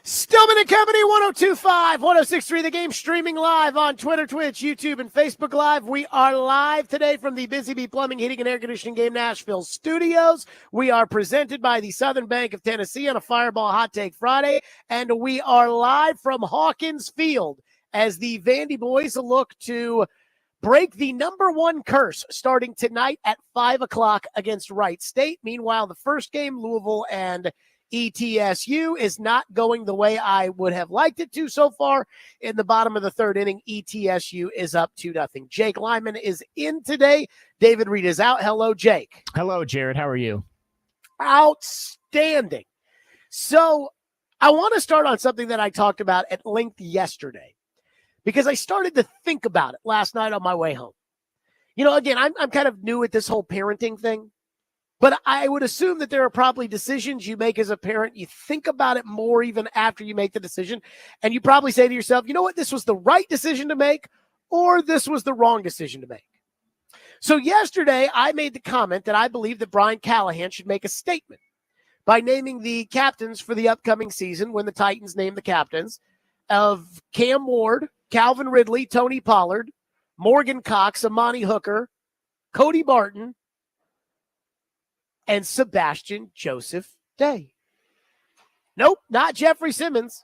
Stillman and Company, 102.5, 106.3, The Game, streaming live on Twitter, Twitch, YouTube, and Facebook Live. We are live today from the Busy Bee Plumbing, Heating, and Air Conditioning Game Nashville studios. We are presented by the Southern Bank of Tennessee on a Fireball Hot Take Friday, and we are live from Hawkins Field as the Vandy boys look to break the #1 curse starting tonight at 5 o'clock against Wright State. Meanwhile, the first game, Louisville and ETSU, is not going the way I would have liked it to so far. In the bottom of the third inning, ETSU is up 2-0. Jake Lyman is in today. David Reed is out. Hello, Jake. Hello, Jared. How are you? Outstanding. So I want to start on something that I talked about at length yesterday because I started to think about it last night on my way home. You know, again, I'm kind of new at this whole parenting thing. But I would assume that there are probably decisions you make as a parent. You think about it more even after you make the decision. And you probably say to yourself, you know what, this was the right decision to make, or this was the wrong decision to make. So yesterday, I made the comment that I believe that Brian Callahan should make a statement by naming the captains for the upcoming season when the Titans name the captains of Cam Ward, Calvin Ridley, Tony Pollard, Morgan Cox, Amani Hooker, Cody Barton, and Sebastian Joseph Day. Nope, not Jeffrey Simmons.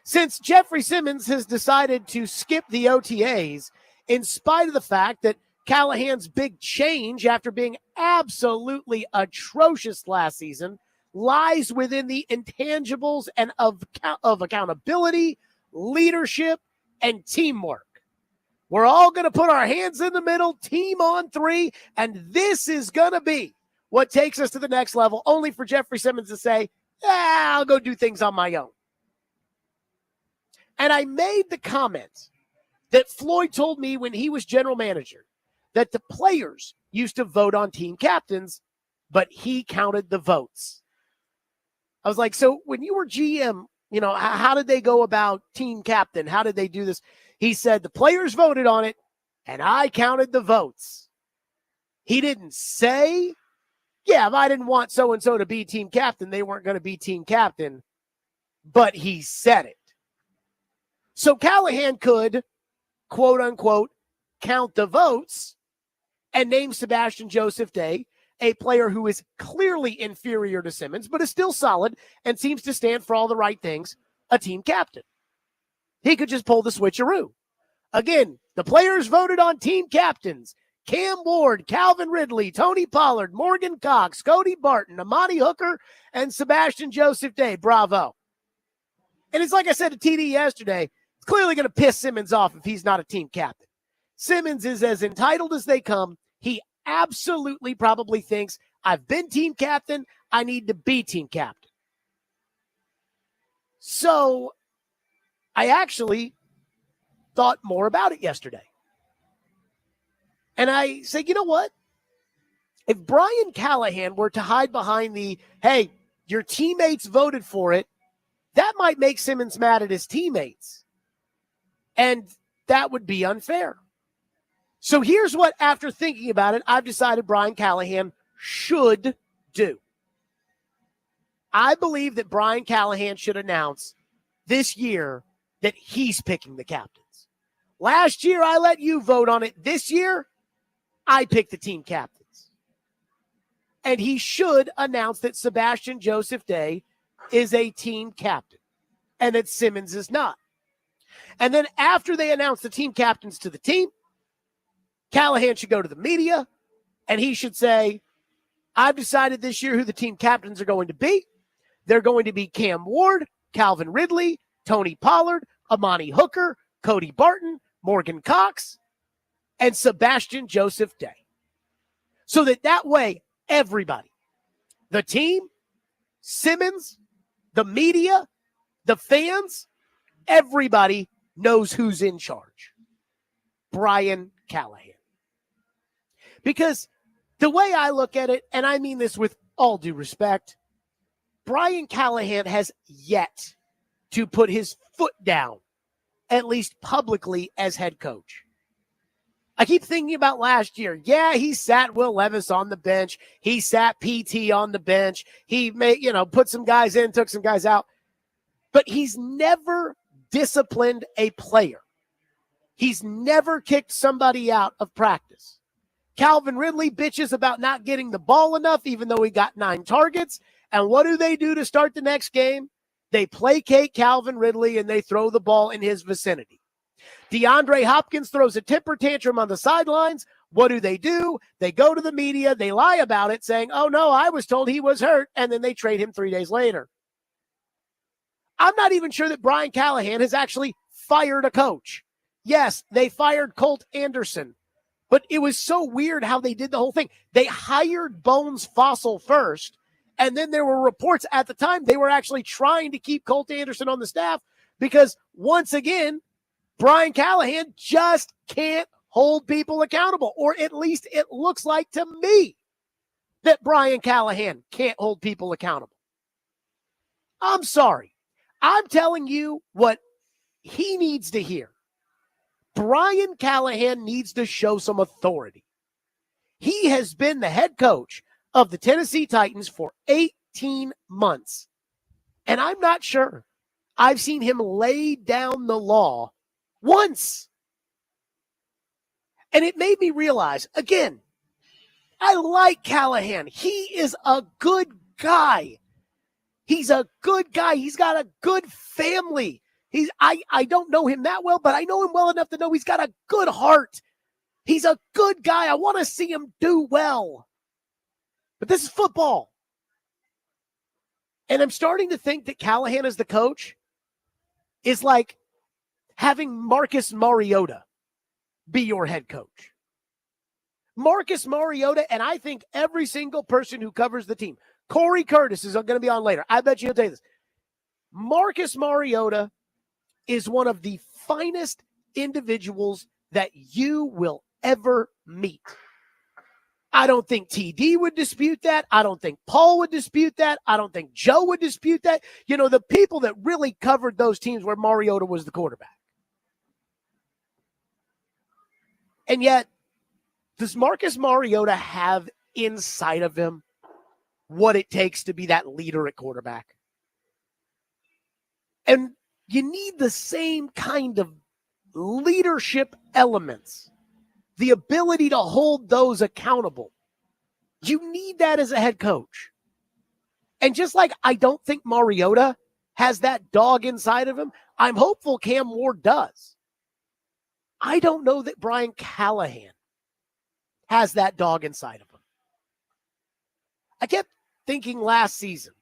Since Jeffrey Simmons has decided to skip the OTAs, in spite of the fact that Callahan's big change after being absolutely atrocious last season lies within the intangibles and of accountability, leadership, and teamwork. We're all going to put our hands in the middle, team on three, and this is going to be what takes us to the next level, only for Jeffrey Simmons to say, I'll go do things on my own. And I made the comment that Floyd told me when he was general manager that the players used to vote on team captains, but he counted the votes. I was like, so when you were GM, you know, how did they go about team captain? How did they do this? He said the players voted on it, and I counted the votes. He didn't say, yeah, if I didn't want so-and-so to be team captain, they weren't going to be team captain, but he said it. So Callahan could, quote unquote, count the votes and name Sebastian Joseph Day, a player who is clearly inferior to Simmons, but is still solid and seems to stand for all the right things, a team captain. He could just pull the switcheroo. Again, the players voted on team captains. Cam Ward, Calvin Ridley, Tony Pollard, Morgan Cox, Cody Barton, Amani Hooker, and Sebastian Joseph Day. Bravo. And it's like I said to TD yesterday, it's clearly going to piss Simmons off if he's not a team captain. Simmons is as entitled as they come. He absolutely probably thinks, I've been team captain, I need to be team captain. So I actually thought more about it yesterday. And I said, you know what? If Brian Callahan were to hide behind the, hey, your teammates voted for it, that might make Simmons mad at his teammates. And that would be unfair. So here's what, after thinking about it, I've decided Brian Callahan should do. I believe that Brian Callahan should announce this year that he's picking the captains. Last year, I let you vote on it. This year, I picked the team captains. And he should announce that Sebastian Joseph Day is a team captain and that Simmons is not. And then after they announce the team captains to the team, Callahan should go to the media and he should say, I've decided this year who the team captains are going to be. They're going to be Cam Ward, Calvin Ridley, Tony Pollard, Amani Hooker, Cody Barton, Morgan Cox, and Sebastian Joseph Day. So that way, everybody, the team, Simmons, the media, the fans, everybody knows who's in charge. Brian Callahan. Because the way I look at it, and I mean this with all due respect, Brian Callahan has yet to put his foot down, at least publicly, as head coach. I keep thinking about last year. Yeah, he sat Will Levis on the bench. He sat PT on the bench. He put some guys in, took some guys out. but he's never disciplined a player. He's never kicked somebody out of practice. Calvin Ridley bitches about not getting the ball enough, even though he got 9 targets. And what do they do to start the next game? They placate Calvin Ridley and they throw the ball in his vicinity. DeAndre Hopkins throws a temper tantrum on the sidelines. What do? They go to the media. They lie about it, saying, oh, no, I was told he was hurt. And then they trade him 3 days later. I'm not even sure that Brian Callahan has actually fired a coach. Yes, they fired Colt Anderson. But it was so weird how they did the whole thing. They hired Bones Fossil first, and then there were reports at the time they were actually trying to keep Colt Anderson on the staff because, once again, Brian Callahan just can't hold people accountable, or at least it looks like to me that Brian Callahan can't hold people accountable. I'm sorry. I'm telling you what he needs to hear. Brian Callahan needs to show some authority. He has been the head coach of the Tennessee Titans for 18 months. And I'm not sure I've seen him lay down the law once. And it made me realize, again, I like Callahan. He is a good guy. He's a good guy. He's got a good family. I don't know him that well, but I know him well enough to know he's got a good heart. He's a good guy. I want to see him do well. But this is football. And I'm starting to think that Callahan as the coach is like having Marcus Mariota be your head coach. Marcus Mariota, and I think every single person who covers the team, Corey Curtis is going to be on later. I bet you he'll tell you this. Marcus Mariota is one of the finest individuals that you will ever meet. I don't think TD would dispute that. I don't think Paul would dispute that. I don't think Joe would dispute that. You know, the people that really covered those teams where Mariota was the quarterback. And yet, does Marcus Mariota have inside of him what it takes to be that leader at quarterback? And you need the same kind of leadership elements, the ability to hold those accountable. You need that as a head coach. And just like I don't think Mariota has that dog inside of him, I'm hopeful Cam Ward does. I don't know that Brian Callahan has that dog inside of him. I kept thinking last season,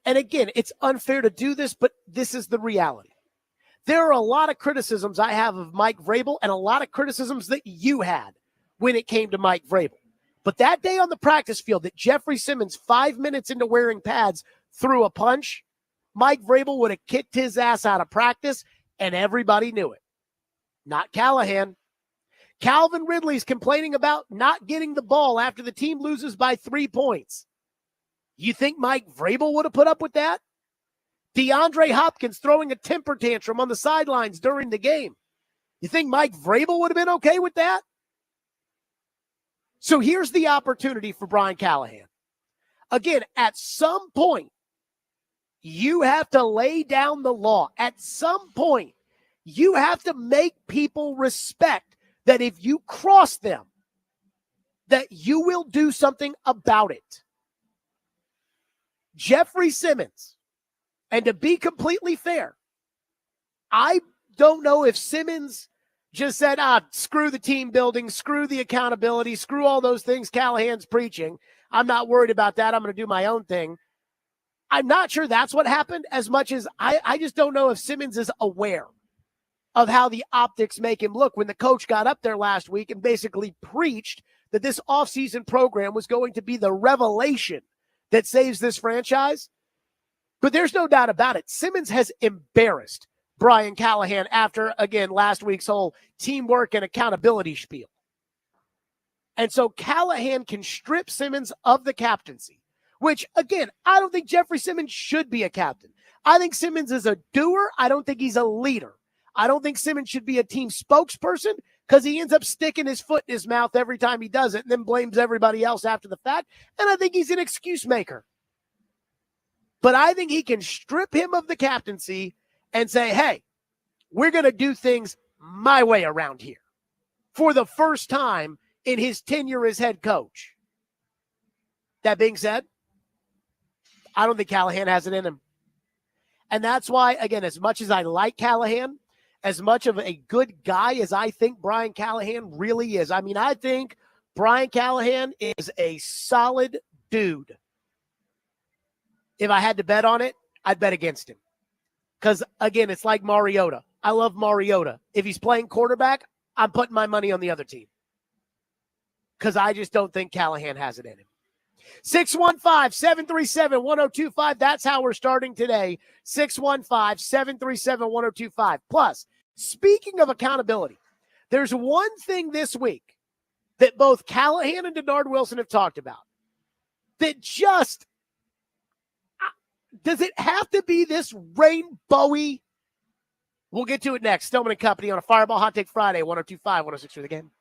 and again, it's unfair to do this, but this is the reality. There are a lot of criticisms I have of Mike Vrabel and a lot of criticisms that you had when it came to Mike Vrabel. But that day on the practice field that Jeffrey Simmons, 5 minutes into wearing pads, threw a punch, Mike Vrabel would have kicked his ass out of practice, and everybody knew it. Not Callahan. Calvin Ridley's complaining about not getting the ball after the team loses by 3 points. You think Mike Vrabel would have put up with that? DeAndre Hopkins throwing a temper tantrum on the sidelines during the game. You think Mike Vrabel would have been okay with that? So here's the opportunity for Brian Callahan. Again, at some point, you have to lay down the law. At some point, you have to make people respect that if you cross them, that you will do something about it. Jeffrey Simmons, and to be completely fair, I don't know if Simmons just said, screw the team building, screw the accountability, screw all those things Callahan's preaching. I'm not worried about that. I'm going to do my own thing. I'm not sure that's what happened as much as I just don't know if Simmons is aware of how the optics make him look when the coach got up there last week and basically preached that this offseason program was going to be the revelation that saves this franchise. But there's no doubt about it. Simmons has embarrassed Brian Callahan after, again, last week's whole teamwork and accountability spiel. And so Callahan can strip Simmons of the captaincy, which, again, I don't think Jeffrey Simmons should be a captain. I think Simmons is a doer. I don't think he's a leader. I don't think Simmons should be a team spokesperson because he ends up sticking his foot in his mouth every time he does it and then blames everybody else after the fact. And I think he's an excuse maker. But I think he can strip him of the captaincy and say, hey, we're going to do things my way around here for the first time in his tenure as head coach. That being said, I don't think Callahan has it in him. And that's why, again, as much as I like Callahan, as much of a good guy as I think Brian Callahan really is, I mean, I think Brian Callahan is a solid dude. If I had to bet on it, I'd bet against him. Because, again, it's like Mariota. I love Mariota. If he's playing quarterback, I'm putting my money on the other team. Because I just don't think Callahan has it in him. 615-737-1025. That's how we're starting today. 615-737-1025. Plus, speaking of accountability, there's one thing this week that both Callahan and Denard Wilson have talked about that just, does it have to be this rainbowy? We'll get to it next. Stillman and Company on a Fireball Hot Take Friday, 102.5, 106 for the game.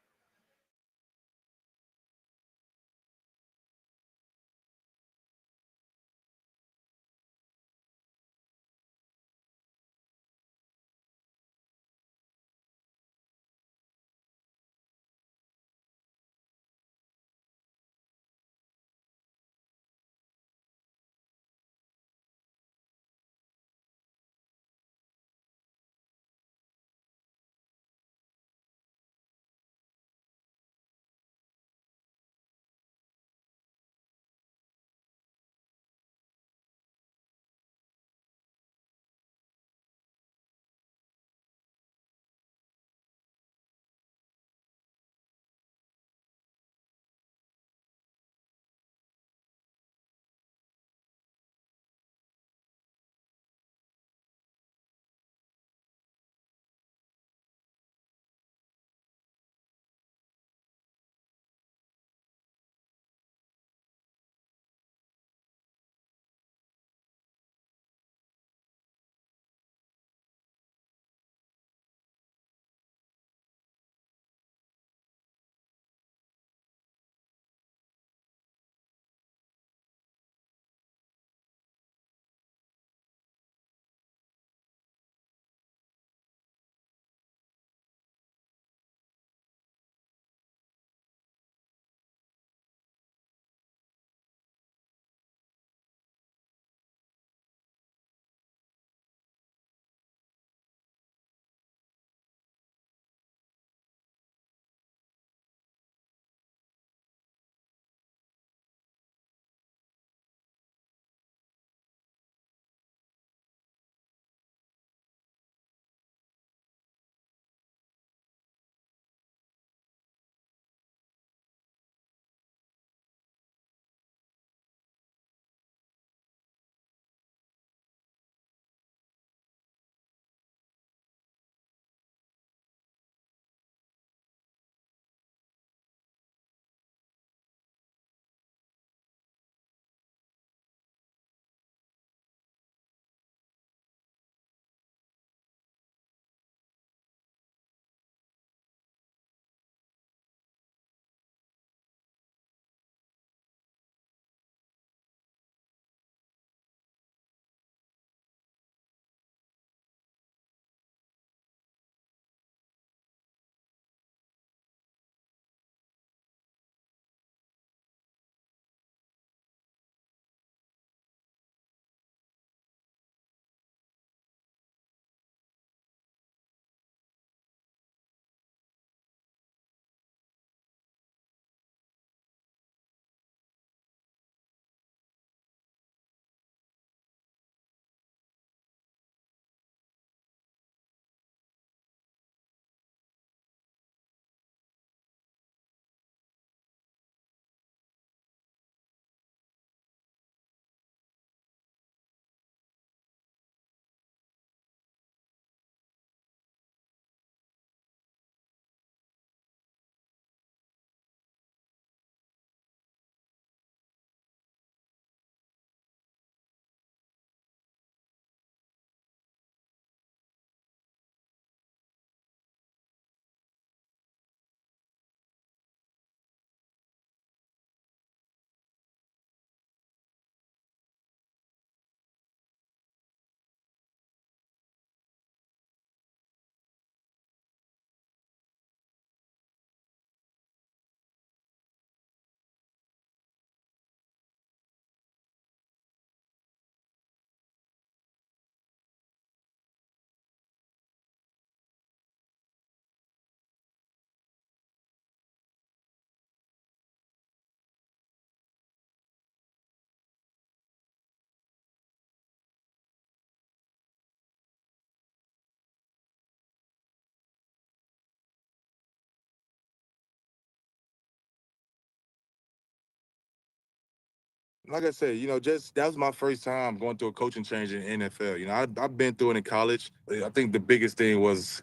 like I said, just that was my first time going through a coaching change in NFL. I've been through it in college. I think the biggest thing was,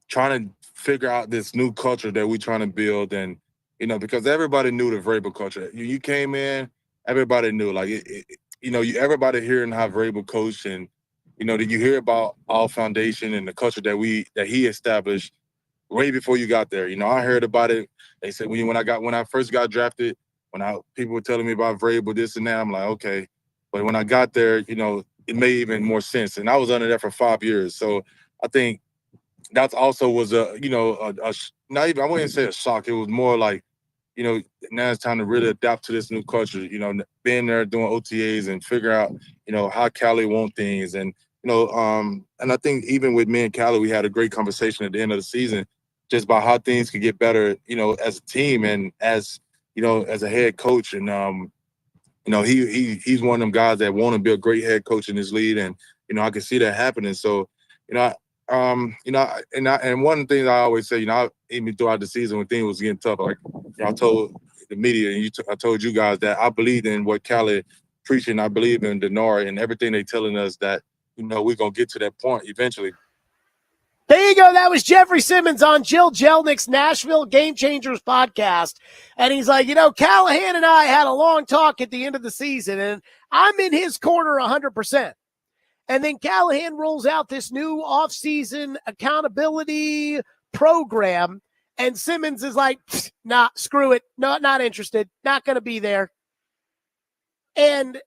trying to figure out this new culture that we're trying to build. And, because everybody knew the Vrabel culture. You came in, everybody knew, like, everybody hearing how Vrabel coached, and, that you hear about our foundation and the culture that he established way before you got there. I heard about it. They said when I first got drafted, people were telling me about Vrabel, this and that, I'm like, okay. But when I got there, it made even more sense. And I was under there for 5 years. So I think that also was not even, I wouldn't say a shock. It was more like, now it's time to really adapt to this new culture, being there doing OTAs and figure out, how Cali want things. And I think even with me and Cali, we had a great conversation at the end of the season just about how things could get better, as a team and as a head coach. And, he's one of them guys that want to be a great head coach in this league. And, I can see that happening. So, you know, and one of the things I always say, even throughout the season when things was getting tough, like, I told the media and I told you guys that I believe in what Cali preaching. I believe in Denard and everything they telling us that, we're going to get to that point eventually. There you go. That was Jeffrey Simmons on Jill Jelnick's Nashville Game Changers podcast. And he's like, Callahan and I had a long talk at the end of the season, and I'm in his corner 100%. And then Callahan rolls out this new offseason accountability program, and Simmons is like, nah, screw it. No, not interested. Not going to be there. And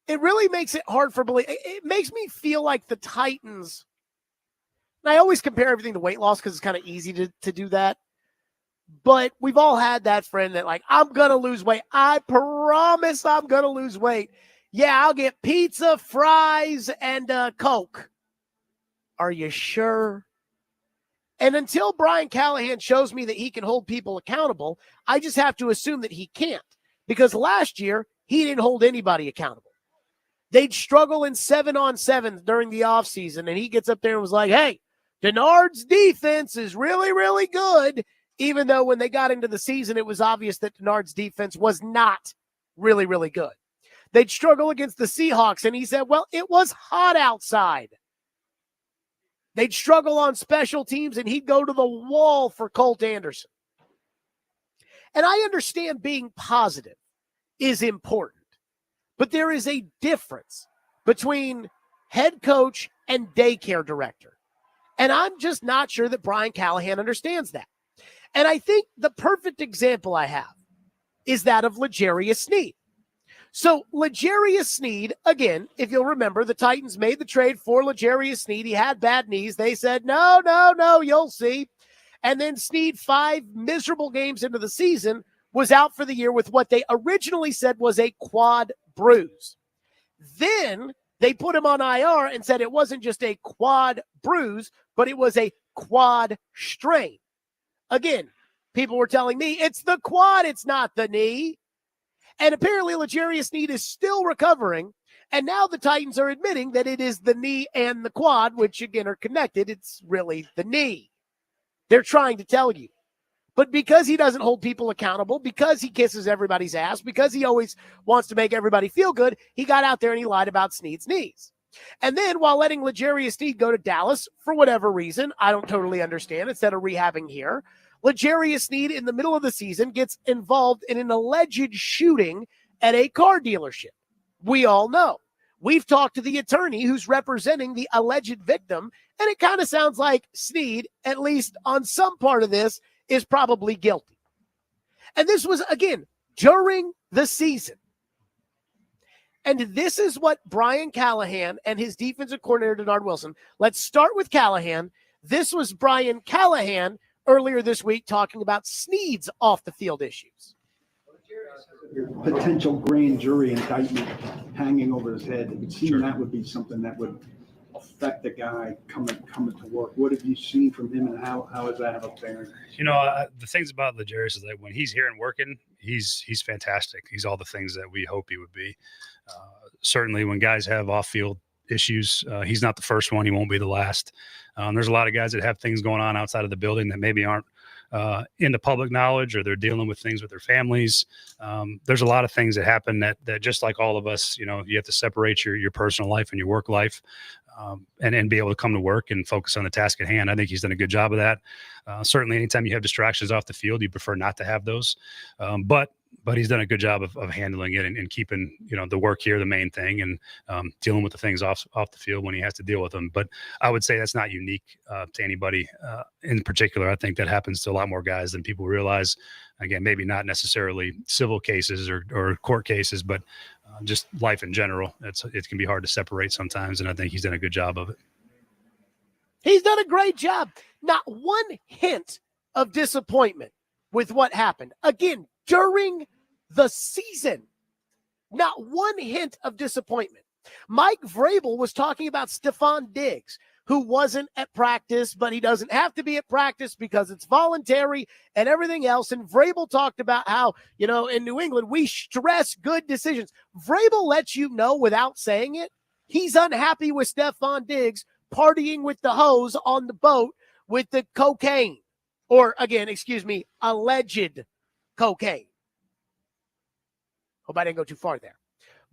it really makes it hard for belief. It makes me feel like the Titans. And I always compare everything to weight loss because it's kind of easy to do that. But we've all had that friend that, like, I'm going to lose weight. I promise I'm going to lose weight. Yeah, I'll get pizza, fries, and Coke. Are you sure? And until Brian Callahan shows me that he can hold people accountable, I just have to assume that he can't. Because last year, he didn't hold anybody accountable. They'd struggle in 7-on-7 during the offseason, and he gets up there and was like, hey, Denard's defense is really, really good, even though when they got into the season, it was obvious that Denard's defense was not really, really good. They'd struggle against the Seahawks, and he said, well, it was hot outside. They'd struggle on special teams, and he'd go to the wall for Colt Anderson. And I understand being positive is important, but there is a difference between head coach and daycare director. And I'm just not sure that Brian Callahan understands that. And I think the perfect example I have is that of L'Jarius Sneed. So L'Jarius Sneed, again, if you'll remember, the Titans made the trade for L'Jarius Sneed. He had bad knees. They said, no, you'll see. And then Sneed, 5 miserable games into the season, was out for the year with what they originally said was a quad bruise. Then they put him on IR and said it wasn't just a quad bruise, but it was a quad strain. Again, people were telling me it's the quad, it's not the knee. And apparently L'Jarius Sneed is still recovering. And now the Titans are admitting that it is the knee and the quad, which again are connected. It's really the knee. They're trying to tell you. But because he doesn't hold people accountable, because he kisses everybody's ass, because he always wants to make everybody feel good, he got out there and he lied about Sneed's knees. And then while letting L'Jarius Sneed go to Dallas, for whatever reason, I don't totally understand, instead of rehabbing here, L'Jarius Sneed in the middle of the season gets involved in an alleged shooting at a car dealership. We all know. We've talked to the attorney who's representing the alleged victim, and it kind of sounds like Sneed, at least on some part of this, is probably guilty. And this was, again, during the season. And this is what Brian Callahan and his defensive coordinator, Denard Wilson. Let's start with Callahan. This was Brian Callahan earlier this week talking about Sneed's off-the-field issues. Potential grand jury indictment hanging over his head. It would seem that would be something that would affect the guy coming to work. What have you seen from him, and how does that have a bearing? The things about L'Jarius is that when he's here and working, he's fantastic. He's all the things that we hope he would be. Certainly when guys have off-field issues, he's not the first one. He won't be the last. There's a lot of guys that have things going on outside of the building that maybe aren't into public knowledge, or they're dealing with things with their families. There's a lot of things that happen that just like all of us, you have to separate your personal life and your work life. And be able to come to work and focus on the task at hand. I think he's done a good job of that. Certainly, anytime you have distractions off the field, you prefer not to have those. But he's done a good job of handling it and keeping the work here the main thing, and dealing with the things off the field when he has to deal with them. But I would say that's not unique to anybody in particular. I think that happens to a lot more guys than people realize. Again, maybe not necessarily civil cases or court cases, but just life in general. It can be hard to separate sometimes, and I think he's done a good job of it. He's done a great job. Not one hint of disappointment with what happened. Again, during the season, not one hint of disappointment. Mike Vrabel was talking about Stephon Diggs, who wasn't at practice, but he doesn't have to be at practice because it's voluntary and everything else. And Vrabel talked about how, in New England, we stress good decisions. Vrabel lets you know without saying it, he's unhappy with Stephon Diggs partying with the hose on the boat with the cocaine. Or, again, alleged cocaine. Hope I didn't go too far there.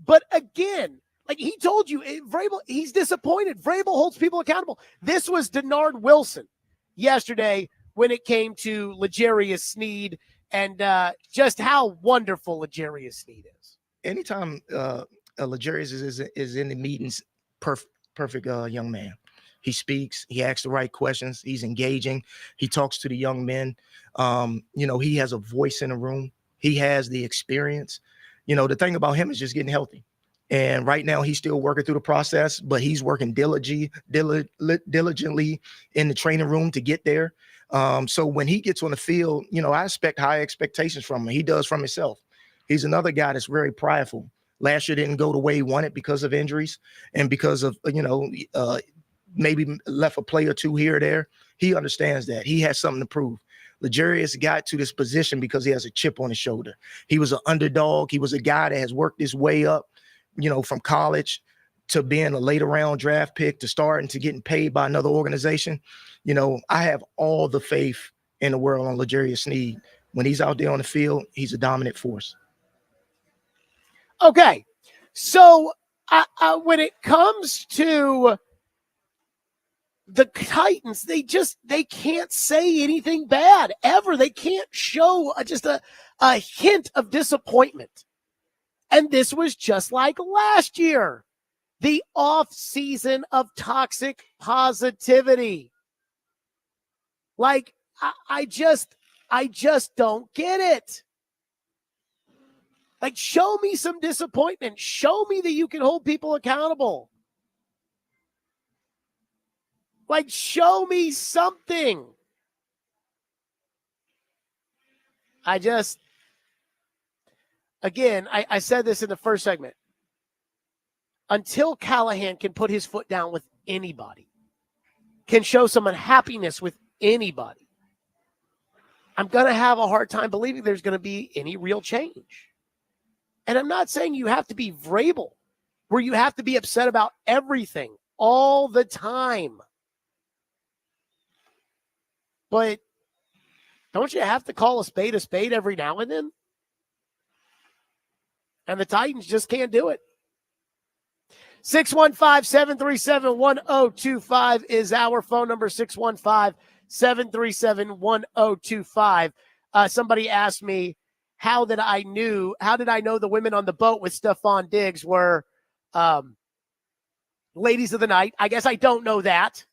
But, again, like he told you, Vrabel, he's disappointed. Vrabel holds people accountable. This was Denard Wilson yesterday when it came to L'Jarius Sneed and just how wonderful L'Jarius Sneed is. Anytime L'Jarius is in the meetings, perfect young man. He speaks. He asks the right questions. He's engaging. He talks to the young men. He has a voice in the room. He has the experience. The thing about him is just getting healthy. And right now he's still working through the process, but he's working diligently in the training room to get there. So when he gets on the field, I expect high expectations from him. He does from himself. He's another guy that's very prideful. Last year didn't go the way he wanted because of injuries and because of, maybe left a play or two here or there. He understands that. He has something to prove. L'Jarius got to this position because he has a chip on his shoulder. He was an underdog. He was a guy that has worked his way up, from college to being a later round draft pick to starting to getting paid by another organization. I have all the faith in the world on L'Jarius Sneed. When he's out there on the field, he's a dominant force. Okay. So when it comes to the Titans, they can't say anything bad ever. They can't show just a hint of disappointment. And this was just like last year, the off season of toxic positivity. Like, I just don't get it. Like, show me some disappointment. Show me that you can hold people accountable. Like, show me something. Again, I said this in the first segment. Until Callahan can put his foot down with anybody, can show some unhappiness with anybody, I'm going to have a hard time believing there's going to be any real change. And I'm not saying you have to be Vrabel, where you have to be upset about everything all the time. But don't you have to call a spade every now and then? And the Titans just can't do it. 615-737-1025 is our phone number, 615-737-1025. Somebody asked me, how did I know the women on the boat with Stephon Diggs were ladies of the night? I guess I don't know that.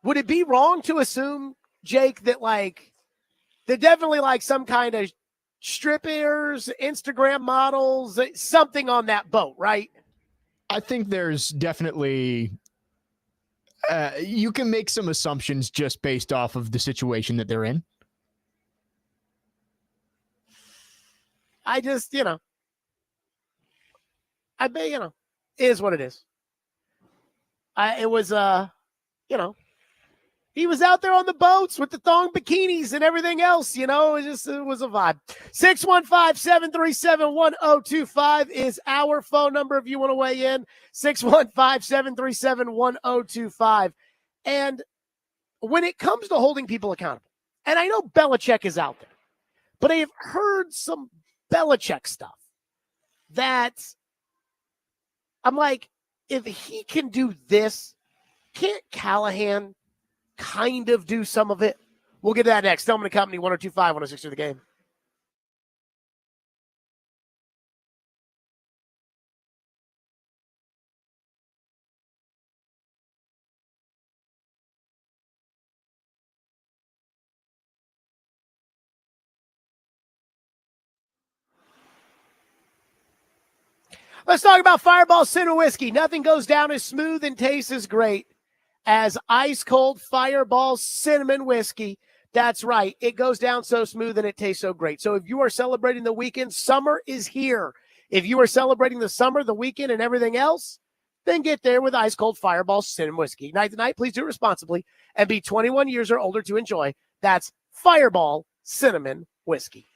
Would it be wrong to assume, Jake, that they're definitely some kind of strippers, Instagram models, something on that boat, right? I think there's definitely you can make some assumptions just based off of the situation that they're in. I just, I bet, it is what it is. It was, he was out there on the boats with the thong bikinis and everything else, it was a vibe. 615-737-1025 is our phone number if you want to weigh in. 615-737-1025. And when it comes to holding people accountable, and I know Belichick is out there, but I have heard some Belichick stuff that I'm like, if he can do this, can't Callahan kind of do some of it? We'll get to that next. Stillman & Company, 102.5, 106 to the game. Let's talk about Fireball Cinnamon Whiskey. Nothing goes down as smooth and tastes as great as ice-cold Fireball Cinnamon Whiskey. That's right. It goes down so smooth and it tastes so great. So if you are celebrating the weekend, summer is here. If you are celebrating the summer, the weekend, and everything else, then get there with ice-cold Fireball Cinnamon Whiskey. Night to night, please do it responsibly and be 21 years or older to enjoy. That's Fireball Cinnamon Whiskey.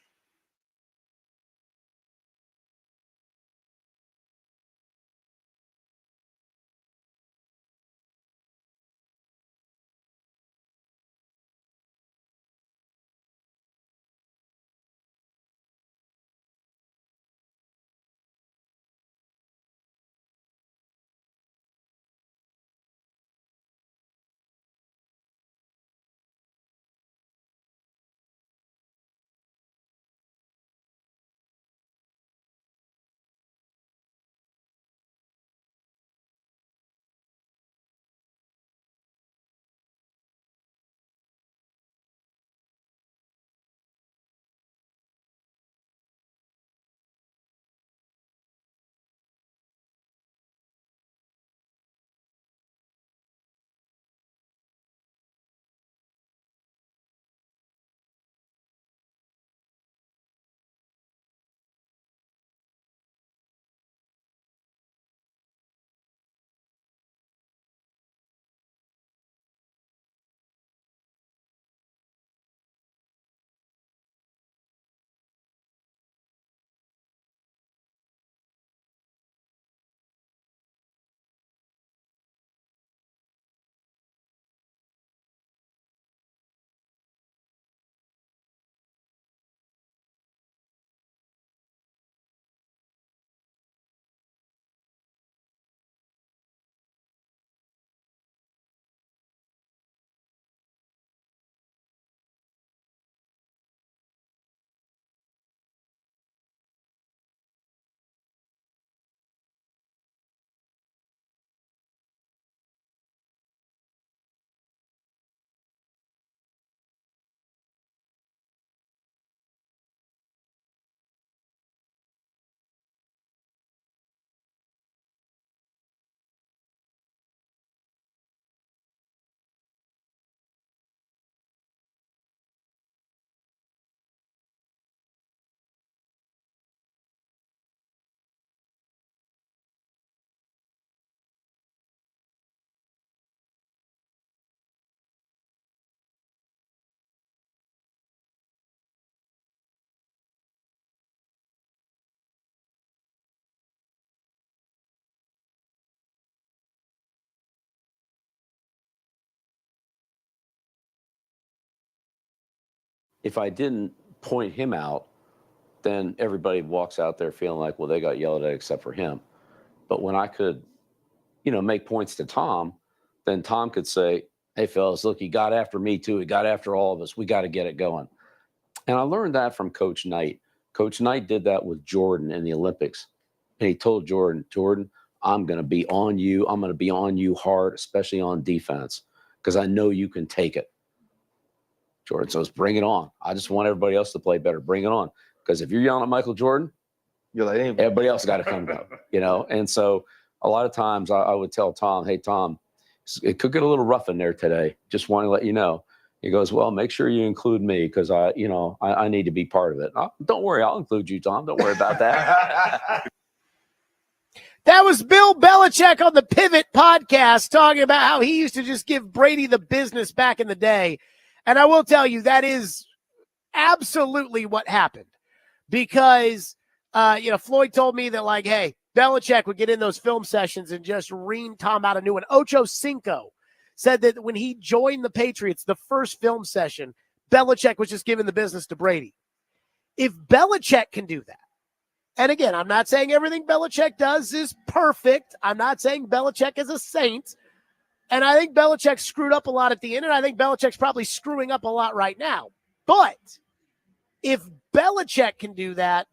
If I didn't point him out, then everybody walks out there feeling like, well, they got yelled at except for him. But when I could, make points to Tom, then Tom could say, hey, fellas, look, he got after me too. He got after all of us. We got to get it going. And I learned that from Coach Knight. Coach Knight did that with Jordan in the Olympics. And he told Jordan, I'm going to be on you. I'm going to be on you hard, especially on defense, because I know you can take it. Jordan says, bring it on. I just want everybody else to play better. Bring it on. Because if you're yelling at Michael Jordan, you're like, hey, everybody else got to come down, And so a lot of times I would tell Tom, hey, Tom, it could get a little rough in there today. Just want to let you know. He goes, well, make sure you include me because I need to be part of it. Don't worry. I'll include you, Tom. Don't worry about that. That was Bill Belichick on the Pivot podcast talking about how he used to just give Brady the business back in the day. And I will tell you, that is absolutely what happened because, Floyd told me that, like, hey, Belichick would get in those film sessions and just ream Tom out a new one. Ocho Cinco said that when he joined the Patriots, the first film session, Belichick was just giving the business to Brady. If Belichick can do that, and again, I'm not saying everything Belichick does is perfect. I'm not saying Belichick is a saint. And I think Belichick screwed up a lot at the end, and I think Belichick's probably screwing up a lot right now. But if Belichick can do that,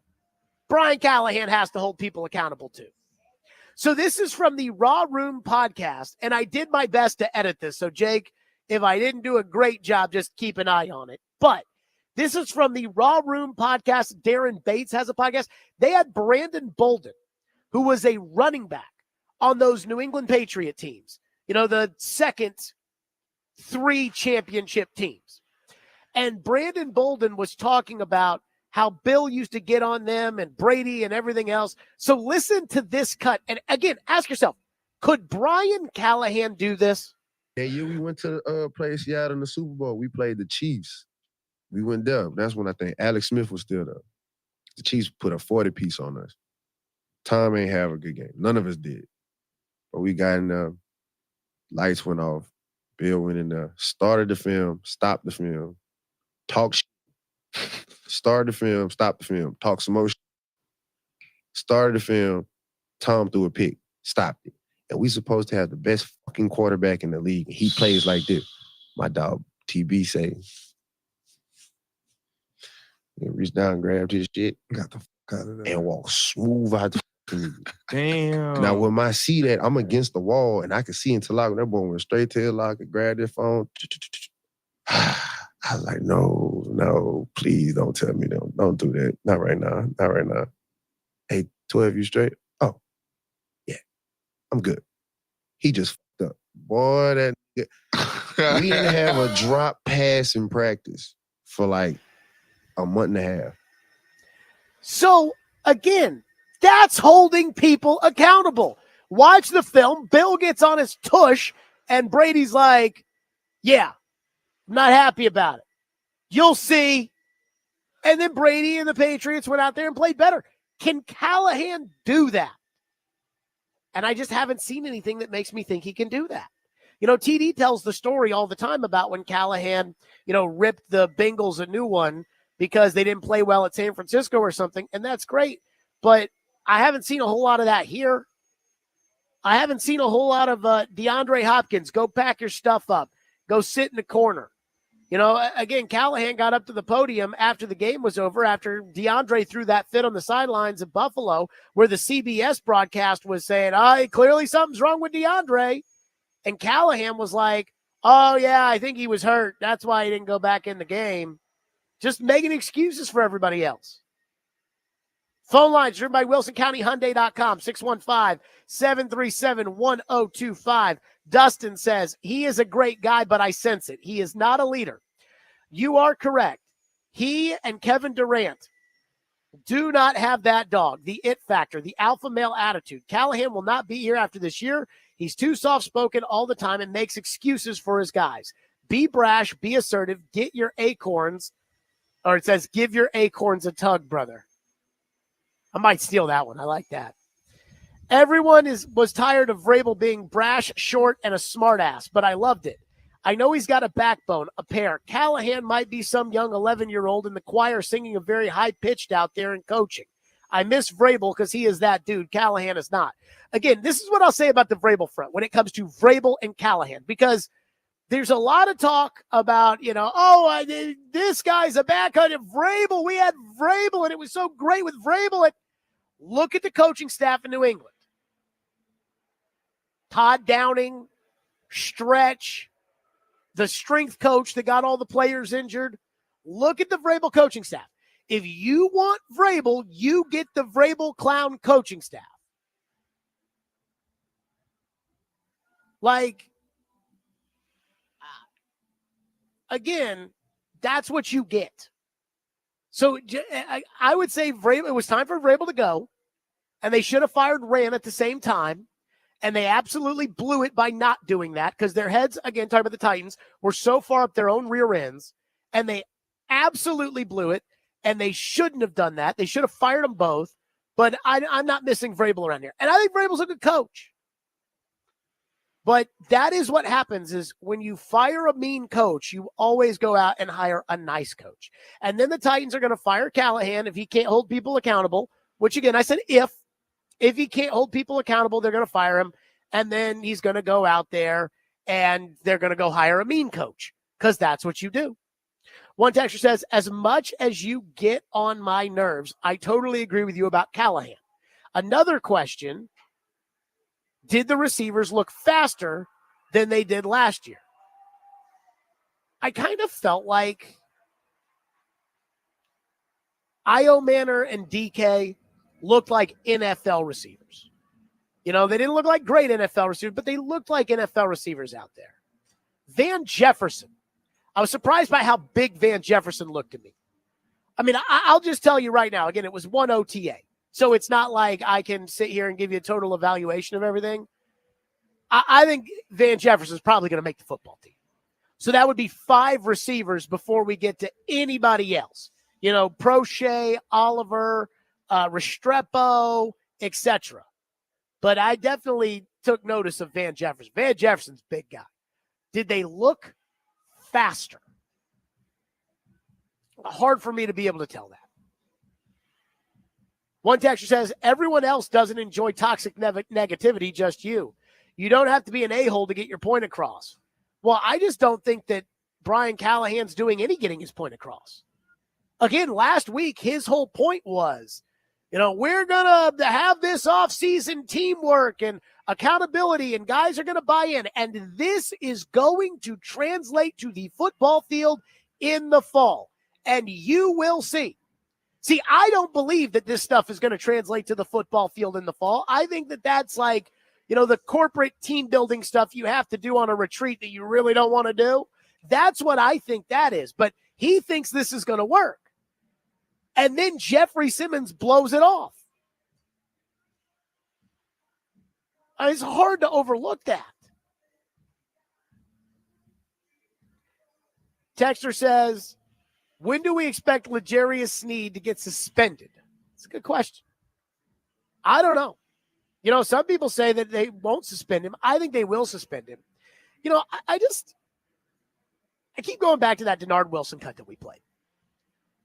Brian Callahan has to hold people accountable too. So this is from the Raw Room podcast, and I did my best to edit this. So, Jake, if I didn't do a great job, just keep an eye on it. But this is from the Raw Room podcast. Darren Bates has a podcast. They had Brandon Bolden, who was a running back on those New England Patriot teams. You know, the second 3 championship teams. And Brandon Bolden was talking about how Bill used to get on them and Brady and everything else. So listen to this cut. And again, ask yourself, could Brian Callahan do this? That year we went to play Seattle in the Super Bowl. We played the Chiefs. We went there. That's when I think Alex Smith was still there. The Chiefs put a 40-piece on us. Tom ain't have a good game. None of us did. But we got in there. Lights went off. Bill went in there, started the film, stopped the film, talked shit. Started the film, stopped the film, talked some more shit. Started the film, Tom threw a pick, stopped it. And we supposed to have the best fucking quarterback in the league. And he plays like this. My dog, TB, say, he reached down, grabbed his shit, got the fuck out of there, and walked smooth out the Damn. Now, when I see that, I'm against the wall, and I can see into lock. That boy went straight to the lock and grabbed his phone. I was like, no, please don't tell me. Don't do that. Not right now. Hey, 12, you straight? Oh, yeah, I'm good. He just fucked up. Boy, that nigga. We didn't have a drop pass in practice for like a month and a half. So, again, that's holding people accountable. Watch the film. Bill gets on his tush, and Brady's like, yeah, I'm not happy about it. You'll see. And then Brady and the Patriots went out there and played better. Can Callahan do that? And I just haven't seen anything that makes me think he can do that. You know, TD tells the story all the time about when Callahan, ripped the Bengals a new one because they didn't play well at San Francisco or something, and that's great. But I haven't seen a whole lot of that here. I haven't seen a whole lot of DeAndre Hopkins, go pack your stuff up, go sit in the corner. Again, Callahan got up to the podium after the game was over, after DeAndre threw that fit on the sidelines in Buffalo, where the CBS broadcast was saying, clearly something's wrong with DeAndre. And Callahan was like, oh, yeah, I think he was hurt. That's why he didn't go back in the game. Just making excuses for everybody else. Phone lines driven by WilsonCountyHyundai.com, 615-737-1025. Dustin says, he is a great guy, but I sense it. He is not a leader. You are correct. He and Kevin Durant do not have that dog, the it factor, the alpha male attitude. Callahan will not be here after this year. He's too soft-spoken all the time and makes excuses for his guys. Be brash, be assertive, get your acorns, or it says, give your acorns a tug, brother. I might steal that one. I like that. Everyone was tired of Vrabel being brash, short, and a smartass, but I loved it. I know he's got a backbone, a pair. Callahan might be some young 11-year-old in the choir singing a very high-pitched out there in coaching. I miss Vrabel because he is that dude. Callahan is not. Again, this is what I'll say about the Vrabel front when it comes to Vrabel and Callahan, because there's a lot of talk about, this guy's a bad kind of Vrabel. We had Vrabel, and it was so great with Vrabel. And look at the coaching staff in New England. Todd Downing, Stretch, the strength coach that got all the players injured. Look at the Vrabel coaching staff. If you want Vrabel, you get the Vrabel clown coaching staff. Again, that's what you get. So I would say Vrabel, it was time for Vrabel to go, and they should have fired Rand at the same time, and they absolutely blew it by not doing that because their heads, again, talking about the Titans, were so far up their own rear ends, and they absolutely blew it, and they shouldn't have done that. They should have fired them both, but I'm not missing Vrabel around here. And I think Vrabel's a good coach. But that is what happens is when you fire a mean coach, you always go out and hire a nice coach. And then the Titans are going to fire Callahan if he can't hold people accountable, which again, I said if he can't hold people accountable, they're going to fire him. And then he's going to go out there and they're going to go hire a mean coach because that's what you do. One texter says, as much as you get on my nerves, I totally agree with you about Callahan. Another question, did the receivers look faster than they did last year? I kind of felt like Io Manor and DK looked like NFL receivers. You know, they didn't look like great NFL receivers, but they looked like NFL receivers out there. Van Jefferson. I was surprised by how big Van Jefferson looked to me. I mean, I'll just tell you right now, again, it was one OTA. So it's not like I can sit here and give you a total evaluation of everything. I think Van Jefferson is probably going to make the football team. So that would be 5 receivers before we get to anybody else. You know, Prochet, Oliver, Restrepo, etc. But I definitely took notice of Van Jefferson. Van Jefferson's a big guy. Did they look faster? Hard for me to be able to tell that. One texter says, everyone else doesn't enjoy toxic negativity, just you. You don't have to be an a-hole to get your point across. Well, I just don't think that Brian Callahan's doing any getting his point across. Again, last week, his whole point was, you know, we're going to have this offseason teamwork and accountability, and guys are going to buy in. And this is going to translate to the football field in the fall. And you will see. See, I don't believe that this stuff is going to translate to the football field in the fall. I think that that's like, you know, the corporate team building stuff you have to do on a retreat that you really don't want to do. That's what I think that is. But he thinks this is going to work. And then Jeffrey Simmons blows it off. It's hard to overlook that. Texter says, when do we expect L'Jarius Sneed to get suspended? It's a good question. I don't know. You know, some people say that they won't suspend him. I think they will suspend him. You know, I keep going back to that Denard Wilson cut that we played,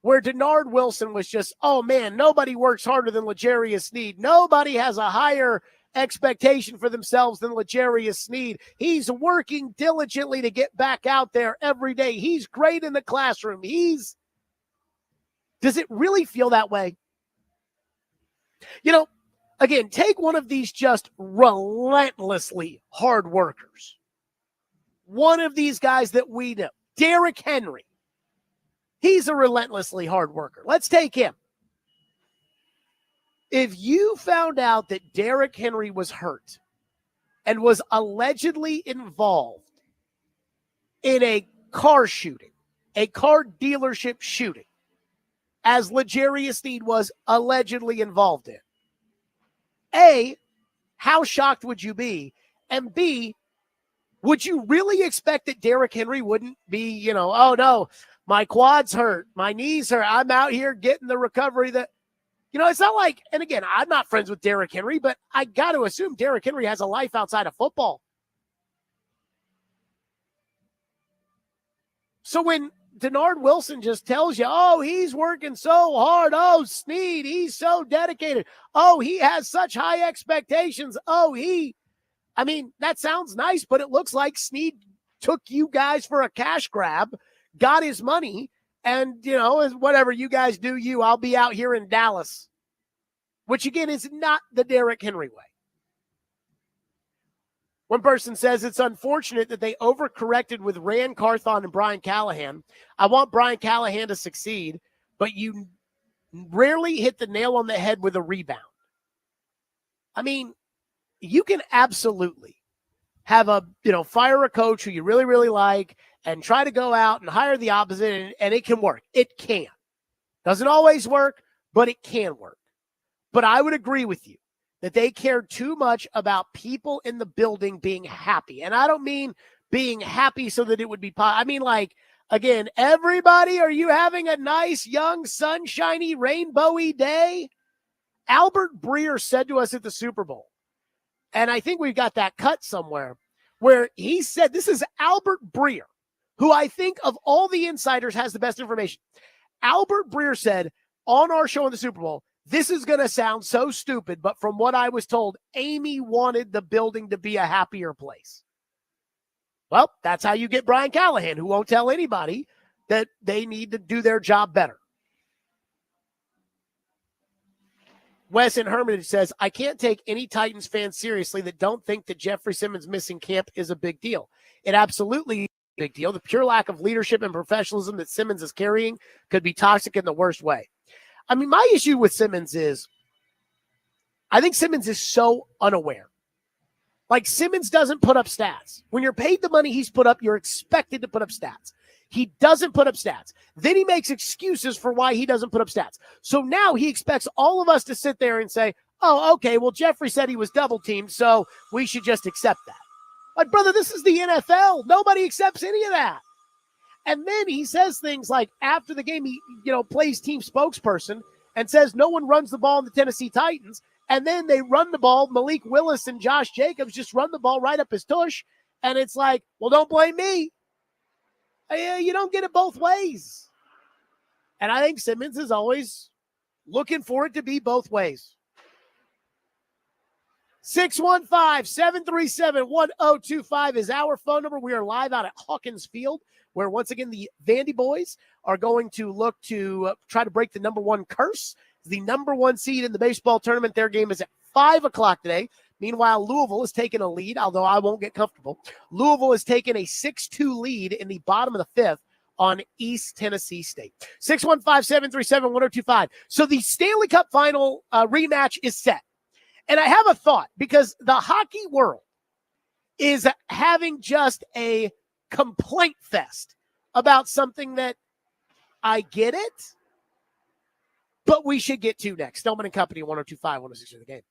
where Denard Wilson was just, oh, man, nobody works harder than L'Jarius Sneed. Nobody has a higher expectation for themselves than L'Jarius Sneed. He's working diligently to get back out there every day. He's great in the classroom. Does it really feel that way? You know, again, take one of these just relentlessly hard workers. One of these guys that we know, Derrick Henry. He's a relentlessly hard worker. Let's take him. If you found out that Derrick Henry was hurt and was allegedly involved in a car shooting, a car dealership shooting, as L'Jarius Sneed was allegedly involved in, A, how shocked would you be? And B, would you really expect that Derrick Henry wouldn't be, you know, oh no, my quad's hurt, my knees hurt, I'm out here getting the recovery that, you know, it's not like, and again, I'm not friends with Derrick Henry, but I got to assume Derrick Henry has a life outside of football. So when Denard Wilson just tells you, oh, he's working so hard. Oh, Sneed, he's so dedicated. Oh, he has such high expectations. Oh, I mean, that sounds nice, but it looks like Sneed took you guys for a cash grab, got his money, and, you know, whatever you guys do, I'll be out here in Dallas, which, again, is not the Derrick Henry way. One person says it's unfortunate that they overcorrected with Rand Carthon and Brian Callahan. I want Brian Callahan to succeed, but you rarely hit the nail on the head with a rebound. I mean, you can absolutely have fire a coach who you really, really like and try to go out and hire the opposite, and it can work. It can. Doesn't always work, but it can work. But I would agree with you that they cared too much about people in the building being happy. And I don't mean being happy so that it would be I mean, like, again, everybody, are you having a nice, young, sunshiny, rainbowy day? Albert Breer said to us at the Super Bowl, and I think we've got that cut somewhere, where he said, this is Albert Breer, who I think of all the insiders has the best information. Albert Breer said on our show in the Super Bowl, this is going to sound so stupid, but from what I was told, Amy wanted the building to be a happier place. Well, that's how you get Brian Callahan, who won't tell anybody that they need to do their job better. Wes in Hermitage says, I can't take any Titans fans seriously that don't think that Jeffrey Simmons missing camp is a big deal. It absolutely is a big deal. The pure lack of leadership and professionalism that Simmons is carrying could be toxic in the worst way. I mean, my issue with Simmons is I think Simmons is so unaware. Like, Simmons doesn't put up stats. When you're paid the money he's put up, you're expected to put up stats. He doesn't put up stats. Then he makes excuses for why he doesn't put up stats. So now he expects all of us to sit there and say, oh, okay, well, Jeffrey said he was double teamed, so we should just accept that. Like, brother, this is the NFL. Nobody accepts any of that. And then he says things like after the game, he plays team spokesperson and says no one runs the ball in the Tennessee Titans. And then they run the ball. Malik Willis and Josh Jacobs just run the ball right up his tush. And it's like, well, don't blame me. You don't get it both ways. And I think Simmons is always looking for it to be both ways. 615-737-1025 is our phone number. We are live out at Hawkins Field, where once again the Vandy boys are going to look to try to break the number one curse. The number one seed in the baseball tournament. Their game is at 5 o'clock today. Meanwhile, Louisville has taken a lead, although I won't get comfortable. Louisville has taken a 6-2 lead in the bottom of the fifth on East Tennessee State. 615-737-1025. So the Stanley Cup final rematch is set. And I have a thought, because the hockey world is having just a complaint fest about something that I get it, but we should get to next. Stillman and Company, 102.5, 106 The Game.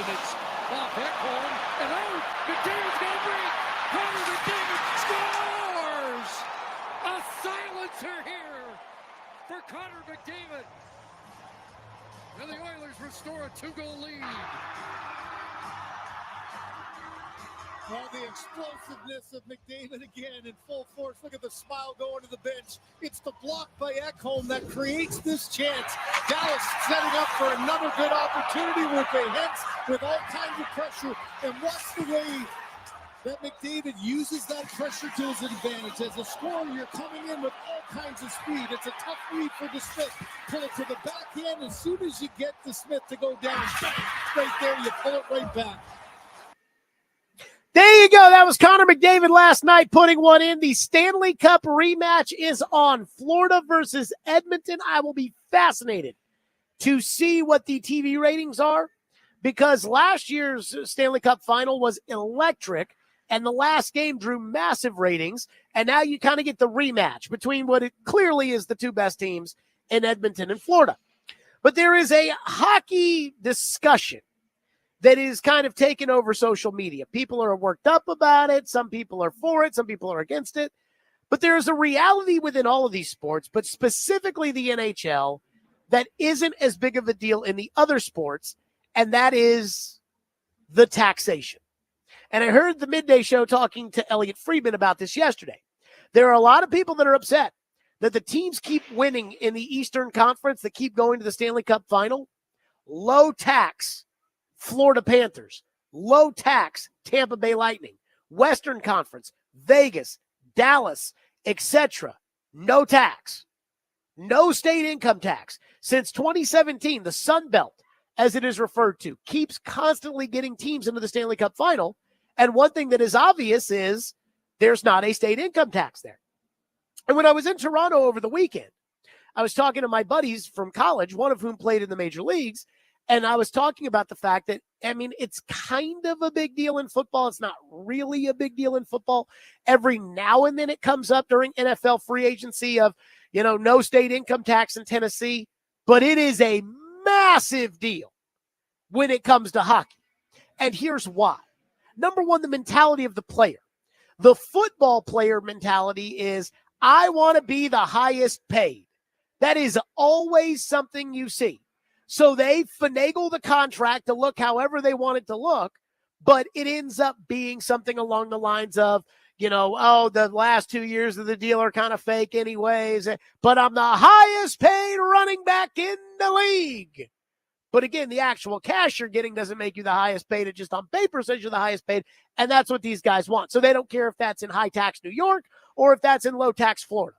it's off Ekholm, and McDavid's going to break. Connor McDavid scores! A silencer here for Connor McDavid. And the Oilers restore a 2-goal lead. Well, the explosiveness of McDavid again in full force. Look at the smile going to the bench. It's the block by Ekholm that creates this chance. Dallas setting up for another good opportunity with the hits, with all kinds of pressure. And watch the way that McDavid uses that pressure to his advantage. As a scorer, you're coming in with all kinds of speed. It's a tough read for DeSmith. Pull it to the backhand. As soon as you get DeSmith to go down, right there, you pull it right back. There you go. That was Connor McDavid last night putting one in. The Stanley Cup rematch is on. Florida versus Edmonton. I will be fascinated to see what the TV ratings are, because last year's Stanley Cup final was electric, and the last game drew massive ratings, and now you kind of get the rematch between what it clearly is the two best teams in Edmonton and Florida. But there is a hockey discussion that is kind of taken over social media. People are worked up about it. Some people are for it. Some people are against it. But there is a reality within all of these sports, but specifically the NHL, that isn't as big of a deal in the other sports, and that is the taxation. And I heard the Midday Show talking to Elliot Friedman about this yesterday. There are a lot of people that are upset that the teams keep winning in the Eastern Conference, that keep going to the Stanley Cup final. Low tax Florida Panthers, low tax Tampa Bay Lightning, Western Conference, Vegas, Dallas, etc. No tax, no state income tax. Since 2017, the Sun Belt, as it is referred to, keeps constantly getting teams into the Stanley Cup final. And one thing that is obvious is there's not a state income tax there. And when I was in Toronto over the weekend, I was talking to my buddies from college, one of whom played in the major leagues. And I was talking about the fact that, I mean, it's kind of a big deal in football. It's not really a big deal in football. Every now and then it comes up during NFL free agency of, no state income tax in Tennessee. But it is a massive deal when it comes to hockey. And here's why. Number one, the mentality of the player. The football player mentality is, I want to be the highest paid. That is always something you see. So they finagle the contract to look however they want it to look, but it ends up being something along the lines of, the last 2 years of the deal are kind of fake anyways, but I'm the highest paid running back in the league. But again, the actual cash you're getting doesn't make you the highest paid. It just on paper says you're the highest paid, and that's what these guys want. So they don't care if that's in high tax New York or if that's in low tax Florida.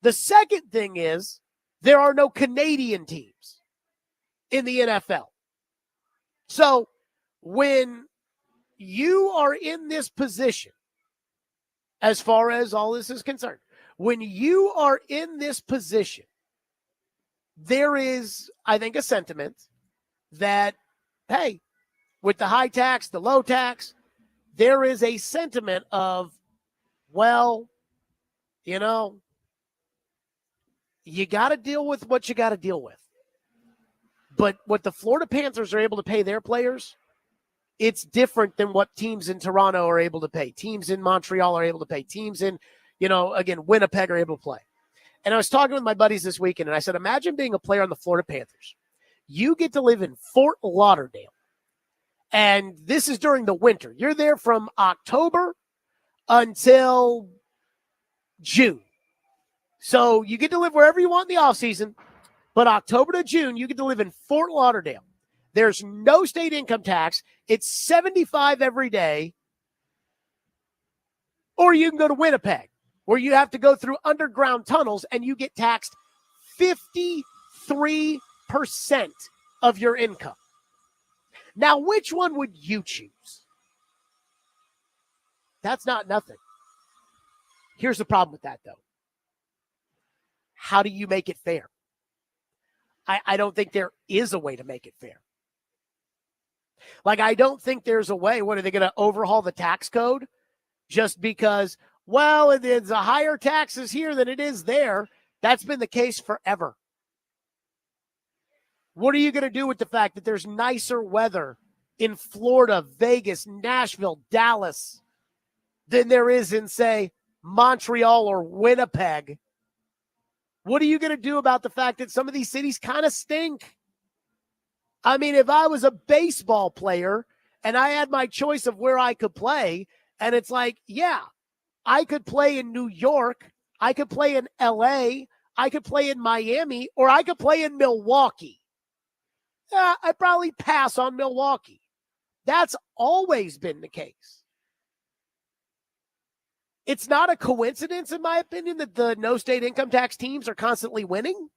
The second thing is there are no Canadian teams in the NFL. So when you are in this position, as far as all this is concerned, when you are in this position, there is, I think, a sentiment that, hey, with the high tax, the low tax, there is a sentiment of, well, you got to deal with what you got to deal with. But what the Florida Panthers are able to pay their players, it's different than what teams in Toronto are able to pay. Teams in Montreal are able to pay. Teams in, Winnipeg are able to play. And I was talking with my buddies this weekend, and I said, imagine being a player on the Florida Panthers. You get to live in Fort Lauderdale, and this is during the winter. You're there from October until June. So you get to live wherever you want in the offseason. But October to June, you get to live in Fort Lauderdale. There's no state income tax. It's $75 every day. Or you can go to Winnipeg, where you have to go through underground tunnels and you get taxed 53% of your income. Now, which one would you choose? That's not nothing. Here's the problem with that, though. How do you make it fair? I don't think there is a way to make it fair. Like, I don't think there's a way. What, are they going to overhaul the tax code just because, well, it's a higher taxes here than it is there? That's been the case forever. What are you going to do with the fact that there's nicer weather in Florida, Vegas, Nashville, Dallas than there is in, say, Montreal or Winnipeg. What are you going to do about the fact that some of these cities kind of stink? I mean, if I was a baseball player and I had my choice of where I could play, and it's like, yeah, I could play in New York, I could play in LA, I could play in Miami, or I could play in Milwaukee. I'd probably pass on Milwaukee. That's always been the case. It's not a coincidence, in my opinion, that the no state income tax teams are constantly winning.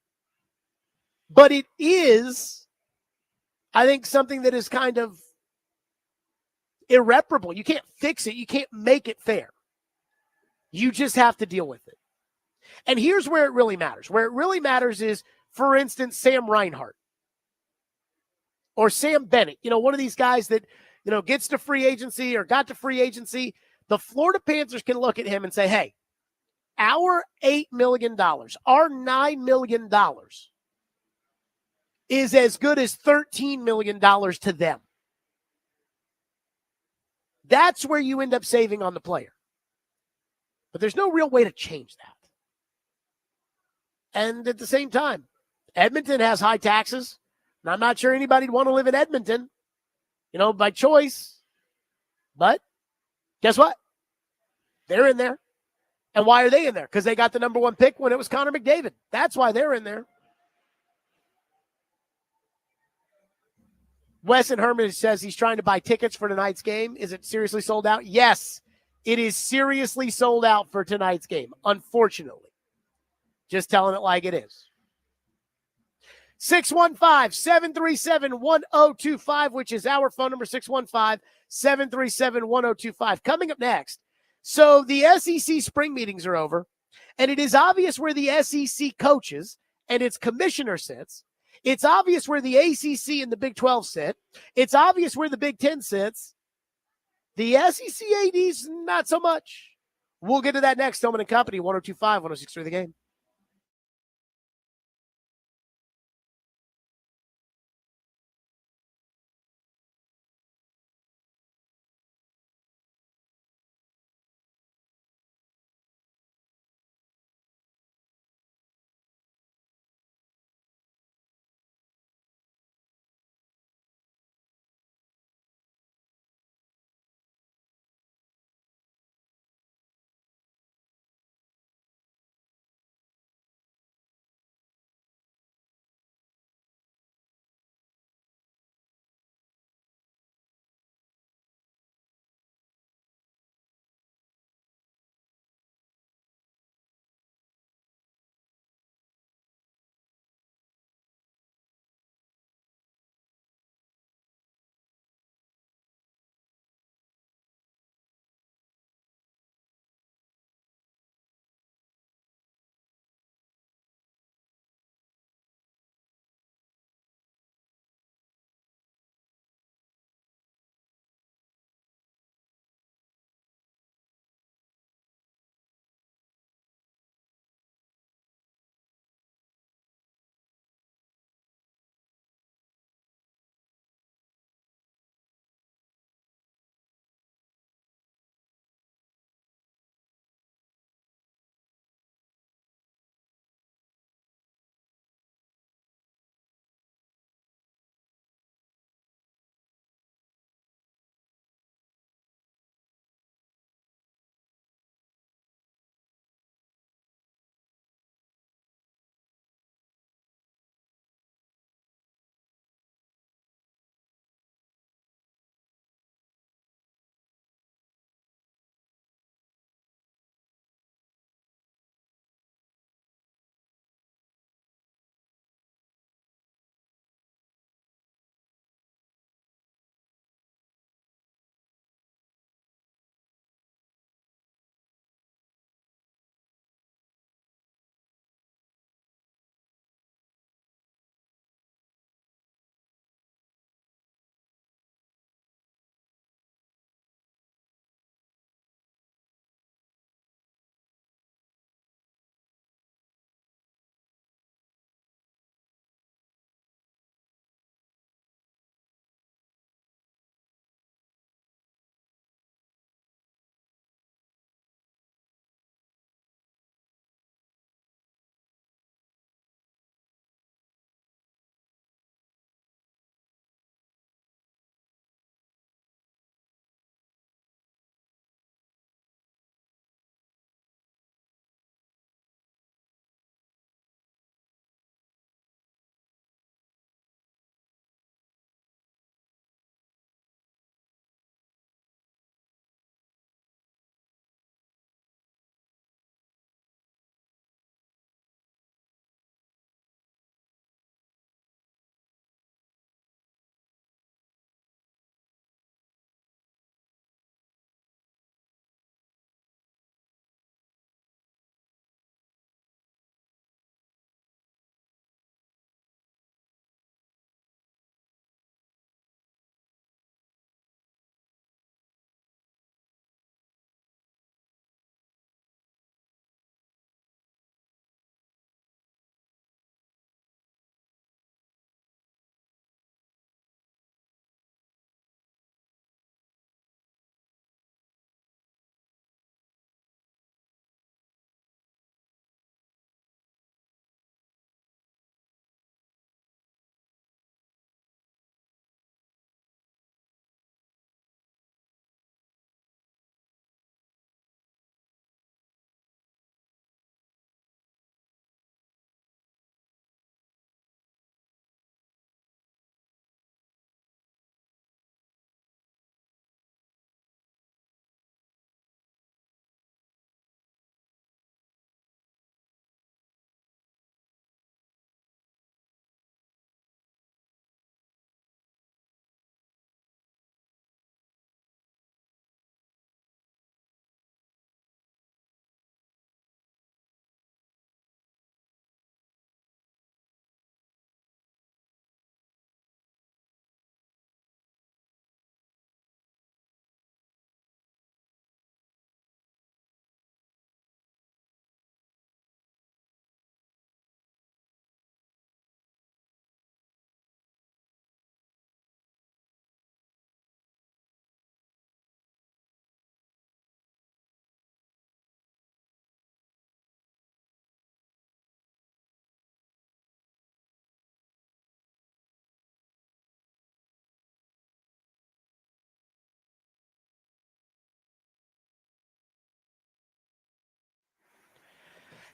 But it is, I think, something that is kind of irreparable. You can't fix it. You can't make it fair. You just have to deal with it. And here's where it really matters. Where it really matters is, for instance, Sam Reinhart or Sam Bennett, one of these guys that, gets to free agency or got to free agency. The Florida Panthers can look at him and say, hey, our $8 million, our $9 million is as good as $13 million to them. That's where you end up saving on the player. But there's no real way to change that. And at the same time, Edmonton has high taxes, and I'm not sure anybody'd want to live in Edmonton, by choice. But guess what? They're in there. And why are they in there? Because they got the number one pick when it was Connor McDavid. That's why they're in there. Wesson Herman says he's trying to buy tickets for tonight's game. Is it seriously sold out? Yes, it is seriously sold out for tonight's game, unfortunately. Just telling it like it is. 615-737-1025, which is our phone number, 615-737-1025. Coming up next, so the SEC spring meetings are over, and it is obvious where the SEC coaches and its commissioner sits. It's obvious where the ACC and the Big 12 sit. It's obvious where the Big 10 sits. The SEC ADs, not so much. We'll get to that next. Stillman and Company, 102.5, 106.3 The Game.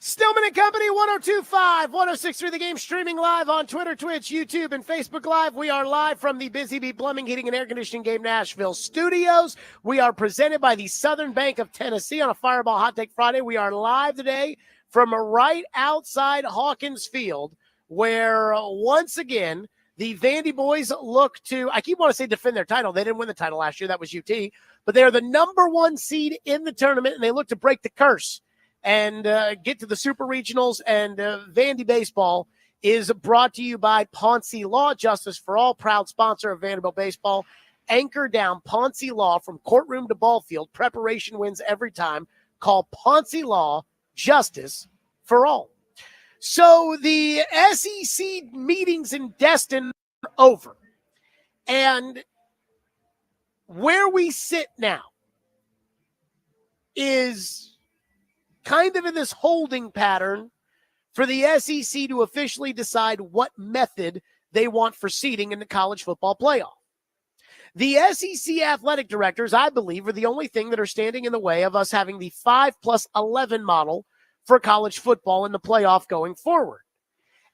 Stillman and Company, 102.5, 106.3 The Game, streaming live on Twitter, Twitch, YouTube, and Facebook Live. We are live from the Busy Bee Plumbing, Heating, and Air Conditioning Game Nashville studios. We are presented by the Southern Bank of Tennessee on a Fireball Hot Take Friday. We are live today from right outside Hawkins Field, where once again, the Vandy boys look to, I keep wanting to say defend their title. They didn't win the title last year. That was UT. But they are the number one seed in the tournament, and they look to break the curse and get to the Super Regionals. And Vandy Baseball is brought to you by Ponce Law, Justice for All, proud sponsor of Vanderbilt Baseball. Anchor down Ponce Law from courtroom to ball field. Preparation wins every time. Call Ponce Law, Justice for All. So the SEC meetings in Destin are over. And where we sit now is kind of in this holding pattern for the SEC to officially decide what method they want for seeding in the college football playoff. The SEC athletic directors, I believe, are the only thing that are standing in the way of us having the 5+11 model for college football in the playoff going forward.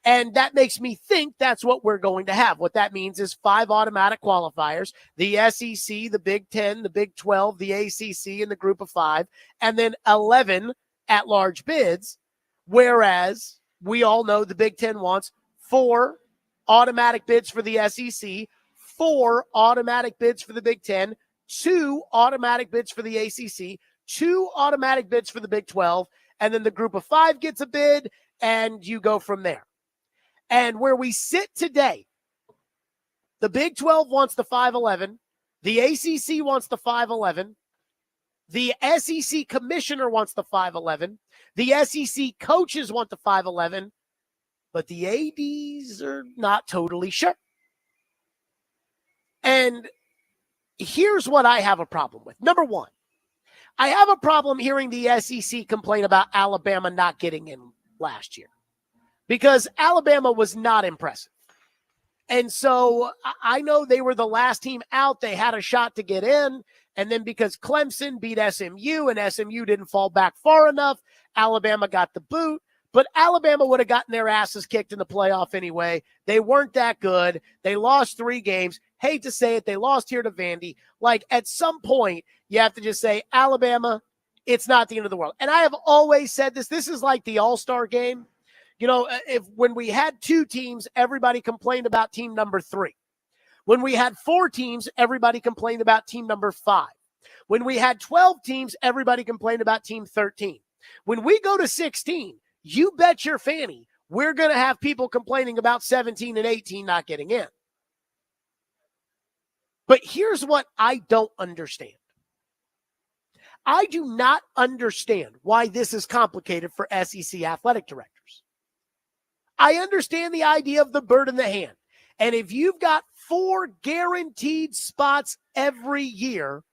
And that makes me think that's what we're going to have. What that means is 5 automatic qualifiers, the SEC, the Big 10, the Big 12, the ACC, and the group of 5, and then 11 at-large bids, whereas we all know the Big 10 wants 4 automatic bids for the SEC, 4 automatic bids for the Big 10, 2 automatic bids for the ACC, 2 automatic bids for the Big 12, and then the group of 5 gets a bid, and you go from there. And where we sit today, the Big 12 wants the 5-11, the ACC wants the 5-11, the SEC commissioner wants the 5-11, the SEC coaches want the 5-11, but the ADs are not totally sure. And here's what I have a problem with. Number one, I have a problem hearing the SEC complain about Alabama not getting in last year, because Alabama was not impressive. And so I know they were the last team out. They had a shot to get in. And then because Clemson beat SMU and SMU didn't fall back far enough, Alabama got the boot. But Alabama would have gotten their asses kicked in the playoff anyway. They weren't that good. They lost 3 games. Hate to say it, they lost here to Vandy. Like, at some point, you have to just say, Alabama, it's not the end of the world. And I have always said this. This is like the All-Star game. You know, when we had 2 teams, everybody complained about team number 3. When we had 4 teams, everybody complained about team number 5. When we had 12 teams, everybody complained about team 13. When we go to 16, you bet your fanny we're going to have people complaining about 17 and 18 not getting in. But here's what I don't understand. I do not understand why this is complicated for SEC athletic directors. I understand the idea of the bird in the hand. And if you've got 4 guaranteed spots every year,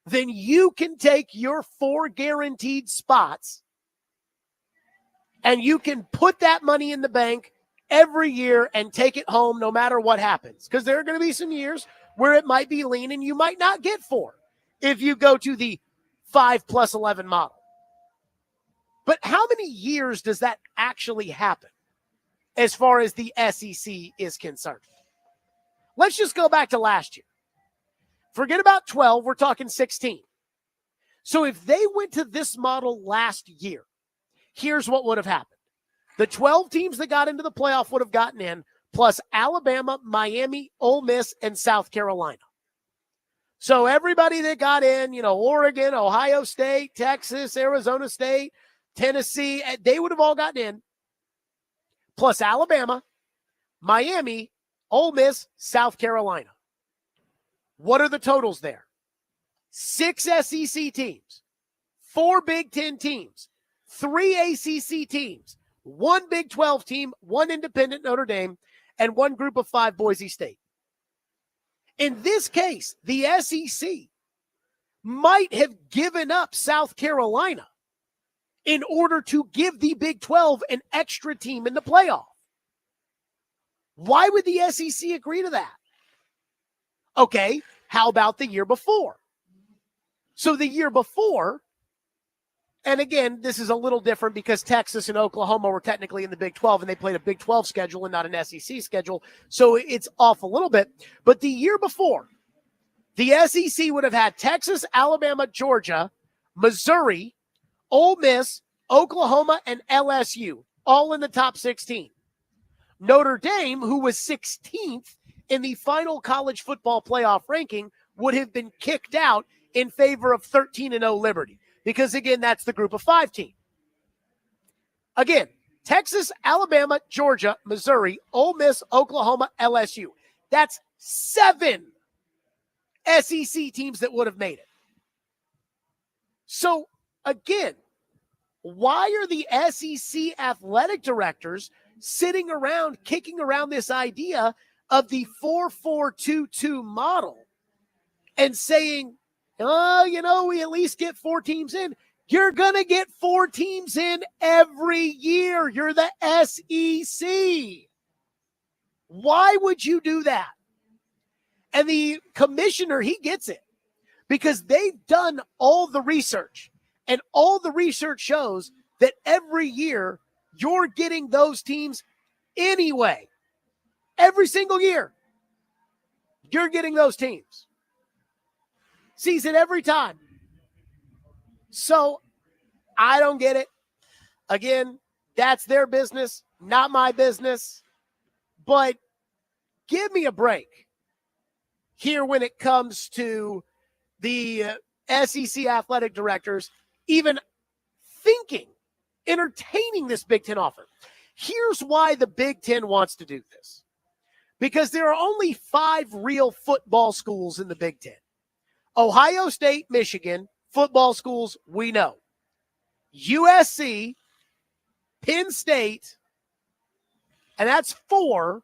then you can take your 4 guaranteed spots and you can put that money in the bank every year and take it home no matter what happens. Because there are going to be some years where it might be lean and you might not get 4 if you go to the 5+11 model. But how many years does that actually happen as far as the SEC is concerned? Let's just go back to last year. Forget about 12, we're talking 16. So if they went to this model last year, here's what would have happened. The 12 teams that got into the playoff would have gotten in, plus Alabama, Miami, Ole Miss, and South Carolina. So everybody that got in, you know, Oregon, Ohio State, Texas, Arizona State, Tennessee, they would have all gotten in, plus Alabama, Miami, Ole Miss, South Carolina. What are the totals there? 6 SEC teams, 4 Big 10 teams, 3 ACC teams, 1 Big 12 team, 1 independent Notre Dame, and 1 group of 5 Boise State. In this case, the SEC might have given up South Carolina in order to give the Big 12 an extra team in the playoff. Why would the SEC agree to that? Okay, how about the year before? So the year before, And again, this is a little different because Texas and Oklahoma were technically in the Big 12 and they played a Big 12 schedule and not an SEC schedule. So it's off a little bit. But the year before, the SEC would have had Texas, Alabama, Georgia, Missouri, Ole Miss, Oklahoma, and LSU, all in the top 16. Notre Dame, who was 16th in the final college football playoff ranking, would have been kicked out in favor of 13-0 Liberty. Because, again, that's the group of 5 team. Again, Texas, Alabama, Georgia, Missouri, Ole Miss, Oklahoma, LSU. That's 7 SEC teams that would have made it. So, again, why are the SEC athletic directors sitting around, kicking around this idea of the 4-4-2-2 model and saying, oh, we at least get 4 teams in? You're going to get 4 teams in every year. You're the SEC. Why would you do that? And the commissioner, he gets it because they've done all the research, and all the research shows that every year you're getting those teams anyway. Every single year, you're getting those teams. Sees it every time. So I don't get it. Again, that's their business, not my business. But give me a break here when it comes to the SEC athletic directors even thinking, entertaining this Big Ten offer. Here's why the Big Ten wants to do this. Because there are only 5 real football schools in the Big Ten. Ohio State, Michigan, football schools, we know. USC, Penn State, and that's 4.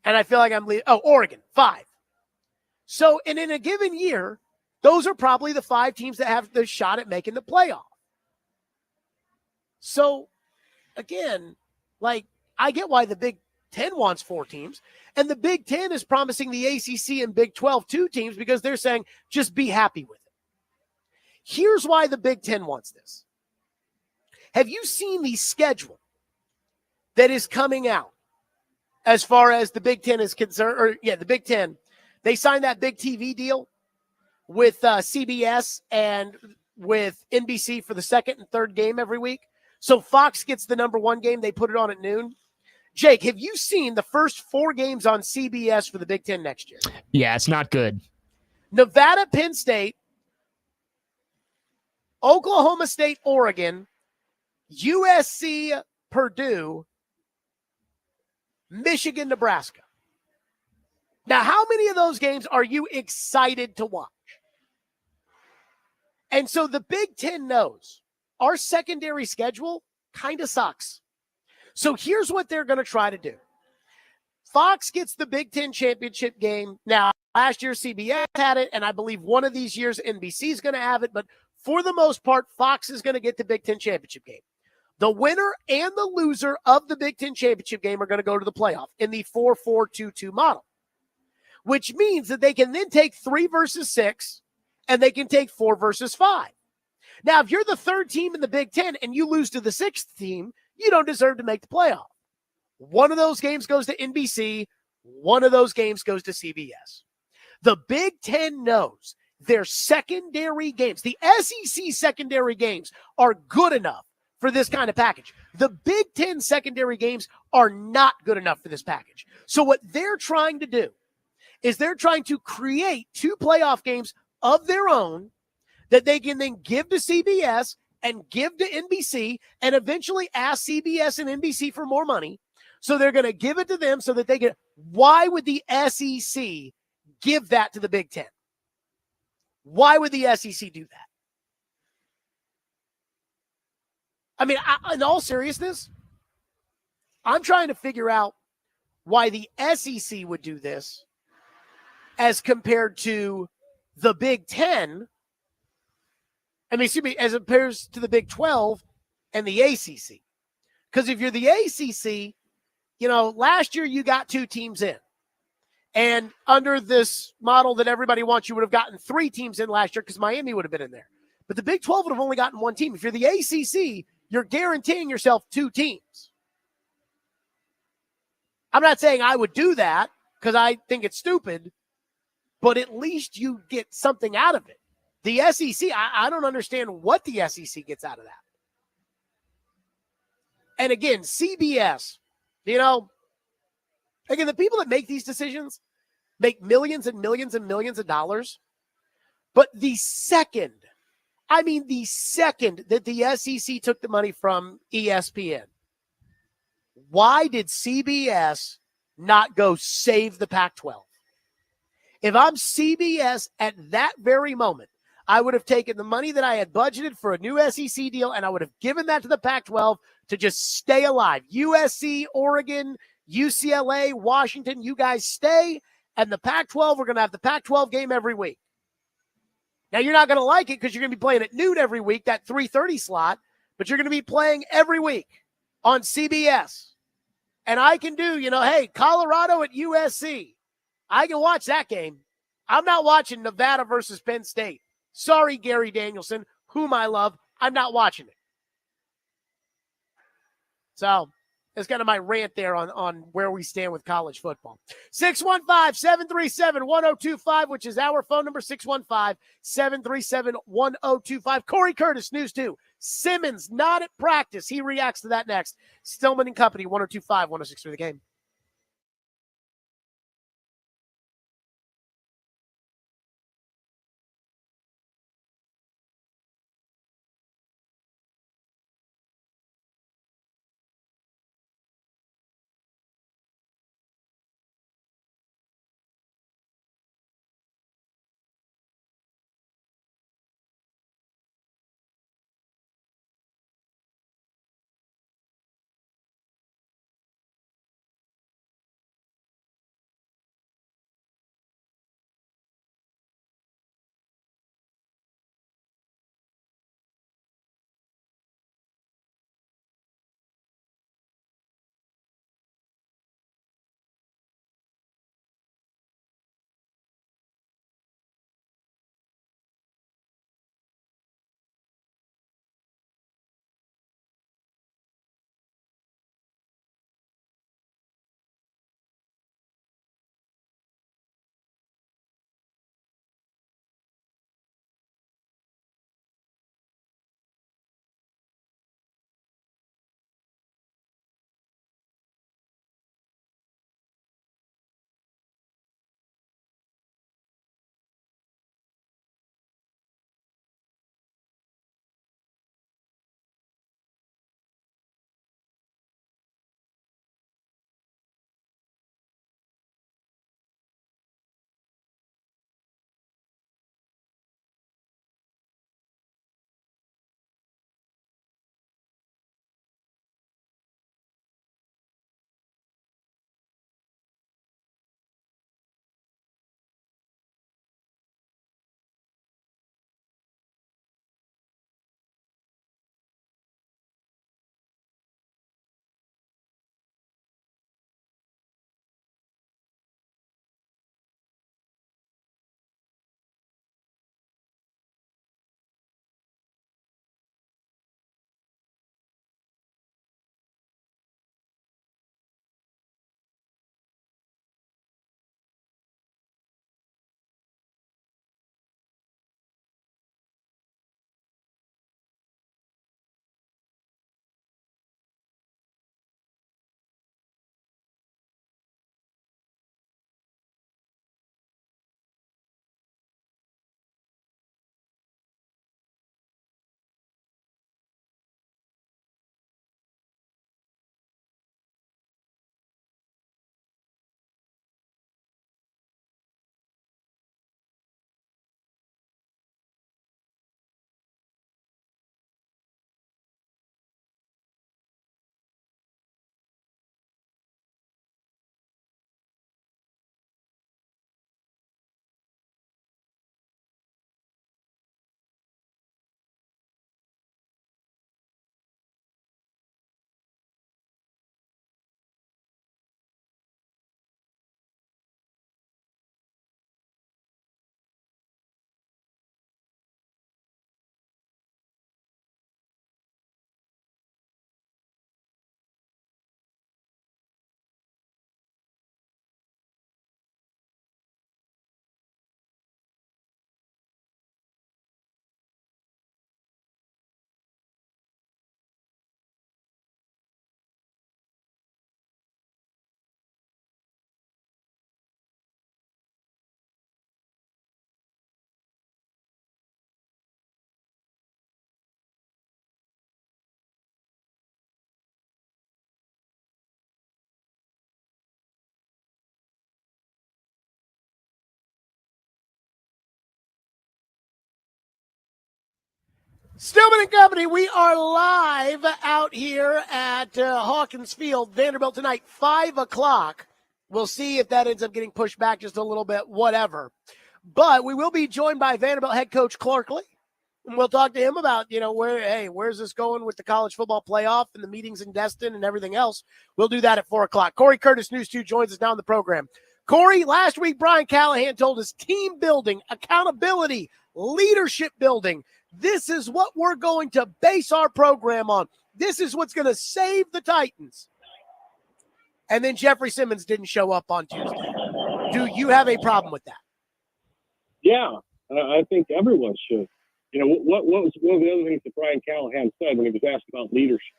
And I feel like I'm leaving. Oh, Oregon, 5. So, and in a given year, those are probably the 5 teams that have the shot at making the playoff. So, again, like, I get why the Big Ten wants 4 teams, and the Big Ten is promising the ACC and Big 12 2 teams because they're saying, just be happy with it. Here's why the Big Ten wants this. Have you seen the schedule that is coming out as far as the Big Ten is concerned? The Big Ten, they signed that big TV deal with CBS and with NBC for the second and third game every week. So Fox gets the number 1 game. They put it on at noon. Jake, have you seen the first 4 games on CBS for the Big Ten next year? Yeah, it's not good. Nevada, Penn State, Oklahoma State, Oregon, USC, Purdue, Michigan, Nebraska. Now, how many of those games are you excited to watch? And so the Big Ten knows our secondary schedule kind of sucks. So here's what they're going to try to do. Fox gets the Big Ten championship game. Now, last year CBS had it, and I believe one of these years NBC is going to have it, but for the most part, Fox is going to get the Big Ten championship game. The winner and the loser of the Big Ten championship game are going to go to the playoff in the 4-4-2-2 model, which means that they can then take 3 versus 6, and they can take 4 versus 5. Now, if you're the 3rd team in the Big Ten and you lose to the 6th team, you don't deserve to make the playoff. One of those games goes to NBC. One of those games goes to CBS. The Big Ten knows their secondary games, the SEC secondary games, are good enough for this kind of package. The Big Ten secondary games are not good enough for this package. So what they're trying to do is they're trying to create 2 playoff games of their own that they can then give to CBS and give to NBC and eventually ask CBS and NBC for more money. So they're going to give it to them so that they can. Why would the SEC give that to the Big Ten? Why would the SEC do that? I mean, in all seriousness, I'm trying to figure out why the SEC would do this as compared to the Big Ten. I mean, excuse me, as opposed to the Big 12 and the ACC. Because if you're the ACC, last year you got 2 teams in. And under this model that everybody wants, you would have gotten 3 teams in last year because Miami would have been in there. But the Big 12 would have only gotten 1 team. If you're the ACC, you're guaranteeing yourself 2 teams. I'm not saying I would do that because I think it's stupid, but at least you get something out of it. The SEC, I don't understand what the SEC gets out of that. And again, CBS, again, the people that make these decisions make millions and millions and millions of dollars. But the second that the SEC took the money from ESPN, why did CBS not go save the Pac-12? If I'm CBS at that very moment, I would have taken the money that I had budgeted for a new SEC deal and I would have given that to the Pac-12 to just stay alive. USC, Oregon, UCLA, Washington, you guys stay, and the Pac-12, we're going to have the Pac-12 game every week. Now, you're not going to like it because you're going to be playing at noon every week, that 3:30 slot, but you're going to be playing every week on CBS. And I can do, hey, Colorado at USC. I can watch that game. I'm not watching Nevada versus Penn State. Sorry, Gary Danielson, whom I love. I'm not watching it. So that's kind of my rant there on where we stand with college football. 615-737-1025, which is our phone number, 615-737-1025. Corey Curtis, News 2. Simmons not at practice. He reacts to that next. Stillman and Company, 1025, 106 The Game. Stillman and Company, we are live out here at Hawkins Field, Vanderbilt tonight, 5 o'clock. We'll see if that ends up getting pushed back just a little bit, whatever. But we will be joined by Vanderbilt head coach Clarkley, and we'll talk to him about, where's this going with the college football playoff and the meetings in Destin and everything else. We'll do that at 4 o'clock. Corey Curtis, News 2, joins us now on the program. Corey, last week, Brian Callahan told us team building, accountability, leadership building. This is what we're going to base our program on. This is what's going to save the Titans. And then Jeffrey Simmons didn't show up on Tuesday. Do you have a problem with that? Yeah, I think everyone should. What was one of the other things that Brian Callahan said when he was asked about leadership?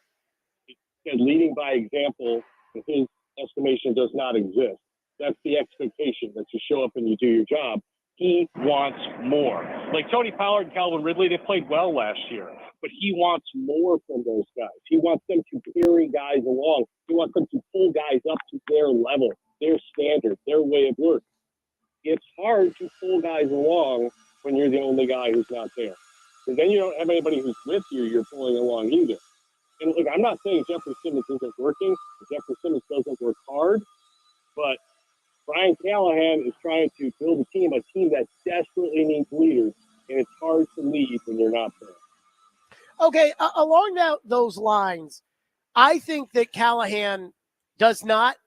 He said leading by example, in his estimation, does not exist. That's the expectation, that you show up and you do your job. He wants more. Like Tony Pollard and Calvin Ridley, they played well last year, but he wants more from those guys. He wants them to carry guys along. He wants them to pull guys up to their level, their standard, their way of work. It's hard to pull guys along when you're the only guy who's not there. And then you don't have anybody who's with you, you're pulling along either. And look, I'm not saying Jeffrey Simmons isn't working. Jeffrey Simmons doesn't work hard, but Brian Callahan is trying to build a team that desperately needs leaders, and it's hard to lead when you're not there. Okay, along those lines, I think that Callahan has not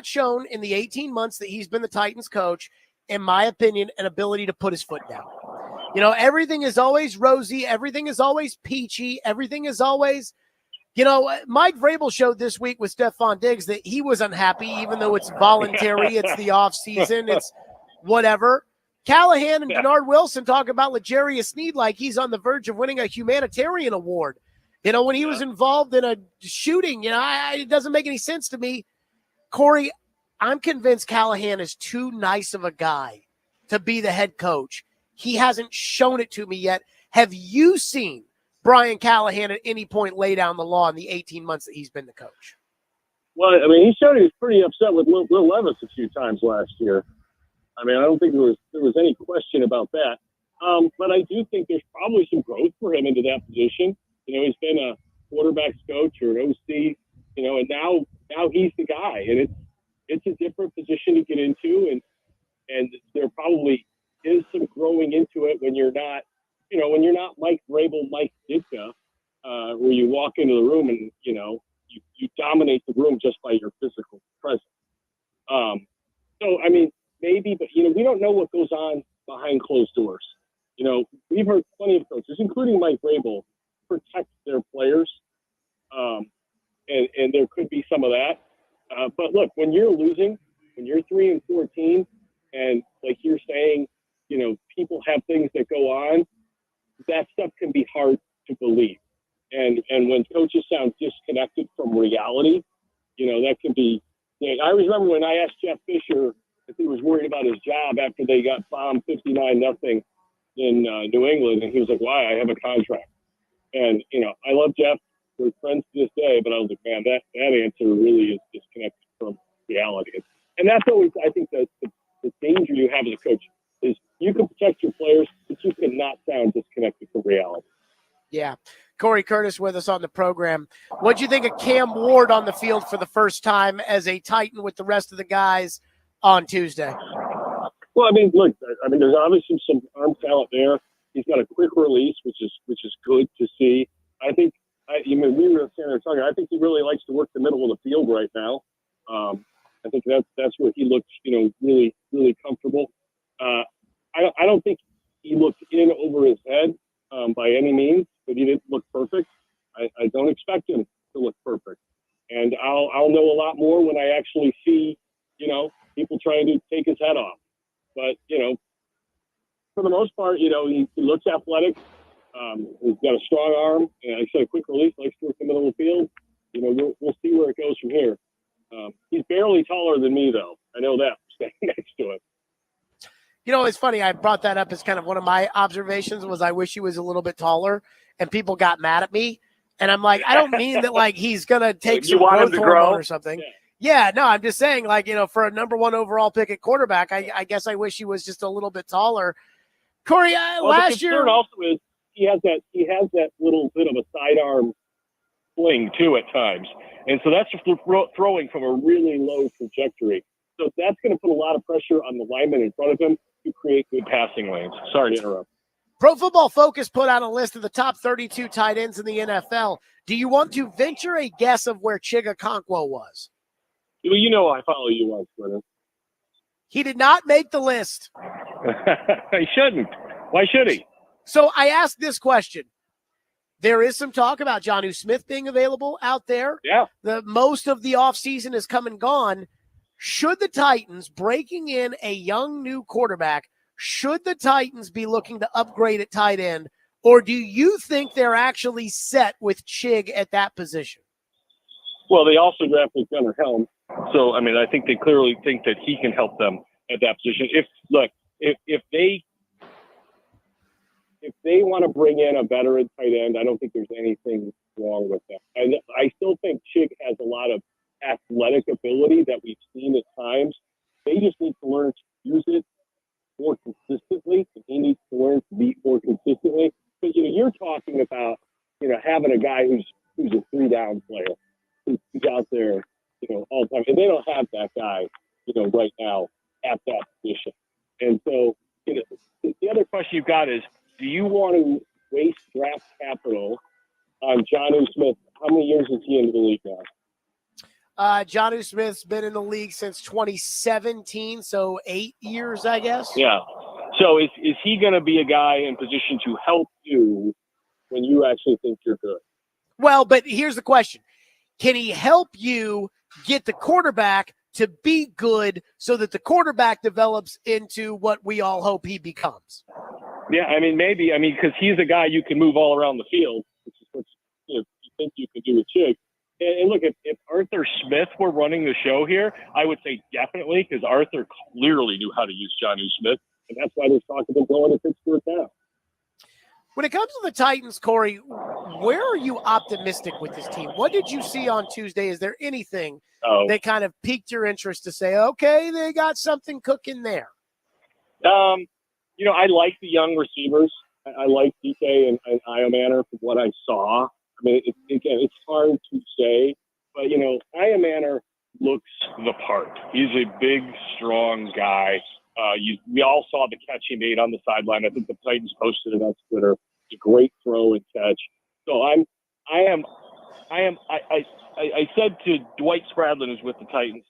shown in the 18 months that he's been the Titans coach, in my opinion, an ability to put his foot down. Everything is always rosy. Everything is always peachy. Everything is always, Mike Vrabel showed this week with Stephon Diggs that he was unhappy, even though it's voluntary, it's the off season, it's whatever. Callahan and Denard Wilson talk about L'Jarius Sneed like he's on the verge of winning a humanitarian award. When he was involved in a shooting, it doesn't make any sense to me. Corey, I'm convinced Callahan is too nice of a guy to be the head coach. He hasn't shown it to me yet. Have you seen Brian Callahan at any point lay down the law in the 18 months that he's been the coach? Well, he showed he was pretty upset with Will Levis a few times last year. I don't think there was any question about that. But I do think there's probably some growth for him into that position. He's been a quarterback's coach or an OC, and now he's the guy. And it's a different position to get into, and there probably is some growing into it when you're not Mike Vrabel, Mike Ditka, where you walk into the room and, you dominate the room just by your physical presence. Maybe, but, we don't know what goes on behind closed doors. We've heard plenty of coaches, including Mike Vrabel, protect their players. And there could be some of that. But look, when you're losing, when you're 3-14, and like you're saying, people have things that go on, that stuff can be hard to believe. And when coaches sound disconnected from reality, that can be. I remember when I asked Jeff Fisher if he was worried about his job after they got bombed 59-0 in New England, and he was like, "Why? I have a contract." And I love Jeff. We're friends to this day, but I was like, man, that answer really is disconnected from reality. And that's always, I think, the danger you have as a coach is you can protect your players, but you cannot sound disconnected from reality. Yeah. Corey Curtis with us on the program. What'd you think of Cam Ward on the field for the first time as a Titan with the rest of the guys on Tuesday? Well, look, there's obviously some arm talent there. He's got a quick release, which is good to see. I think, we were standing there talking, I think he really likes to work the middle of the field right now. I think that's where he looks, really, really comfortable. I don't think he looked in over his head by any means, but he didn't look perfect. I don't expect him to look perfect. And I'll know a lot more when I actually see, people trying to take his head off. But, for the most part, he looks athletic. He's got a strong arm, and like I said, a quick release, likes to work the middle of the field. We'll see where it goes from here. He's barely taller than me, though. I know that, standing next to him. It's funny. I brought that up as kind of one of my observations was I wish he was a little bit taller, and people got mad at me. And I'm like, I don't mean that like he's going to take some growth hormone or something. Yeah, no, I'm just saying for a number 1 overall pick at quarterback, I guess I wish he was just a little bit taller. Corey, last year. Also is he has that little bit of a sidearm fling too at times, and so that's just throwing from a really low trajectory. So that's going to put a lot of pressure on the lineman in front of him to create good passing lanes. Sorry to interrupt. Pro Football Focus put out a list of the top 32 tight ends in the NFL. Do you want to venture a guess of where Chigakonkwo was? Well, you know I follow you on Twitter. He did not make the list. He shouldn't. Why should he? So I asked this question. There is some talk about Jonnu Smith being available out there. Yeah. Most of the offseason has come and gone. Should the Titans, breaking in a young new quarterback, should the Titans be looking to upgrade at tight end, or do you think they're actually set with Chig at that position? Well, they also drafted Gunnar Helm. So, I mean, I think they clearly think that he can help them at that position. If they want to bring in a veteran tight end, I don't think there's anything wrong with that. And I still think Chig has a lot of athletic ability that we've seen at times. They just need to learn to use it more consistently. He needs to learn to beat more consistently. Because you're talking about having a guy who's a 3-down player who's out there all the time, and they don't have that guy right now at that position. And so the other question you've got is, do you want to waste draft capital on Jonnu Smith? How many years is he in the league now? Jonnu Smith's been in the league since 2017, so 8 years, I guess. Yeah. So is he going to be a guy in position to help you when you actually think you're good? Well, but here's the question. Can he help you get the quarterback to be good so that the quarterback develops into what we all hope he becomes? Yeah, I mean, maybe. I mean, because he's a guy you can move all around the field, which is what you think you can do with Chig. And look, if Arthur Smith were running the show here, I would say definitely, because Arthur clearly knew how to use Jonnu Smith, and that's why there's talk of him going to Pittsburgh now. When it comes to the Titans, Corey, where are you optimistic with this team? What did you see on Tuesday? Is there anything that kind of piqued your interest to say, okay, they got something cooking there? I like the young receivers. I like DK and Iomanner from what I saw. I mean, it's hard to say, but, Iomanner looks the part. He's a big, strong guy. We all saw the catch he made on the sideline. I think the Titans posted it on Twitter. It's a great throw and catch. So I said to Dwight Spradlin, who's with the Titans,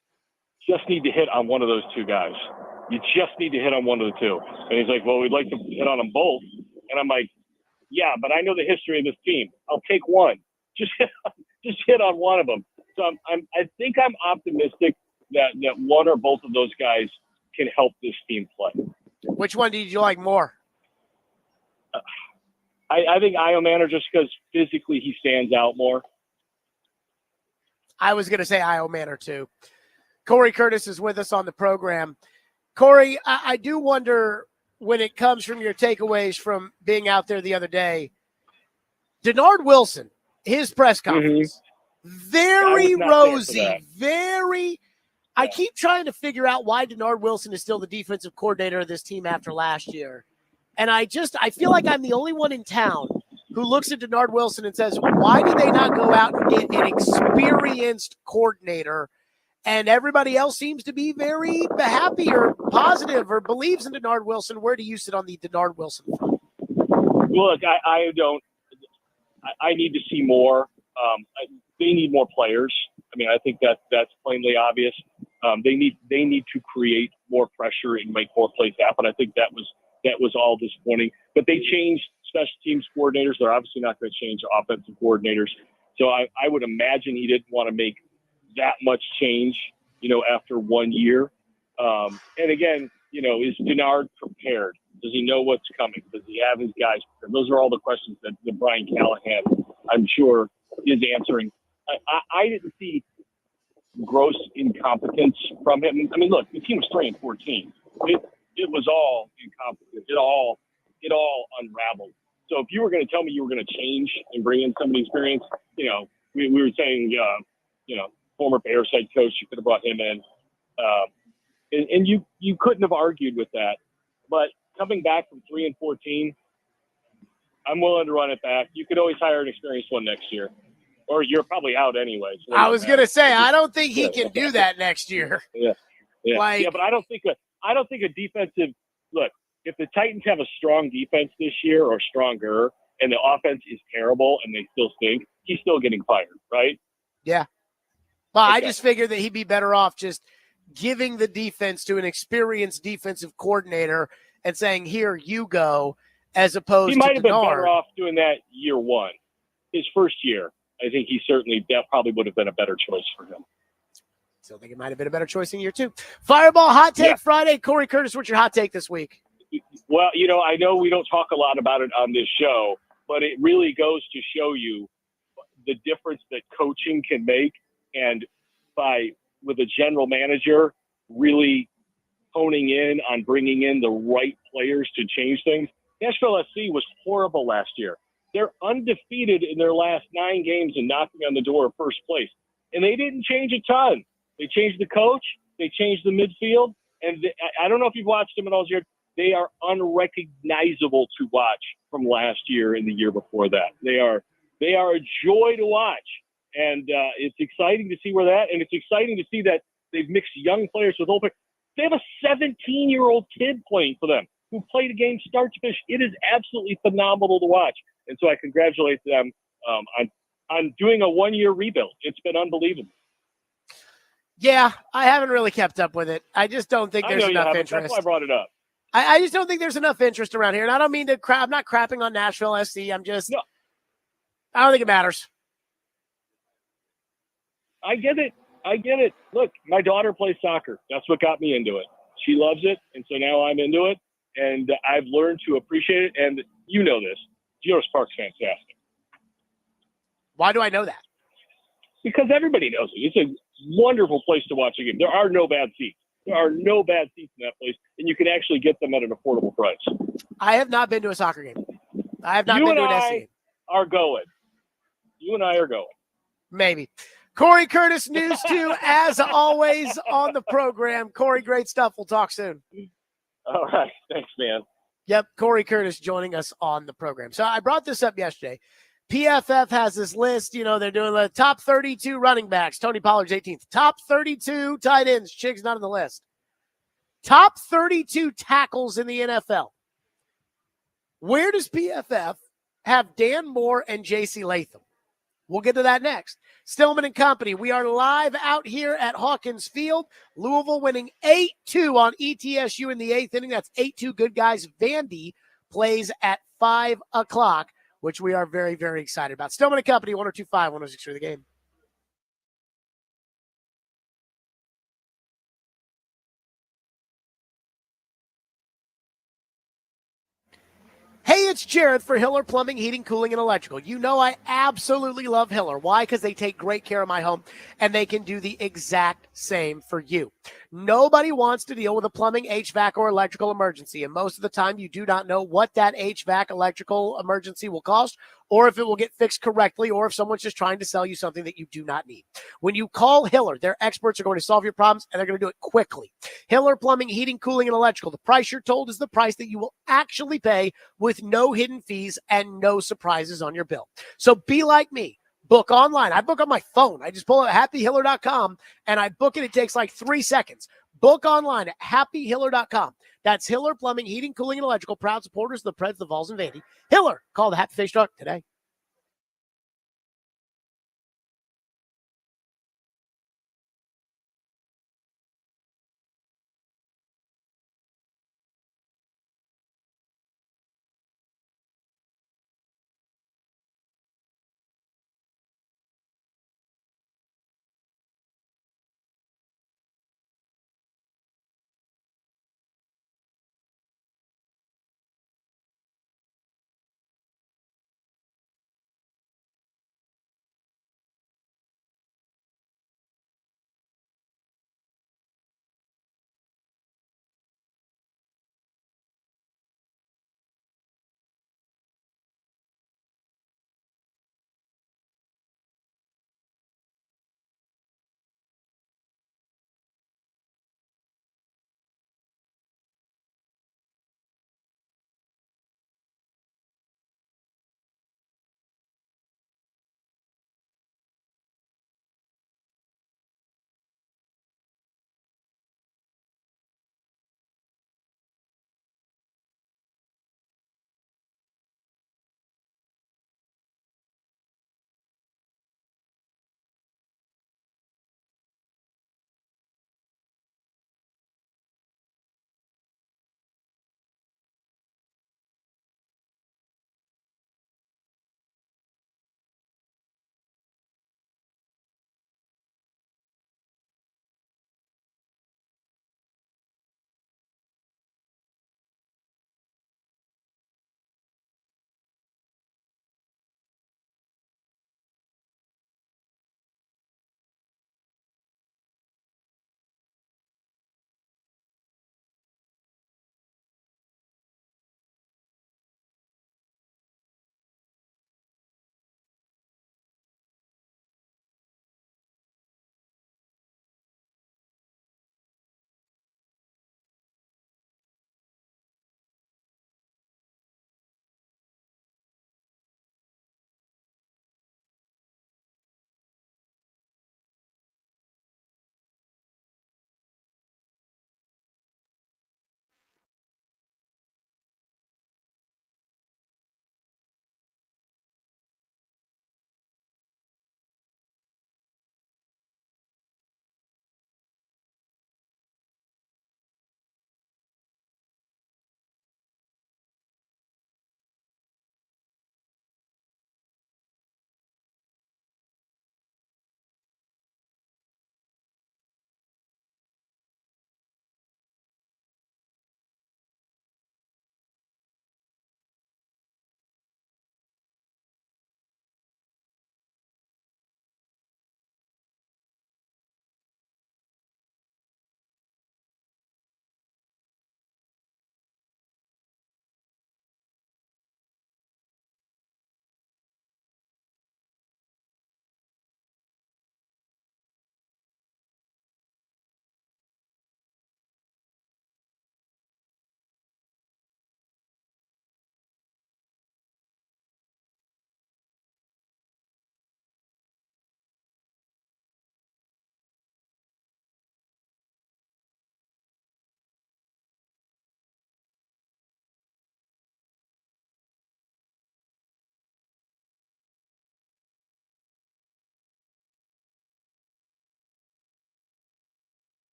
just need to hit on one of those two guys. You just need to hit on one of the two. And he's like, well, we'd like to hit on them both. And I'm like, yeah, but I know the history of this team. I'll take one. Just hit on one of them. So I think I'm optimistic that one or both of those guys can help this team play. Which one did you like more? I think Iomanner, just because physically he stands out more. I was going to say Iomanner too. Corey Curtis is with us on the program. Corey, I do wonder, when it comes from your takeaways from being out there the other day, Denard Wilson, his press conference, very rosy, very. I keep trying to figure out why Denard Wilson is still the defensive coordinator of this team after last year. And I feel like I'm the only one in town who looks at Denard Wilson and says, why did they not go out and get an experienced coordinator? And everybody else seems to be very happy or positive or believes in Denard Wilson. Where do you sit on the Denard Wilson front? Well, look, I don't. I need to see more. They need more players. I mean, I think that's plainly obvious. They need to create more pressure and make more plays happen. I think that was all disappointing. But they changed special teams coordinators. They're obviously not going to change offensive coordinators. So I would imagine he didn't want to make that much change, after 1 year. And again, is Denard prepared? Does he know what's coming? Does he have his guys prepared? Those are all the questions that Brian Callahan, I'm sure, is answering. I didn't see gross incompetence from him. I mean, look, the team was 3-14. It was all incompetent. It all unraveled. So if you were going to tell me you were going to change and bring in somebody experienced, we were saying, former Bears head coach, you could have brought him in. And you couldn't have argued with that. But coming back from 3-14, I'm willing to run it back. You could always hire an experienced one next year, or you're probably out anyway. So I was going to say, I don't think he can do that next year. Yeah. Like, But I don't think a defensive look. If the Titans have a strong defense this year or stronger, and the offense is terrible and they still stink, he's still getting fired, right? Yeah. Well, I Okay. just figured that he'd be better off just giving the defense to an experienced defensive coordinator and saying, here you go, as opposed He to might have been Denard. better off doing that year one. His first year, I think that probably would have been a better choice for him. Still think it might have been a better choice in year two. Fireball Hot Take Yeah. Friday. Corey Curtis, what's your hot take this week? Well, I know we don't talk a lot about it on this show, but it really goes to show you the difference that coaching can make, and with a general manager really honing in on bringing in the right players to change things. Nashville SC was horrible last year. They're undefeated in their last 9 games and knocking on the door of first place. And they didn't change a ton. They changed the coach. They changed the midfield. And I don't know if you've watched them at all this year. They are unrecognizable to watch from last year and the year before that. They are a joy to watch. And it's exciting to see where that, and it's exciting to see that they've mixed young players with old players. They have a 17-year-old kid playing for them who played a game start to finish. It is absolutely phenomenal to watch. And so I congratulate them on doing a 1-year rebuild. It's been unbelievable. Yeah, I haven't really kept up with it. I just don't think there's enough interest. That's why I brought it up. I just don't think there's enough interest around here. And I don't mean to I'm not crapping on Nashville SC. I don't think it matters. I get it. Look, my daughter plays soccer. That's what got me into it. She loves it, and so now I'm into it, and I've learned to appreciate it. And you know this. George Park's fantastic. Why do I know that? Because everybody knows it. It's a wonderful place to watch a game. There are no bad seats. There are no bad seats in that place, and you can actually get them at an affordable price. I have not been to a soccer game. I have not You been and to an SC I game. are going. You and I are going. Maybe. Corey Curtis, News 2, as always on the program. Corey, great stuff. We'll talk soon. All right. Thanks, man. Yep, Corey Curtis joining us on the program. So I brought this up yesterday. PFF has this list. They're doing the top 32 running backs. Tony Pollard's 18th. Top 32 tight ends. Chig's not on the list. Top 32 tackles in the NFL. Where does PFF have Dan Moore and J.C. Latham? We'll get to that next. Stillman and Company. We are live out here at Hawkins Field. Louisville winning 8-2 on ETSU in the 8th inning. That's 8-2 good guys. Vandy plays at 5 o'clock, which we are very, very excited about. Stillman and Company, 102.5, 106 The Game. Hey, it's Jared for Hiller Plumbing, Heating, Cooling, and Electrical. I absolutely love Hiller. Why? Because they take great care of my home, and they can do the exact same for you. Nobody wants to deal with a plumbing, HVAC, or electrical emergency, and most of the time you do not know what that HVAC electrical emergency will cost, or if it will get fixed correctly, or if someone's just trying to sell you something that you do not need. When you call Hiller, their experts are going to solve your problems, and they're going to do it quickly. Hiller Plumbing, Heating, Cooling, and Electrical. The price you're told is the price that you will actually pay with no hidden fees and no surprises on your bill. So be like me. Book online. I book on my phone. I just pull up happyhiller.com and I book it. It takes like 3 seconds. Book online at happyhiller.com. That's Hiller Plumbing, Heating, Cooling, and Electrical. Proud supporters of the Preds, the Vols, and Vandy. Hiller, call the Happy Face Truck today.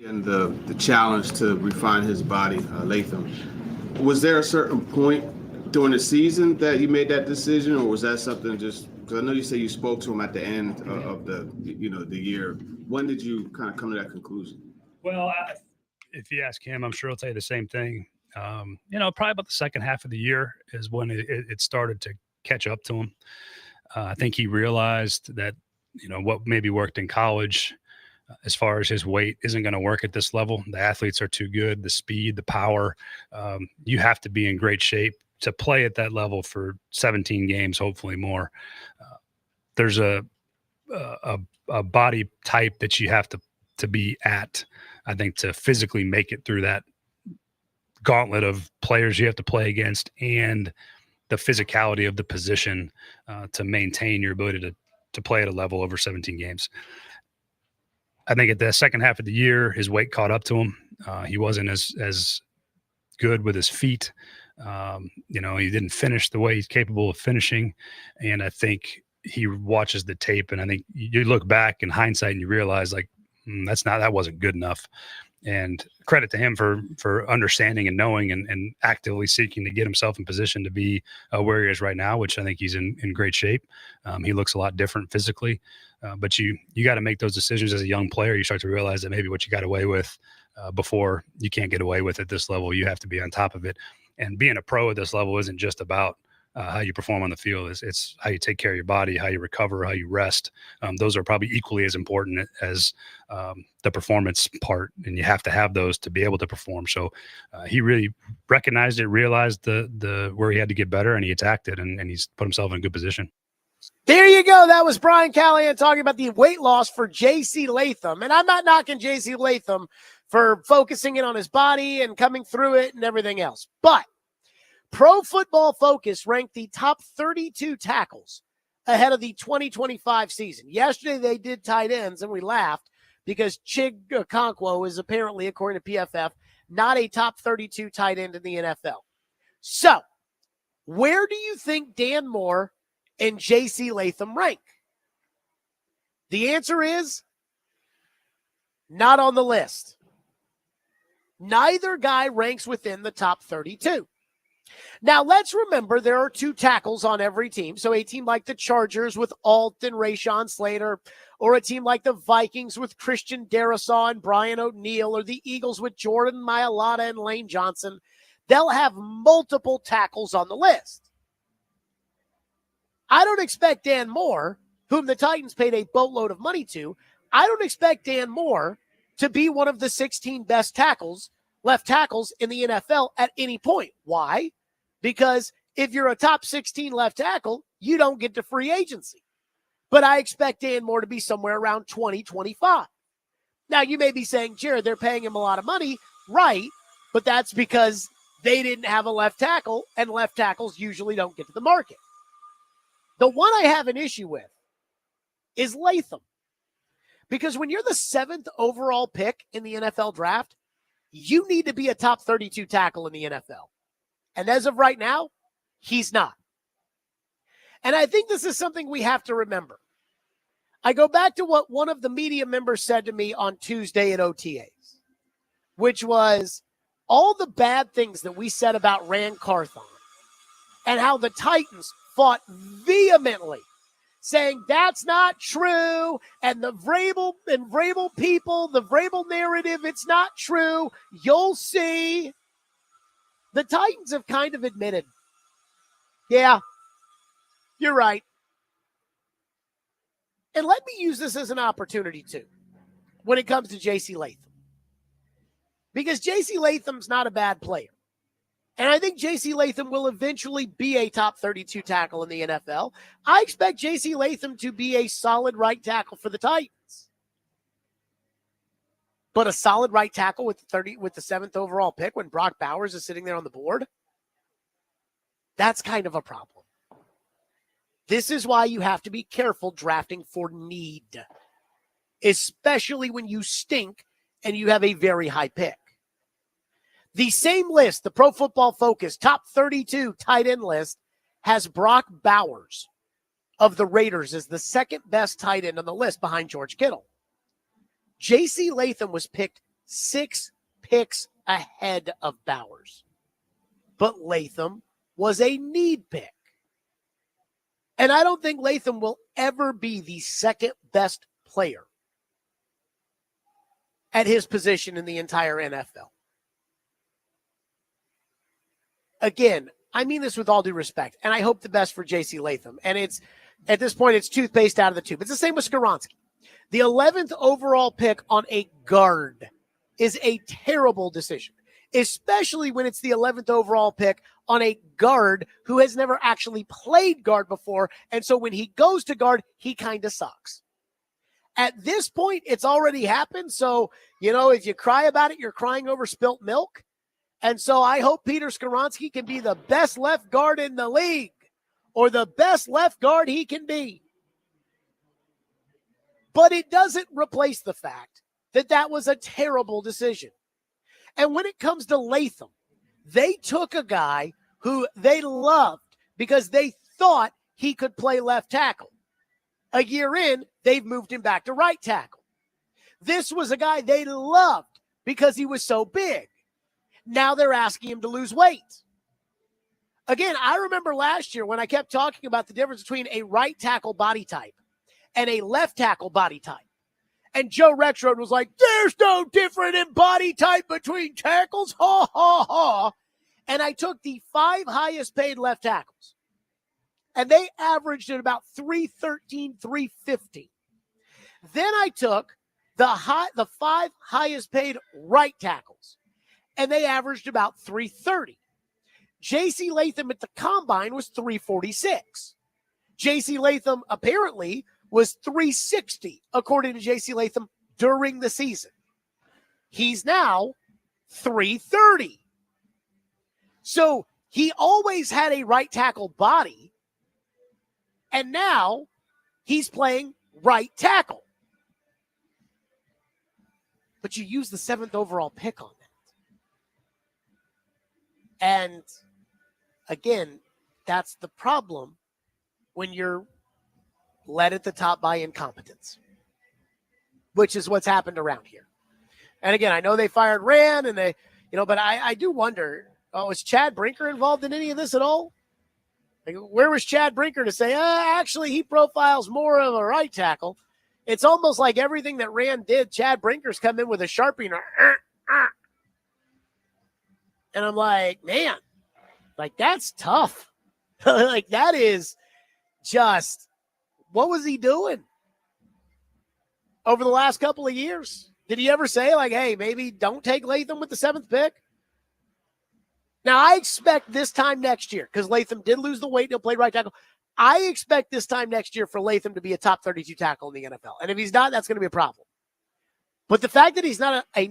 And the challenge to refine his body, Latham. Was there a certain point during the season that you made that decision, or was that something just because I know you say you spoke to him at the end of the year? When did you kind of come to that conclusion? Well, if you ask him, I'm sure he'll tell you the same thing. Probably about the second half of the year is when it started to catch up to him. I think he realized that, what maybe worked in college as far as his weight isn't going to work at this level. The athletes are too good, the speed, the power. You have to be in great shape to play at that level for 17 games, hopefully more. There's a body type that you have to be at, I think, to physically make it through that gauntlet of players you have to play against and the physicality of the position to maintain your ability to play at a level over 17 games. I think at the second half of the year, his weight caught up to him. He wasn't as good with his feet. He didn't finish the way he's capable of finishing. And I think he watches the tape, and I think you look back in hindsight and you realize that wasn't good enough. And credit to him for understanding and knowing and actively seeking to get himself in position to be where he is right now, which I think he's in great shape. He looks a lot different physically, but you got to make those decisions as a young player. You start to realize that maybe what you got away with before, you can't get away with at this level. You have to be on top of it. And being a pro at this level isn't just about how you perform on the field. It's how you take care of your body, how you recover, how you rest. Those are probably equally as important as the performance part, and you have to have those to be able to perform. So he really recognized it, realized the where he had to get better, and he attacked it, and he's put himself in a good position. There you go. That was Brian Callahan talking about the weight loss for J.C. Latham. And I'm not knocking J.C. Latham for focusing in on his body and coming through it and everything else. But Pro Football Focus ranked the top 32 tackles ahead of the 2025 season. Yesterday they did tight ends, and we laughed because Chig Okonkwo is apparently, according to PFF, not a top 32 tight end in the NFL. So, where do you think Dan Moore and J.C. Latham rank? The answer is not on the list. Neither guy ranks within the top 32. Now, let's remember there are two tackles on every team. So a team like the Chargers with Alt and Rashawn Slater, or a team like the Vikings with Christian Darrisaw and Brian O'Neill, or the Eagles with Jordan Mailata and Lane Johnson, they'll have multiple tackles on the list. I don't expect Dan Moore, whom the Titans paid a boatload of money to, I don't expect Dan Moore to be one of the 16 best left tackles in the NFL at any point. Why? Because if you're a top 16 left tackle, you don't get to free agency. But I expect Dan Moore to be somewhere around 20, 25. Now, you may be saying, Jared, they're paying him a lot of money. Right, but that's because they didn't have a left tackle, and left tackles usually don't get to the market. The one I have an issue with is Latham. Because when you're the 7th overall pick in the NFL draft, you need to be a top 32 tackle in the NFL. And as of right now, he's not. And I think this is something we have to remember. I go back to what one of the media members said to me on Tuesday at OTAs, which was all the bad things that we said about Rand Carthon and how the Titans fought vehemently, saying that's not true, and the Vrabel people, the Vrabel narrative, it's not true. You'll see. The Titans have kind of admitted, yeah, you're right. And let me use this as an opportunity, too, when it comes to J.C. Latham. Because J.C. Latham's not a bad player. And I think J.C. Latham will eventually be a top 32 tackle in the NFL. I expect J.C. Latham to be a solid right tackle for the Titans. But a solid right tackle with the 7th overall pick when Brock Bowers is sitting there on the board, that's kind of a problem. This is why you have to be careful drafting for need, especially when you stink and you have a very high pick. The same list, the Pro Football Focus top 32 tight end list, has Brock Bowers of the Raiders as the second best tight end on the list behind George Kittle. J.C. Latham was picked 6 picks ahead of Bowers. But Latham was a need pick. And I don't think Latham will ever be the second best player at his position in the entire NFL. Again, I mean this with all due respect, and I hope the best for J.C. Latham. And it's, at this point, it's toothpaste out of the tube. It's the same with Skoronski. The 11th overall pick on a guard is a terrible decision, especially when it's the 11th overall pick on a guard who has never actually played guard before. And so when he goes to guard, he kind of sucks. At this point, it's already happened. So, if you cry about it, you're crying over spilt milk. And so I hope Peter Skoronski can be the best left guard in the league, or the best left guard he can be. But it doesn't replace the fact that that was a terrible decision. And when it comes to Latham, they took a guy who they loved because they thought he could play left tackle. A year in, they've moved him back to right tackle. This was a guy they loved because he was so big. Now they're asking him to lose weight. Again, I remember last year when I kept talking about the difference between a right tackle body type and a left tackle body type. And Joe Retrode was like, there's no difference in body type between tackles. Ha, ha, ha. And I took the 5 highest paid left tackles, and they averaged at about 313, 350. Then I took the 5 highest paid right tackles, and they averaged about 330. J.C. Latham at the combine was 346. J.C. Latham apparently was 360, according to J.C. Latham, during the season. He's now 330. So he always had a right tackle body, and now he's playing right tackle. But you use the 7th overall pick on that. And again, that's the problem when you're led at the top by incompetence, which is what's happened around here. And again, I know they fired Rand and but I do wonder, is Chad Brinker involved in any of this at all? Like, where was Chad Brinker to say, actually, he profiles more of a right tackle? It's almost like everything that Rand did, Chad Brinker's come in with a Sharpie and I'm like, man, like, that's tough. Like, that is just, what was he doing over the last couple of years? Did he ever say, like, hey, maybe don't take Latham with the 7th pick? Now, I expect this time next year, because Latham did lose the weight and he'll play right tackle. I expect this time next year for Latham to be a top 32 tackle in the NFL. And if he's not, that's going to be a problem. But the fact that he's not a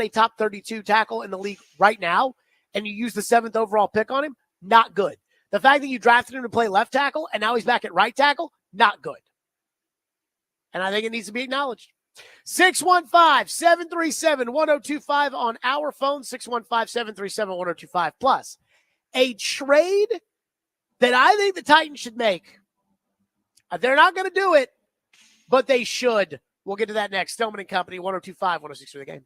top 32 tackle in the league right now, and you use the 7th overall pick on him, not good. The fact that you drafted him to play left tackle and now he's back at right tackle, not good. And I think it needs to be acknowledged. 615-737-1025 on our phone, 615-737-1025. Plus, a trade that I think the Titans should make. They're not going to do it, but they should. We'll get to that next. Stillman and Company, 1025, 106 for the game.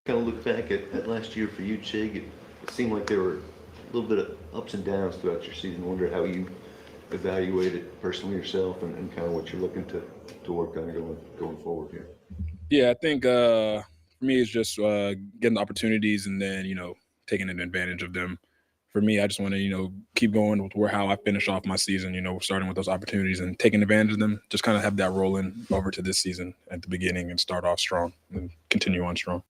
Kind of look back at last year for you, Chig. It seemed like there were a little bit of ups and downs throughout your season. I wonder how you evaluate it personally yourself and kind of what you're looking to work on going forward here. Yeah, I think for me it's just getting the opportunities and then taking an advantage of them. For me, I just want to keep going with how I finish off my season. Starting with those opportunities and taking advantage of them. Just kind of have that roll in over to this season at the beginning and start off strong and continue on strong.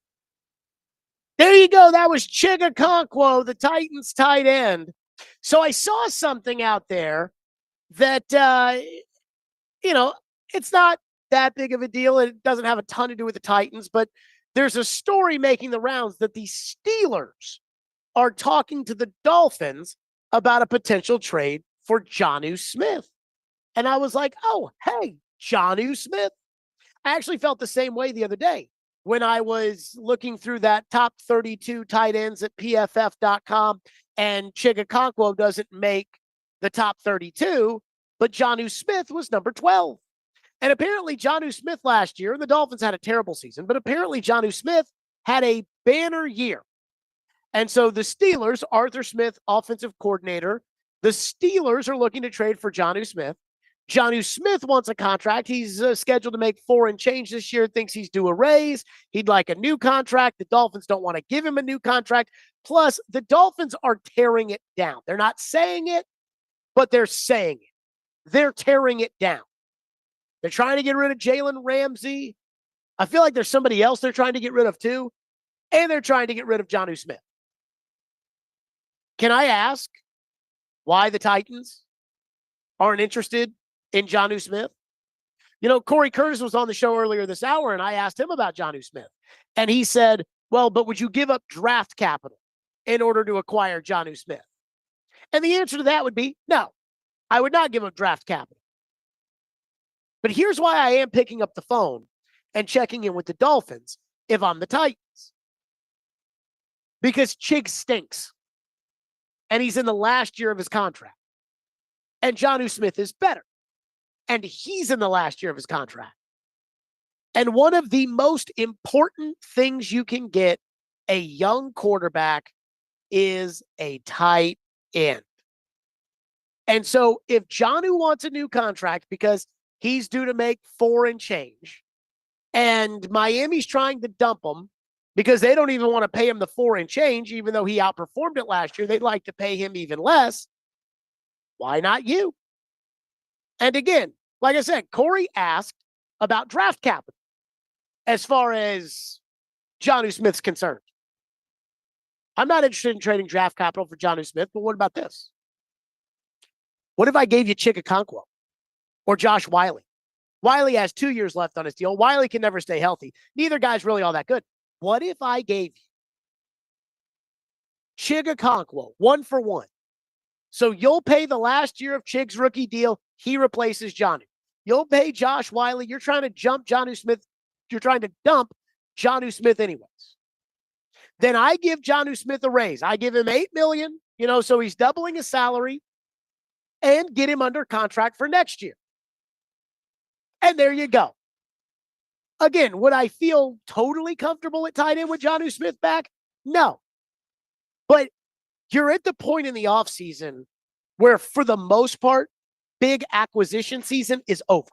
There you go. That was Chigakonkwo, the Titans tight end. So I saw something out there that, it's not that big of a deal. It doesn't have a ton to do with the Titans, but there's a story making the rounds that the Steelers are talking to the Dolphins about a potential trade for Jonnu Smith. And I was like, oh, hey, Jonnu Smith. I actually felt the same way the other day when I was looking through that top 32 tight ends at PFF.com, and Chigakonkwo doesn't make the top 32, but Jonnu Smith was number 12. And apparently Jonnu Smith last year, and the Dolphins had a terrible season, but apparently Jonnu Smith had a banner year. And so the Steelers, Arthur Smith, offensive coordinator, the Steelers are looking to trade for Jonnu Smith. Jonnu Smith wants a contract. He's scheduled to make $4 and change this year, thinks he's due a raise. He'd like a new contract. The Dolphins don't want to give him a new contract. Plus, the Dolphins are tearing it down. They're not saying it, but they're saying it. They're tearing it down. They're trying to get rid of Jalen Ramsey. I feel like there's somebody else they're trying to get rid of too. And they're trying to get rid of Jonnu Smith. Can I ask why the Titans aren't interested in Jonnu Smith? Corey Curtis was on the show earlier this hour, and I asked him about Jonnu Smith. And he said, well, but would you give up draft capital in order to acquire Jonnu Smith? And the answer to that would be no, I would not give up draft capital. But here's why I am picking up the phone and checking in with the Dolphins if I'm the Titans. Because Chig stinks. And he's in the last year of his contract. And Jonnu Smith is better. And he's in the last year of his contract. And one of the most important things you can get a young quarterback is a tight end. And so if Jonnu wants a new contract because he's due to make $4 and change, and Miami's trying to dump him because they don't even want to pay him the $4 and change, even though he outperformed it last year, they'd like to pay him even less. Why not you? And again, like I said, Corey asked about draft capital as far as Jonnu Smith's concerned. I'm not interested in trading draft capital for Jonnu Smith, but what about this? What if I gave you Chigakonkwo or Josh Wiley? Wiley has 2 years left on his deal. Wiley can never stay healthy. Neither guy's really all that good. What if I gave you Chigakonkwo 1-for-1? So you'll pay the last year of Chig's rookie deal. He replaces Jonnu. You'll pay Josh Wiley. You're trying to jump Jonnu Smith. You're trying to dump Jonnu Smith anyways. Then I give Jonnu Smith a raise. I give him $8 million, so he's doubling his salary, and get him under contract for next year. And there you go. Again, would I feel totally comfortable at tight end with Jonnu Smith back? No. But you're at the point in the offseason where, for the most part, big acquisition season is over.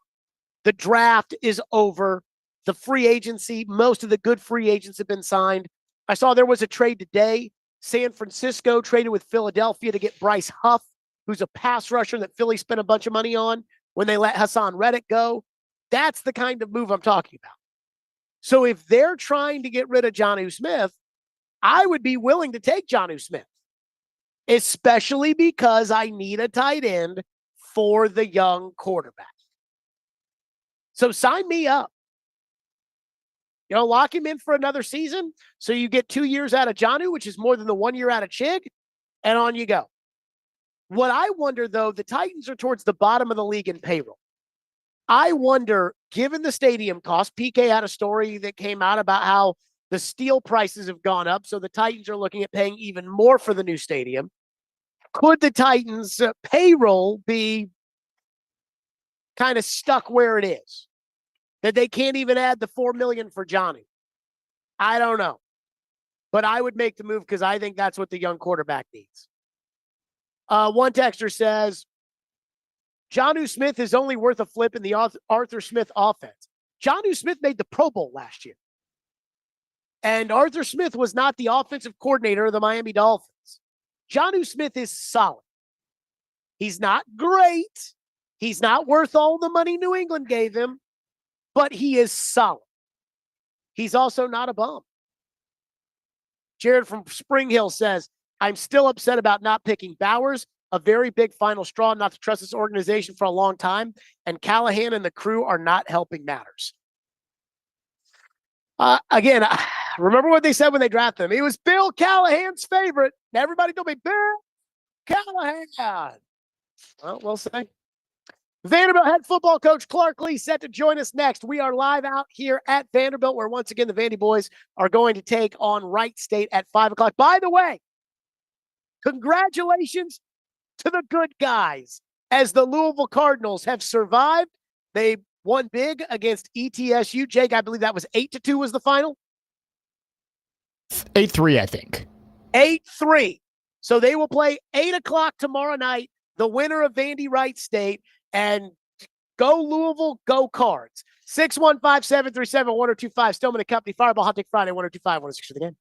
The draft is over. The free agency, most of the good free agents have been signed. I saw there was a trade today. San Francisco traded with Philadelphia to get Bryce Huff, who's a pass rusher that Philly spent a bunch of money on when they let Hassan Reddick go. That's the kind of move I'm talking about. So if they're trying to get rid of Jonnu Smith, I would be willing to take Jonnu Smith, especially because I need a tight end for the young quarterback. So sign me up. Lock him in for another season so you get 2 years out of Jonnu, which is more than the 1 year out of Chig, and on you go. What I wonder, though, the Titans are towards the bottom of the league in payroll. I wonder, given the stadium cost, PK had a story that came out about how the steel prices have gone up, so the Titans are looking at paying even more for the new stadium. Could the Titans' payroll be kind of stuck where it is? That they can't even add the $4 million for Jonnu? I don't know. but I would make the move because I think that's what the young quarterback needs. One texter says, Jonnu Smith is only worth a flip in the Arthur Smith offense. Jonnu Smith made the Pro Bowl last year. And Arthur Smith was not the offensive coordinator of the Miami Dolphins. Jonnu Smith is solid. He's not great. He's not worth all the money New England gave him, but he is solid. He's also not a bum. Jared from Spring Hill says, I'm still upset about not picking Bowers, a very big final straw not to trust this organization for a long time, and Callahan and the crew are not helping matters. Again, remember what they said when they drafted him. He was Bill Callahan's favorite. Everybody told me, Bill Callahan. Well, we'll see. Vanderbilt head football coach Clark Lee set to join us next. We are live out here at Vanderbilt, where once again the Vandy boys are going to take on Wright State at 5 o'clock. By the way, congratulations to the good guys as the Louisville Cardinals have survived. They won big against ETSU. Jake, I believe that was 8-2 was the final. 8-3, I think. 8-3. So they will play 8 o'clock tomorrow night, the winner of Vandy Wright State, and go Louisville, go Cards. 615-737-1025. Stillman and Company, Fireball Hot Take Friday, 1025, 106 for the game.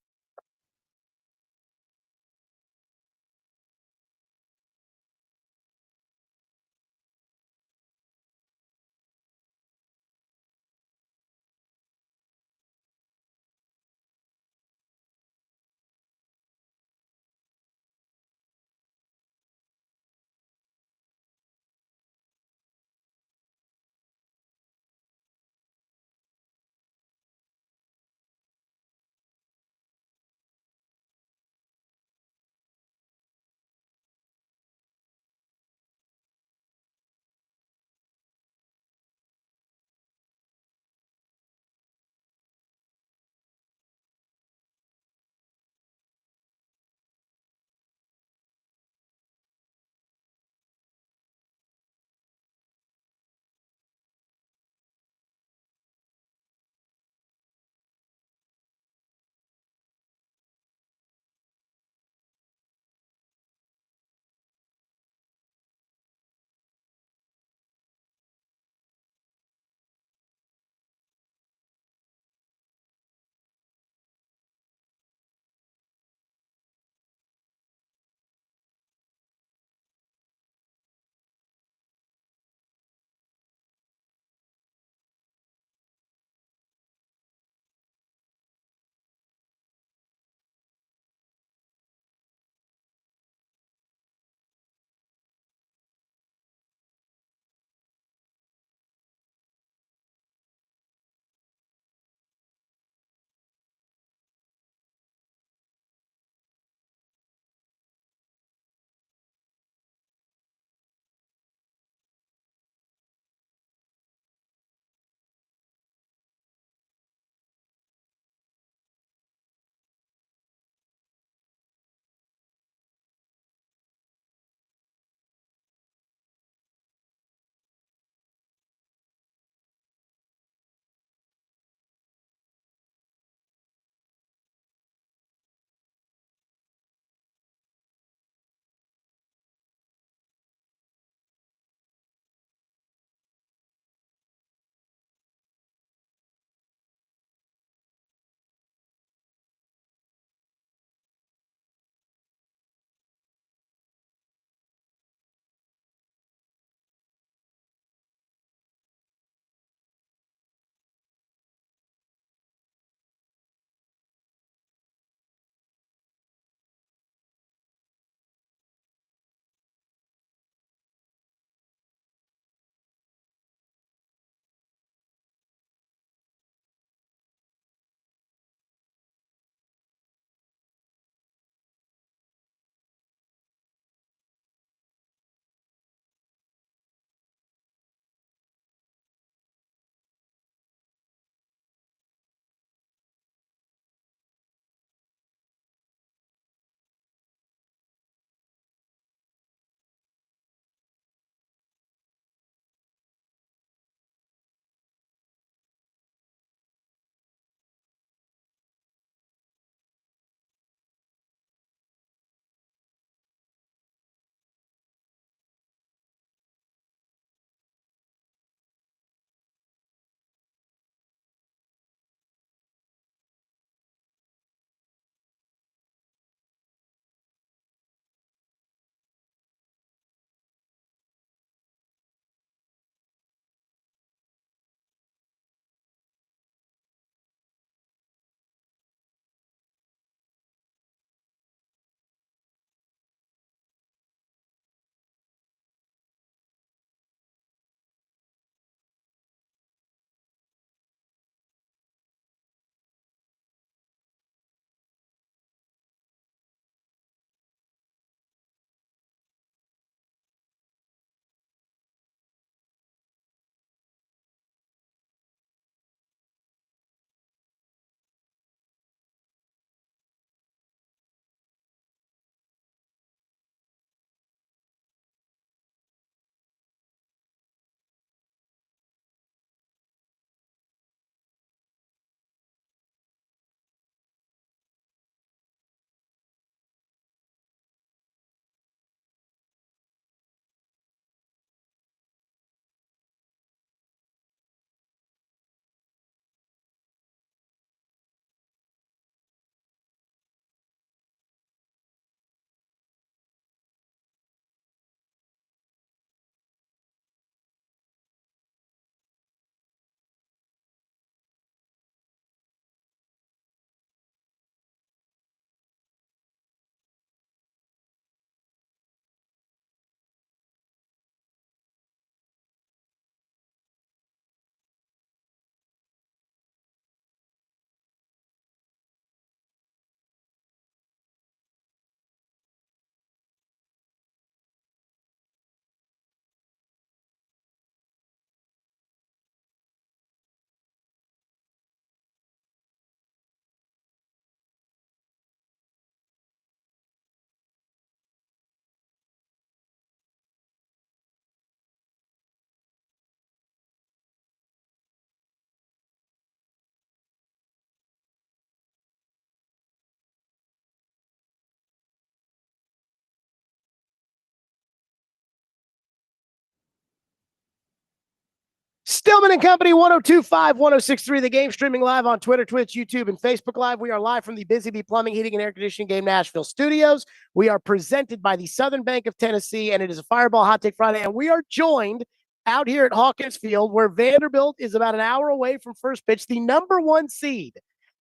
Stillman and Company, 1025, 1063. The Game, streaming live on Twitter, Twitch, YouTube, and Facebook Live. We are live from the Busy Bee Plumbing, Heating, and Air Conditioning Game Nashville studios. We are presented by the Southern Bank of Tennessee, and it is a Fireball Hot Take Friday. And we are joined out here at Hawkins Field, where Vanderbilt is about an hour away from first pitch, the #1 seed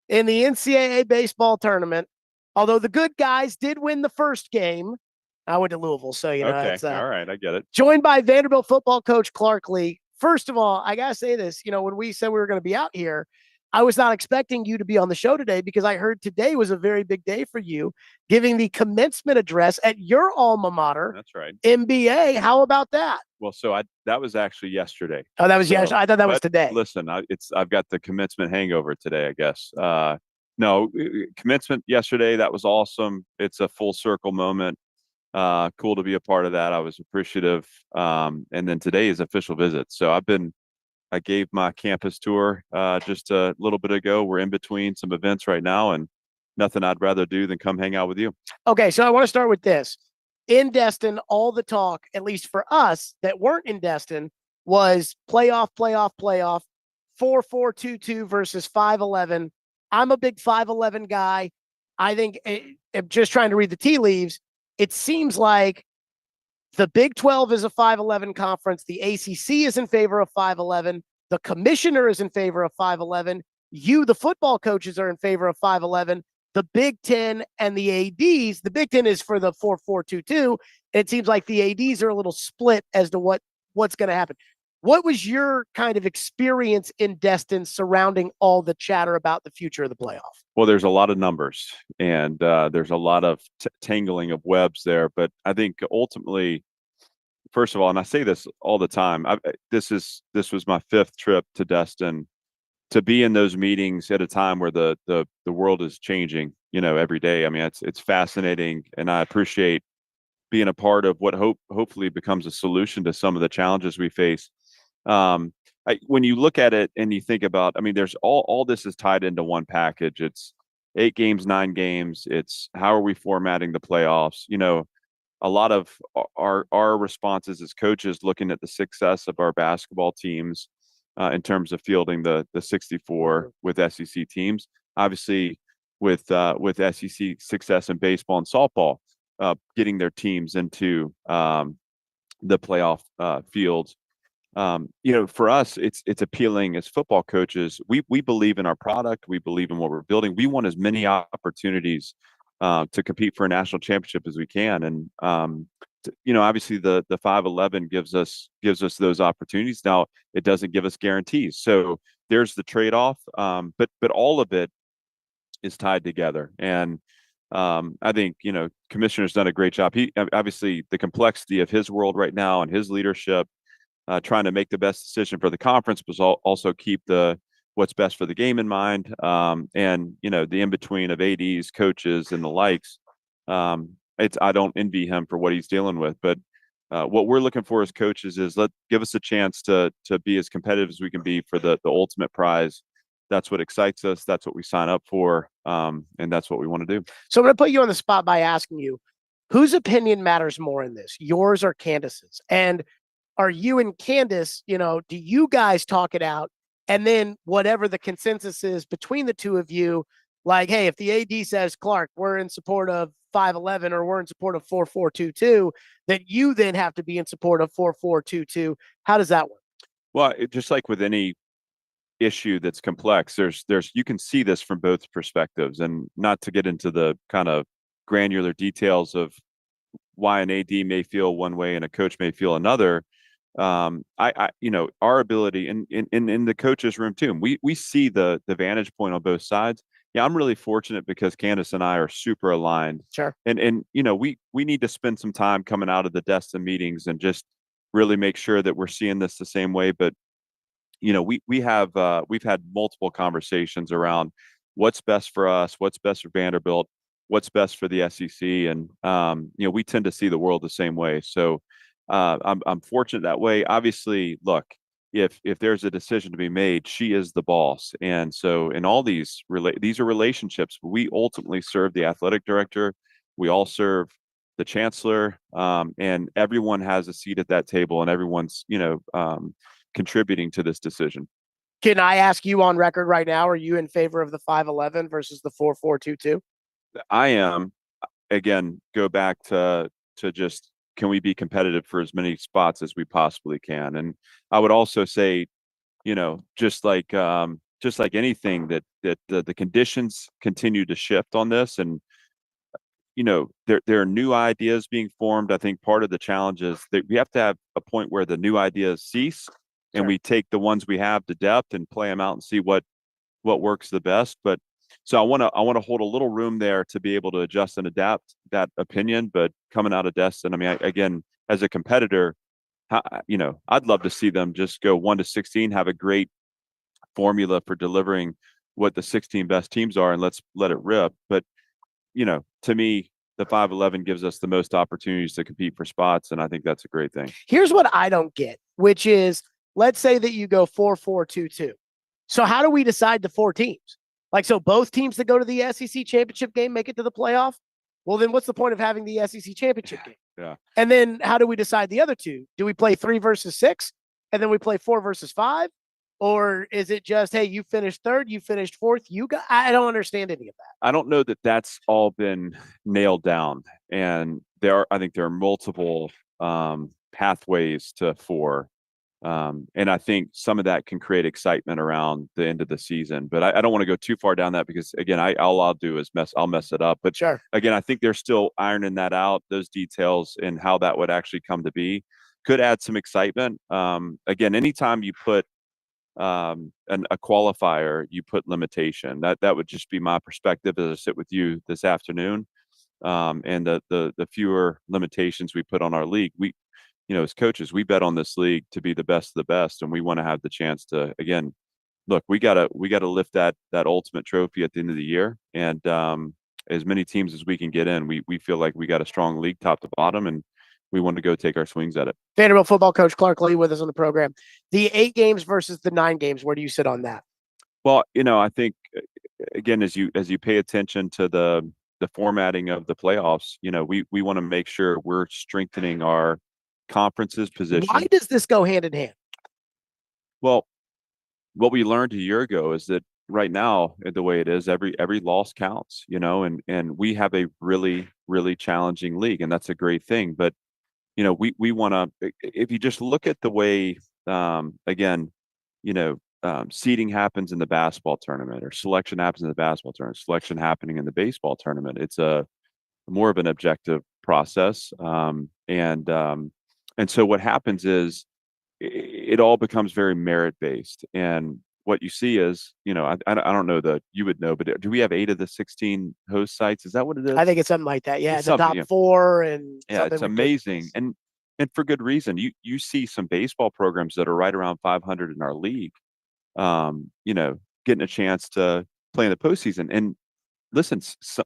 in the NCAA baseball tournament. Although the good guys did win the first game. I went to Louisville, so, you know. Okay, it's, all right, I get it. Joined by Vanderbilt football coach Clark Lee. First of all, I got to say this, you know, when we said we were going to be out here, I was not expecting you to be on the show today because I heard today was a very big day for you, giving the commencement address at your alma mater. That's right. MBA. How about that? Well, so that was actually yesterday. Oh, that was yesterday. I thought that was today. Listen, I've got the commencement hangover today, I guess. No, commencement yesterday, that was awesome. It's a full circle moment. Cool to be a part of that. I was appreciative. And then today is official visit. So I gave my campus tour just a little bit ago. We're in between some events right now, and nothing I'd rather do than come hang out with you. Okay, so I want to start with this. In Destin, all the talk, at least for us that weren't in Destin, was playoff, 4-4-2-2 versus 5-11. I'm a big 5-11 guy. I think, I'm just trying to read the tea leaves, it seems like the Big 12 is a 5-11 conference. The ACC is in favor of 5-11. The commissioner is in favor of 5-11. You, the football coaches, are in favor of 5-11. The Big 10 and the ADs, the Big 10 is for the 4-4-2-2. It seems like the ADs are a little split as to what's going to happen. What was your kind of experience in Destin surrounding all the chatter about the future of the playoff? Well, there's a lot of numbers, and there's a lot of tangling of webs there. But I think ultimately, first of all, and I say this all the time, this was my 5th trip to Destin. To be in those meetings at a time where the world is changing, you know, every day. I mean, it's fascinating, and I appreciate being a part of what hopefully becomes a solution to some of the challenges we face. When you look at it and you think about, I mean, there's all this is tied into one package. It's 8 games, 9 games. It's how are we formatting the playoffs? You know, a lot of our responses as coaches looking at the success of our basketball teams in terms of fielding the 64 with SEC teams. Obviously, with SEC success in baseball and softball, getting their teams into the playoff fields. You know, for us, it's appealing as football coaches. We believe in our product. We believe in what we're building. We want as many opportunities to compete for a national championship as we can. And you know, obviously the 5-11 gives us those opportunities. Now, it doesn't give us guarantees. So there's the trade-off. But all of it is tied together. And I think, you know, Commissioner's done a great job. He obviously the complexity of his world right now and his leadership, trying to make the best decision for the conference, but also keep what's best for the game in mind. And, you know, the in-between of ADs, coaches, and the likes. I don't envy him for what he's dealing with, but what we're looking for as coaches is give us a chance to be as competitive as we can be for the ultimate prize. That's what excites us. That's what we sign up for. And that's what we want to do. So I'm going to put you on the spot by asking you, whose opinion matters more in this, yours or Candace's? And are you and Candace, you know, do you guys talk it out? And then whatever the consensus is between the two of you, like, hey, if the AD says, Clark, we're in support of 5-11 or we're in support of 4-4-2-2, that you then have to be in support of 4-4-2-2. How does that work? Well, just like with any issue that's complex, there's you can see this from both perspectives, and not to get into the kind of granular details of why an AD may feel one way and a coach may feel another. I you know, our ability in the coaches room too, we see the vantage point on both sides. Yeah, I'm really fortunate because Candace and I are super aligned. Sure. And you know, we need to spend some time coming out of the Destin meetings and just really make sure that we're seeing this the same way. But you know, we've had multiple conversations around what's best for us, what's best for Vanderbilt, what's best for the SEC, and you know, we tend to see the world the same way. So I'm fortunate that way. Obviously, look, if there's a decision to be made, she is the boss, and so in all these are relationships. We ultimately serve the athletic director. We all serve the chancellor, and everyone has a seat at that table, and everyone's, you know, contributing to this decision. Can I ask you on record right now, are you in favor of the 5-11 versus the 4-4-2-2? I am. Again, go back to just, can we be competitive for as many spots as we possibly can? And I would also say, just like anything, that the conditions continue to shift on this, and there are new ideas being formed. I think part of the challenge is that we have to have a point where the new ideas cease, and we take the ones we have to depth and play them out and see what works the best. But so I want to hold a little room there to be able to adjust and adapt that opinion. But coming out of Destin, I mean, again, as a competitor, I'd love to see them just go 1-16, have a great formula for delivering what the 16 best teams are, and let's let it rip. But to me, the 5-11 gives us the most opportunities to compete for spots, and I think that's a great thing. Here's what I don't get, which is, let's say that you go 4-4-2-2. So how do we decide the 4 teams? Like, so both teams that go to the SEC championship game make it to the playoff? Well, then what's the point of having the SEC championship game? Yeah. And then how do we decide the other 2? Do we play 3 versus 6, and then we play 4 versus 5? Or is it just, hey, you finished 3rd, you finished 4th, I don't understand any of that. I don't know that that's all been nailed down. And I think there are multiple pathways to 4. And I think some of that can create excitement around the end of the season. But I don't want to go too far down that, because again, all I'll do is I'll mess it up. But sure, again, I think they're still ironing that out. Those details and how that would actually come to be could add some excitement. Again, anytime you put a qualifier, you put limitation. That would just be my perspective as I sit with you this afternoon. And the fewer limitations we put on our league, we, as coaches, we bet on this league to be the best of the best, and we want to have the chance to, again, look, we gotta lift that ultimate trophy at the end of the year, and as many teams as we can get in, we feel like we got a strong league top to bottom, and we want to go take our swings at it. Vanderbilt football coach Clark Lee with us on the program. The 8 games versus the 9 games, where do you sit on that? Well, I think, again, as you pay attention to the formatting of the playoffs, we want to make sure we're strengthening our conference's position. Why does this go hand in hand? Well, what we learned a year ago is that right now, the way it is, every loss counts, and we have a really, really challenging league, and that's a great thing. But we want to, if you just look at the way, again, seeding happens in the basketball tournament, or selection happens in the basketball tournament, selection happening in the baseball tournament. It's a more of an objective process. And so what happens is it all becomes very merit based. And what you see is, I don't know that you would know, but do we have 8 of the 16 host sites? Is that what it is? I think it's something like that. Yeah, It's the top 4, and yeah, it's amazing, and for good reason. You see some baseball programs that are right around 500 in our league, getting a chance to play in the postseason. And listen,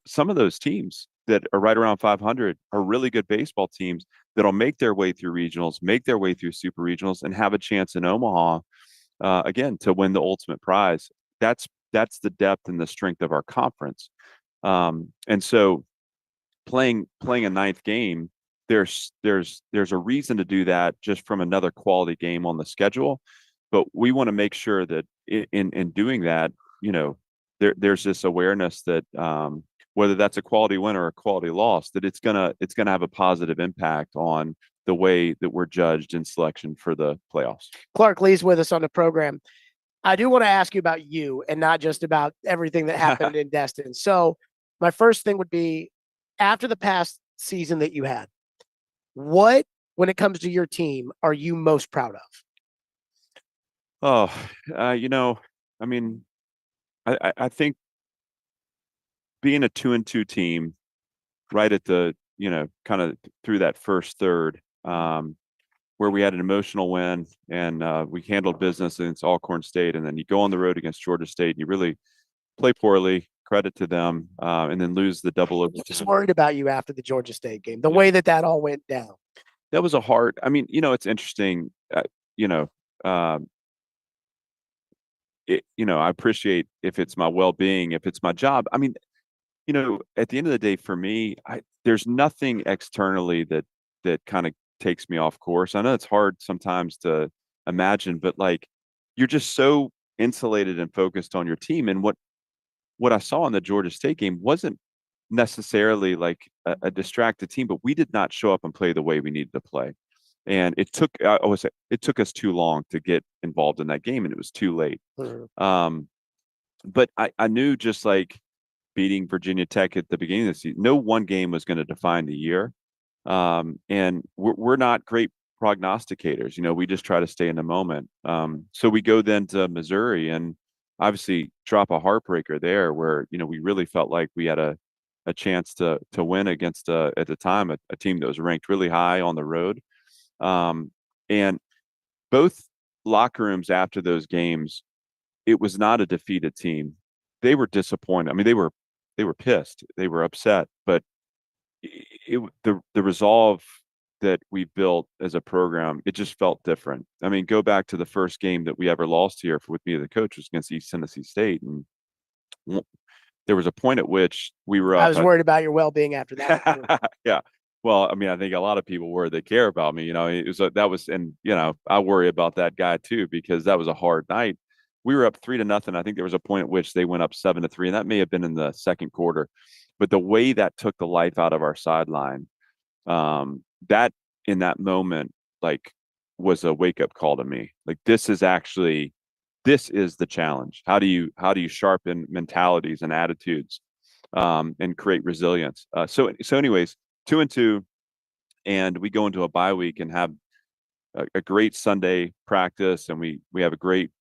some of those teams that are right around 500 are really good baseball teams that'll make their way through regionals, make their way through super regionals, and have a chance in Omaha, again, to win the ultimate prize. That's the depth and the strength of our conference. And so playing a 9th game, there's a reason to do that, just from another quality game on the schedule. But we want to make sure that in doing that, there's this awareness that whether that's a quality win or a quality loss, that it's gonna have a positive impact on the way that we're judged in selection for the playoffs. Clark Lee's with us on the program. I do want to ask you about you, and not just about everything that happened in Destin. So my first thing would be, after the past season that you had, what, when it comes to your team, are you most proud of? I mean, I think being a 2-2 team right at the, kind of through that first third, where we had an emotional win, and we handled business against Alcorn State, and then you go on the road against Georgia State and you really play poorly, credit to them, and then lose the double overtime. I was worried about you after the Georgia State game, the way that all went down. That was a hard, I mean, it's interesting, I appreciate if it's my well-being, if it's my job. I mean, at the end of the day, for me, there's nothing externally that kind of takes me off course. I know it's hard sometimes to imagine. But like, you're just so insulated and focused on your team. And what I saw in the Georgia State game wasn't necessarily like a distracted team, but we did not show up and play the way we needed to play. And it took it took us too long to get involved in that game, and it was too late. But I knew, just like beating Virginia Tech at the beginning of the season, no one game was going to define the year. And we're not great prognosticators. We just try to stay in the moment. So we go then to Missouri and obviously drop a heartbreaker there, where we really felt like we had a chance to win against at the time a team that was ranked really high on the road. And both locker rooms after those games, it was not a defeated team. They were disappointed. I mean, they were pissed. They were upset, but the resolve that we built as a program, it just felt different. I mean, go back to the first game that we ever lost here with me as the coach, was against East Tennessee State, and there was a point at which we were up. I was worried about your well-being after that. Yeah. Well, I mean, I think a lot of people were. They care about me. It was and I worry about that guy too, because that was a hard night. We were up 3-0. I think there was a point at which they went up 7-3, and that may have been in the second quarter. But the way that took the life out of our sideline, that in that moment, like, was a wake-up call to me. Like, this is the challenge. How do you sharpen mentalities and attitudes, and create resilience? So anyways, 2-2, and we go into a bye week and have a great Sunday practice, and we have a great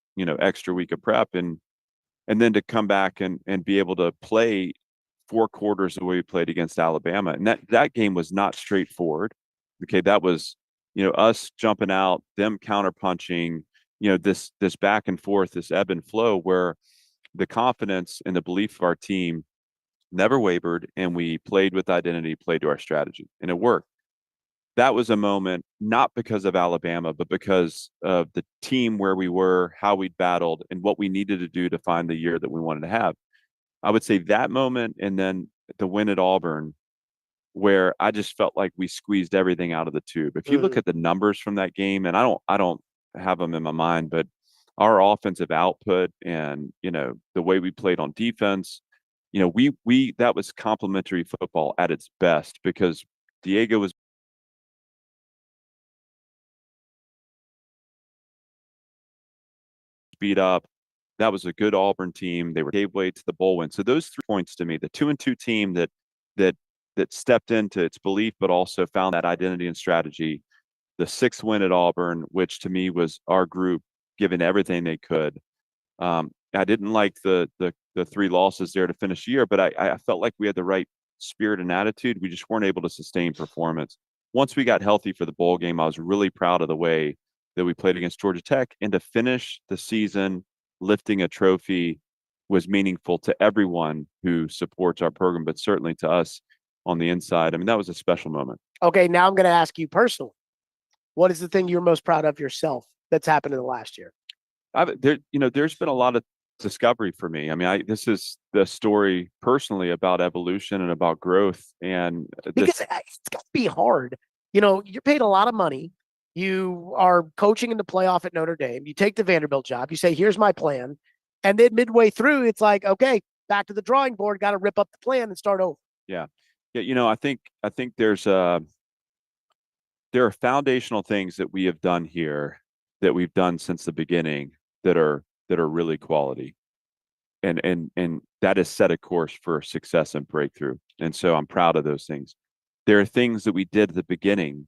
extra week of prep, and then to come back and be able to play 4 quarters the way we played against Alabama. And that game was not straightforward. Okay, that was us jumping out, them counterpunching, this back and forth, this ebb and flow, where the confidence and the belief of our team never wavered, and we played with identity, played to our strategy, and it worked. That was a moment, not because of Alabama, but because of the team, where we were, how we'd battled, and what we needed to do to find the year that we wanted to have. I would say that moment, and then the win at Auburn, where I just felt like we squeezed everything out of the tube. If you look at the numbers from that game, and I don't have them in my mind, but our offensive output and the way we played on defense, we that was complementary football at its best, because Diego was beat up. That was a good Auburn team. They gave way to the bowl win. So those 3 points to me, the 2-2 team that stepped into its belief, but also found that identity and strategy. The 6th win at Auburn, which to me was our group giving everything they could. I didn't like the 3 losses there to finish the year, but I felt like we had the right spirit and attitude. We just weren't able to sustain performance. Once we got healthy for the bowl game, I was really proud of the way that we played against Georgia Tech, and to finish the season lifting a trophy was meaningful to everyone who supports our program, but certainly to us on the inside. I mean, that was a special moment. Okay, now I'm going to ask you personally, what is the thing you're most proud of yourself that's happened in the last year? There's been a lot of discovery for me. I mean, this is the story personally about evolution and about growth. And because it's got to be hard. You're paid a lot of money. You are coaching in the playoff at Notre Dame. You take the Vanderbilt job. You say, here's my plan. And then midway through, it's like, okay, back to the drawing board, got to rip up the plan and start over. Yeah. I think there are foundational things that we have done here, that we've done since the beginning, that are really quality. And that has set a course for success and breakthrough. And so I'm proud of those things. There are things that we did at the beginning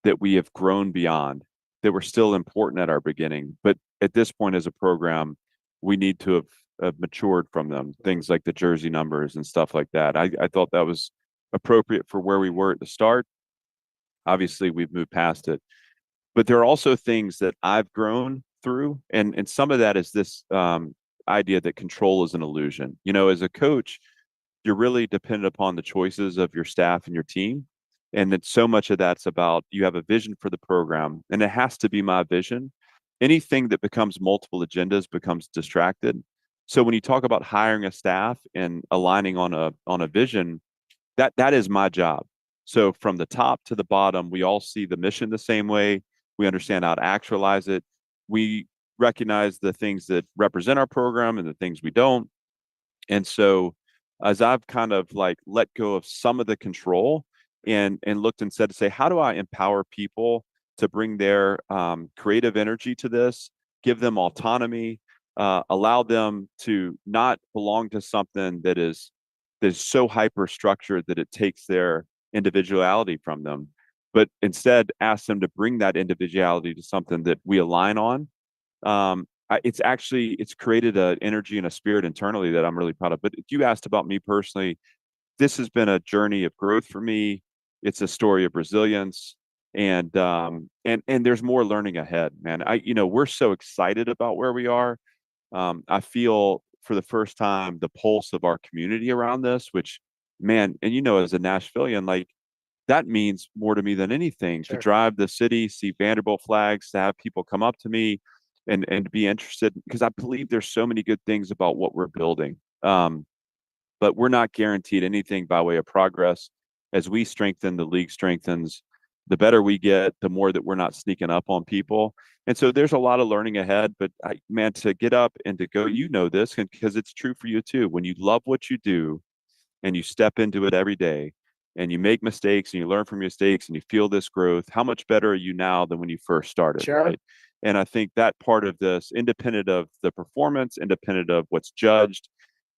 that we have grown beyond, that were still important at our beginning. But at this point as a program, we need to have matured from them. Things like the jersey numbers and stuff like that. I thought that was appropriate for where we were at the start. Obviously, we've moved past it. But there are also things that I've grown through. And some of that is this idea that control is an illusion. As a coach, you're really dependent upon the choices of your staff and your team. And that so much of that's about, you have a vision for the program, and it has to be my vision. Anything that becomes multiple agendas becomes distracted. So when you talk about hiring a staff and aligning on a vision, that is my job. So from the top to the bottom, we all see the mission the same way. We understand how to actualize it. we recognize the things that represent our program and the things we don't. And so as I've kind of like let go of some of the control and looked instead to say, how do I empower people to bring their creative energy to this, give them autonomy, allow them to not belong to something that is so hyper structured that it takes their individuality from them, but instead ask them to bring that individuality to something that we align on. It's created an energy and a spirit internally that I'm really proud of. But if you asked about me personally, this has been a journey of growth for me. It's a story of resilience, and there's more learning ahead, man. We're so excited about where we are. I feel for the first time the pulse of our community around this, which, man, and as a Nashvilleian, like that means more to me than anything. Sure. To drive the city, see Vanderbilt flags, to have people come up to me and be interested, because I believe there's so many good things about what we're building. But we're not guaranteed anything by way of progress. As we strengthen, the league strengthens. The better we get, the more that we're not sneaking up on people. And so there's a lot of learning ahead. But man, to get up and to go, this, and because it's true for you too. When you love what you do and you step into it every day and you make mistakes and you learn from your mistakes and you feel this growth, how much better are you now than when you first started? Sure. Right. And I think that part of this, independent of the performance, independent of what's judged,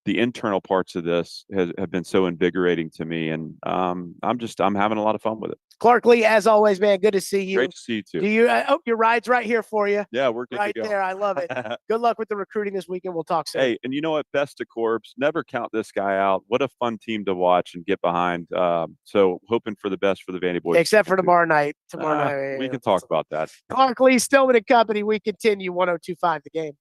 the internal parts of this have been so invigorating to me. And I'm having a lot of fun with it. Clark Lee, as always, man, good to see you. Great to see you too. Your ride's right here for you. Yeah, we're good right to go. there. I love it. Good luck with the recruiting this weekend. We'll talk soon. Hey, and you know what? Best to Corbs. Never count this guy out. What a fun team to watch and get behind. So hoping for the best for the Vandy boys. Except for tomorrow night. We can talk about that. Clark Lee, Stillman and Company. We continue 102.5 The Game.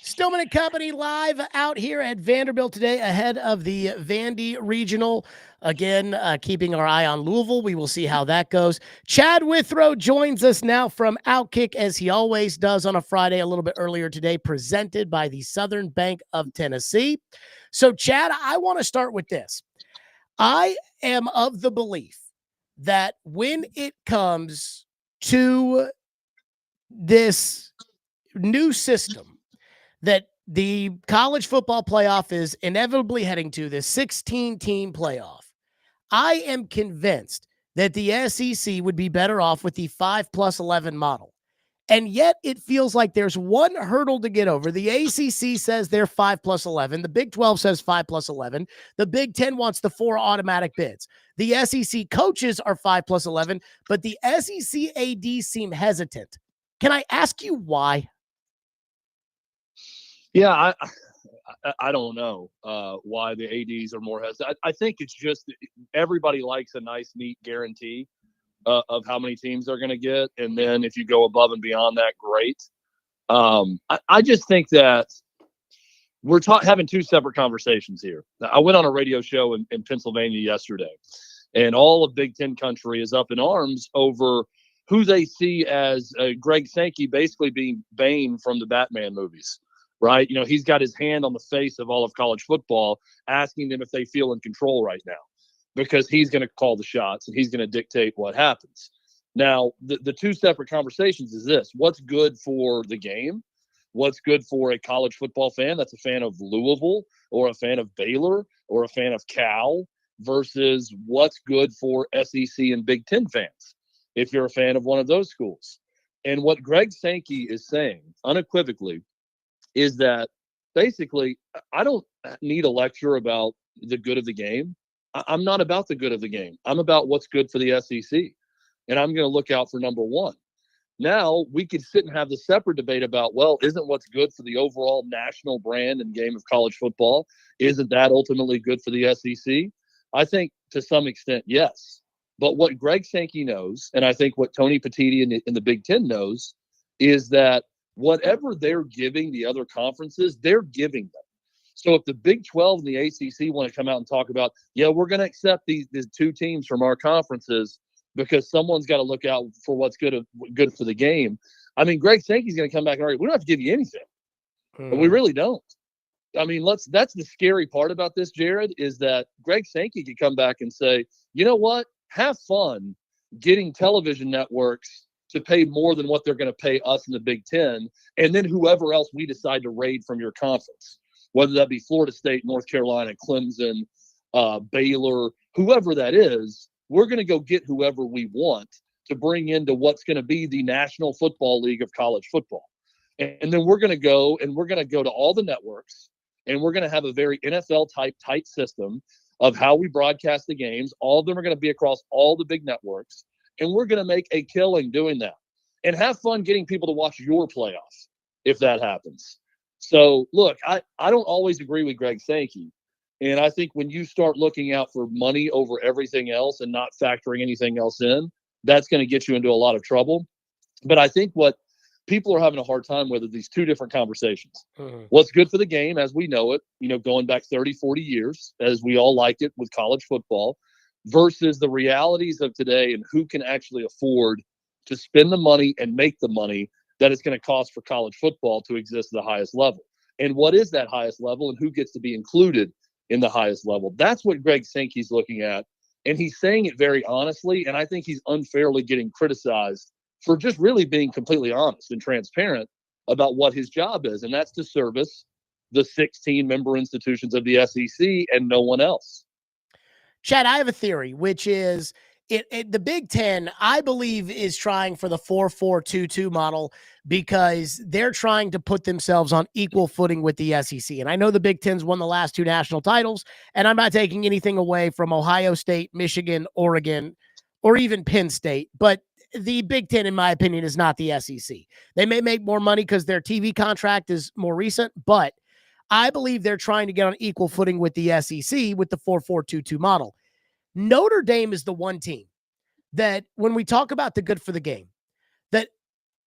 Stillman and Company live out here at Vanderbilt today ahead of the Vandy Regional. Again, keeping our eye on Louisville. We will see how that goes. Chad Withrow joins us now from Outkick, as he always does on a Friday, a little bit earlier today, presented by the Southern Bank of Tennessee. So, Chad, I want to start with this. I am of the belief that when it comes to this new system that the college football playoff is inevitably heading to, this 16-team playoff, I am convinced that the SEC would be better off with the 5+11 model. And yet it feels like there's one hurdle to get over. The ACC says they're 5+11. The Big 12 says 5+11. The Big 10 wants the 4 automatic bids. The SEC coaches are 5+11, but the SEC ADs seem hesitant. Can I ask you why? Yeah, I don't know why the ADs are more hesitant. I think it's just everybody likes a nice, neat guarantee of how many teams they're going to get. And then if you go above and beyond that, great. I just think that we're having two separate conversations here. I went on a radio show in Pennsylvania yesterday, and all of Big Ten country is up in arms over who they see as Greg Sankey basically being Bane from the Batman movies. Right. He's got his hand on the face of all of college football, asking them if they feel in control right now, because he's going to call the shots and he's going to dictate what happens. Now, the two separate conversations is this: what's good for the game? What's good for a college football fan that's a fan of Louisville or a fan of Baylor or a fan of Cal, versus what's good for SEC and Big Ten fans if you're a fan of one of those schools. And what Greg Sankey is saying unequivocally is that basically I don't need a lecture about the good of the game. I'm not about the good of the game. I'm about what's good for the SEC. And I'm going to look out for number one. Now we could sit and have the separate debate about, well, isn't what's good for the overall national brand and game of college football, isn't that ultimately good for the SEC? I think to some extent, yes. But what Greg Sankey knows, and I think what Tony Petitti in the Big Ten knows, is that whatever they're giving the other conferences, they're giving them. So if the Big 12 and the ACC want to come out and talk about, yeah, we're going to accept these two teams from our conferences because someone's got to look out for what's good for the game. I mean, Greg Sankey's going to come back and argue, we don't have to give you anything. But we really don't. I mean, that's the scary part about this, Jared, is that Greg Sankey could come back and say, you know what? Have fun getting television networks to pay more than what they're going to pay us in the Big Ten, and then whoever else we decide to raid from your conference, whether that be Florida State, North Carolina, Clemson, Baylor, whoever that is, we're going to go get whoever we want to bring into what's going to be the National Football League of college football. And then we're going to go to all the networks, and we're going to have a very NFL-type tight system of how we broadcast the games. All of them are going to be across all the big networks. And we're going to make a killing doing that and have fun getting people to watch your playoffs if that happens. So, look, I don't always agree with Greg Sankey. And I think when you start looking out for money over everything else and not factoring anything else in, that's going to get you into a lot of trouble. But I think what people are having a hard time with are these two different conversations. What's good for the game as we know it, going back 30, 40 years, as we all like it with college football, versus the realities of today and who can actually afford to spend the money and make the money that it's going to cost for college football to exist at the highest level. And what is that highest level and who gets to be included in the highest level? That's what Greg Sankey's looking at. And he's saying it very honestly. And I think he's unfairly getting criticized for just really being completely honest and transparent about what his job is. And that's to service the 16 member institutions of the SEC and no one else. Chad, I have a theory, which is the Big Ten, I believe, is trying for the 4-4-2-2 model because they're trying to put themselves on equal footing with the SEC. And I know the Big Ten's won the last 2 national titles, and I'm not taking anything away from Ohio State, Michigan, Oregon, or even Penn State. But the Big Ten, in my opinion, is not the SEC. They may make more money because their TV contract is more recent, but I believe they're trying to get on equal footing with the SEC with the 4-4-2-2 model. Notre Dame is the one team that when we talk about the good for the game, that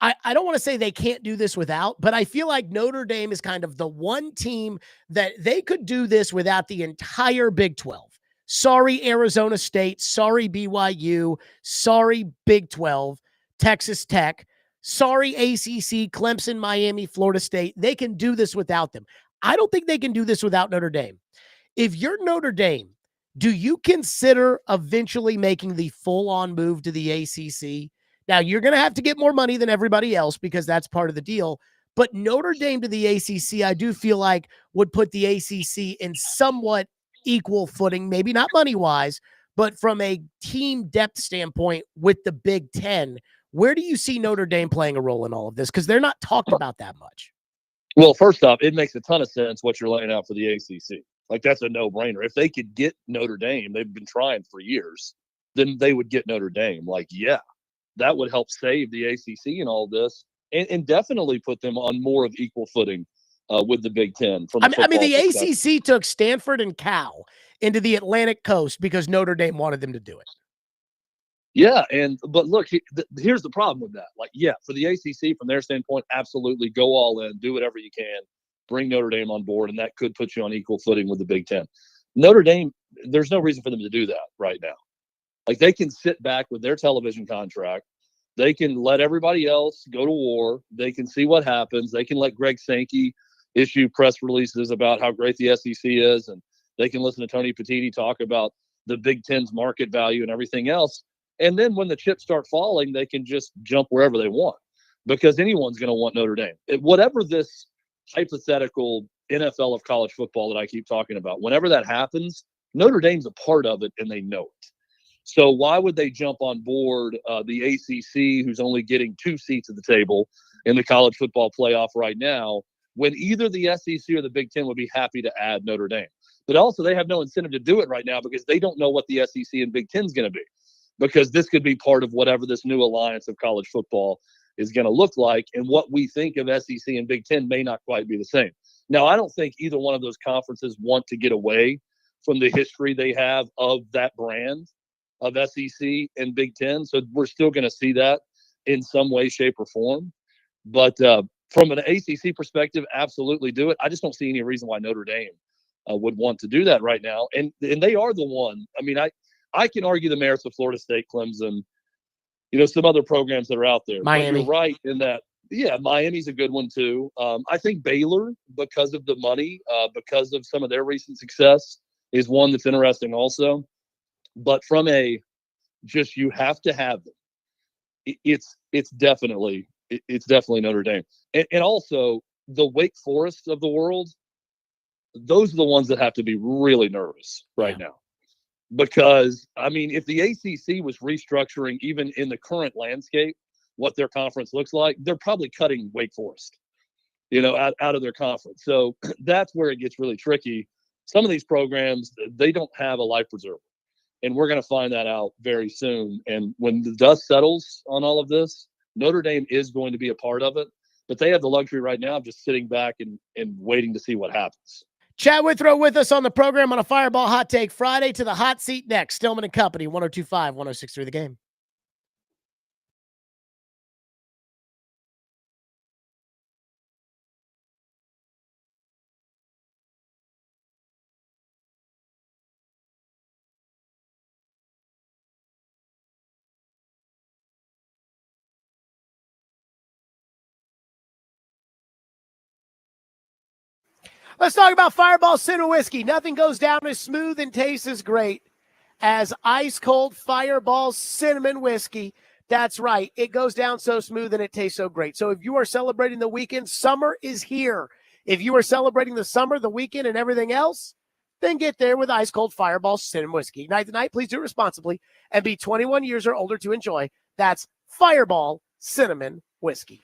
I don't want to say they can't do this without, but I feel like Notre Dame is kind of the one team that they could do this without the entire Big 12. Sorry, Arizona State. Sorry, BYU. Sorry, Big 12, Texas Tech. Sorry, ACC, Clemson, Miami, Florida State. They can do this without them. I don't think they can do this without Notre Dame. If you're Notre Dame, do you consider eventually making the full-on move to the ACC? Now, you're going to have to get more money than everybody else because that's part of the deal. But Notre Dame to the ACC, I do feel like would put the ACC in somewhat equal footing, maybe not money-wise, but from a team depth standpoint with the Big Ten. Where do you see Notre Dame playing a role in all of this? Because they're not talked about that much. Well, first off, it makes a ton of sense what you're laying out for the ACC. Like, that's a no-brainer. If they could get Notre Dame, they've been trying for years, then they would get Notre Dame. Like, yeah, that would help save the ACC and all this, and definitely put them on more of equal footing with the Big Ten. From I mean, the ACC took Stanford and Cal into the Atlantic coast because Notre Dame wanted them to do it. Yeah, but look, here's the problem with that. Like, yeah, for the ACC, from their standpoint, absolutely go all in, do whatever you can, bring Notre Dame on board, and that could put you on equal footing with the Big Ten. Notre Dame, there's no reason for them to do that right now. Like, they can sit back with their television contract. They can let everybody else go to war. They can see what happens. They can let Greg Sankey issue press releases about how great the SEC is, and they can listen to Tony Petitti talk about the Big Ten's market value and everything else. And then when the chips start falling, they can just jump wherever they want because anyone's going to want Notre Dame. Whatever this hypothetical NFL of college football that I keep talking about, whenever that happens, Notre Dame's a part of it and they know it. So why would they jump on board the ACC, who's only getting 2 seats at the table in the college football playoff right now, when either the SEC or the Big Ten would be happy to add Notre Dame? But also they have no incentive to do it right now because they don't know what the SEC and Big Ten is going to be. Because this could be part of whatever this new alliance of college football is going to look like. And what we think of SEC and Big Ten may not quite be the same. Now, I don't think either one of those conferences want to get away from the history they have of that brand of SEC and Big Ten. So we're still going to see that in some way, shape, or form. But from an ACC perspective, absolutely do it. I just don't see any reason why Notre Dame would want to do that right now. And they are the one. I mean, I can argue the merits of Florida State, Clemson, some other programs that are out there. Miami. But you're right in that, yeah, Miami's a good one too. I think Baylor, because of the money, because of some of their recent success, is one that's interesting also. But from you have to have them. It's definitely Notre Dame. And also the Wake Forest of the world, those are the ones that have to be really nervous right now. Because, I mean, if the ACC was restructuring even in the current landscape, what their conference looks like, they're probably cutting Wake Forest, out of their conference. So that's where it gets really tricky. Some of these programs, they don't have a life preserver. And we're going to find that out very soon. And when the dust settles on all of this, Notre Dame is going to be a part of it. But they have the luxury right now of just sitting back and waiting to see what happens. Chad Withrow with us on the program on a Fireball Hot Take Friday. To the hot seat next. Stillman and Company, 102.5, 106.3 The Game. Let's talk about Fireball Cinnamon Whiskey. Nothing goes down as smooth and tastes as great as ice-cold Fireball Cinnamon Whiskey. That's right. It goes down so smooth and it tastes so great. So if you are celebrating the weekend, summer is here. If you are celebrating the summer, the weekend, and everything else, then get there with ice-cold Fireball Cinnamon Whiskey. Night to night, please do it responsibly and be 21 years or older to enjoy. That's Fireball Cinnamon Whiskey.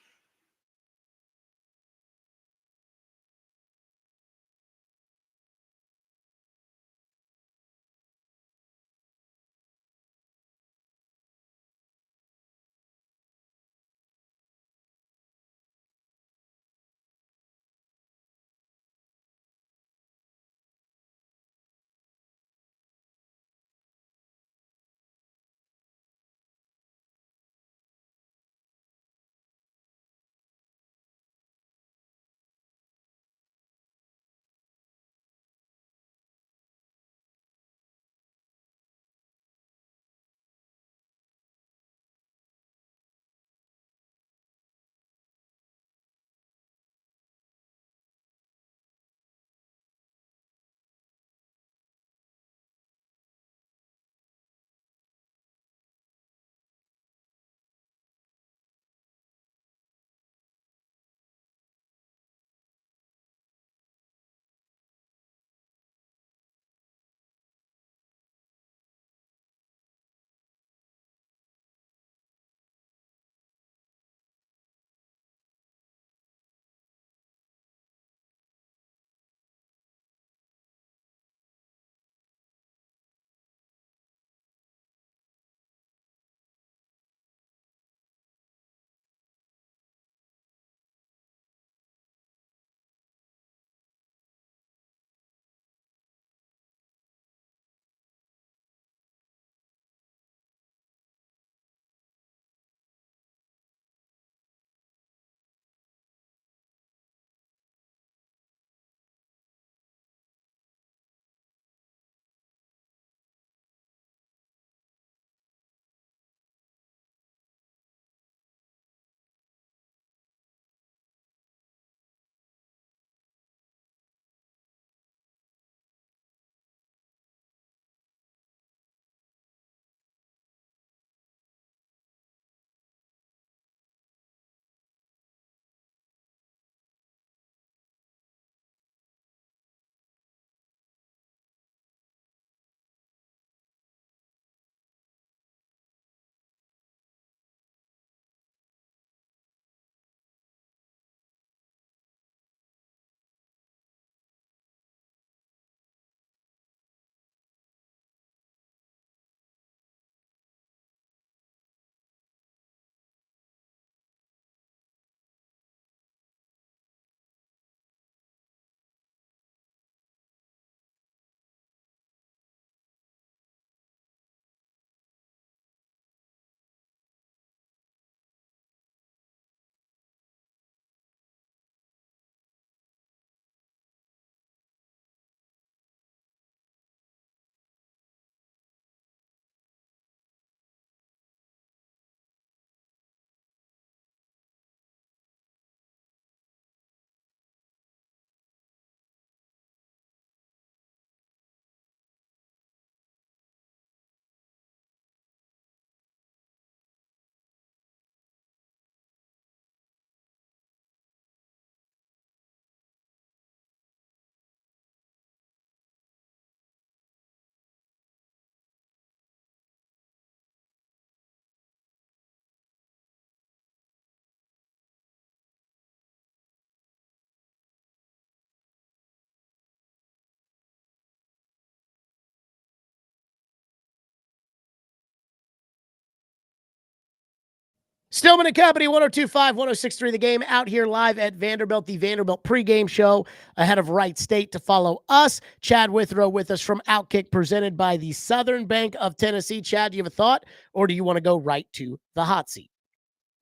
Stillman and Company, 102.5, 106.3 The Game, out here live at Vanderbilt, the Vanderbilt pregame show ahead of Wright State. To follow us, Chad Withrow with us from Outkick, presented by the Southern Bank of Tennessee. Chad, do you have a thought, or do you want to go right to the hot seat?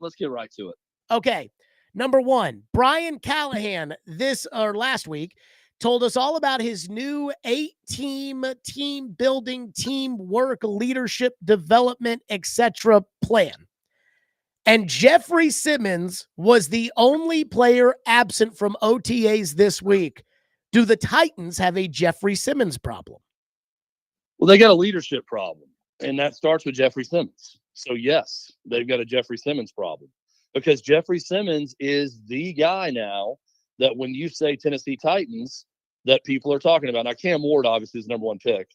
Let's get right to it. Okay. Number one, Brian Callahan last week told us all about his new 8-team team building, teamwork, leadership development, etc. plan. And Jeffrey Simmons was the only player absent from OTAs this week. Do the Titans have a Jeffrey Simmons problem? Well, they got a leadership problem, and that starts with Jeffrey Simmons. So, yes, they've got a Jeffrey Simmons problem because Jeffrey Simmons is the guy now that when you say Tennessee Titans that people are talking about. Now, Cam Ward, obviously, is the number one pick,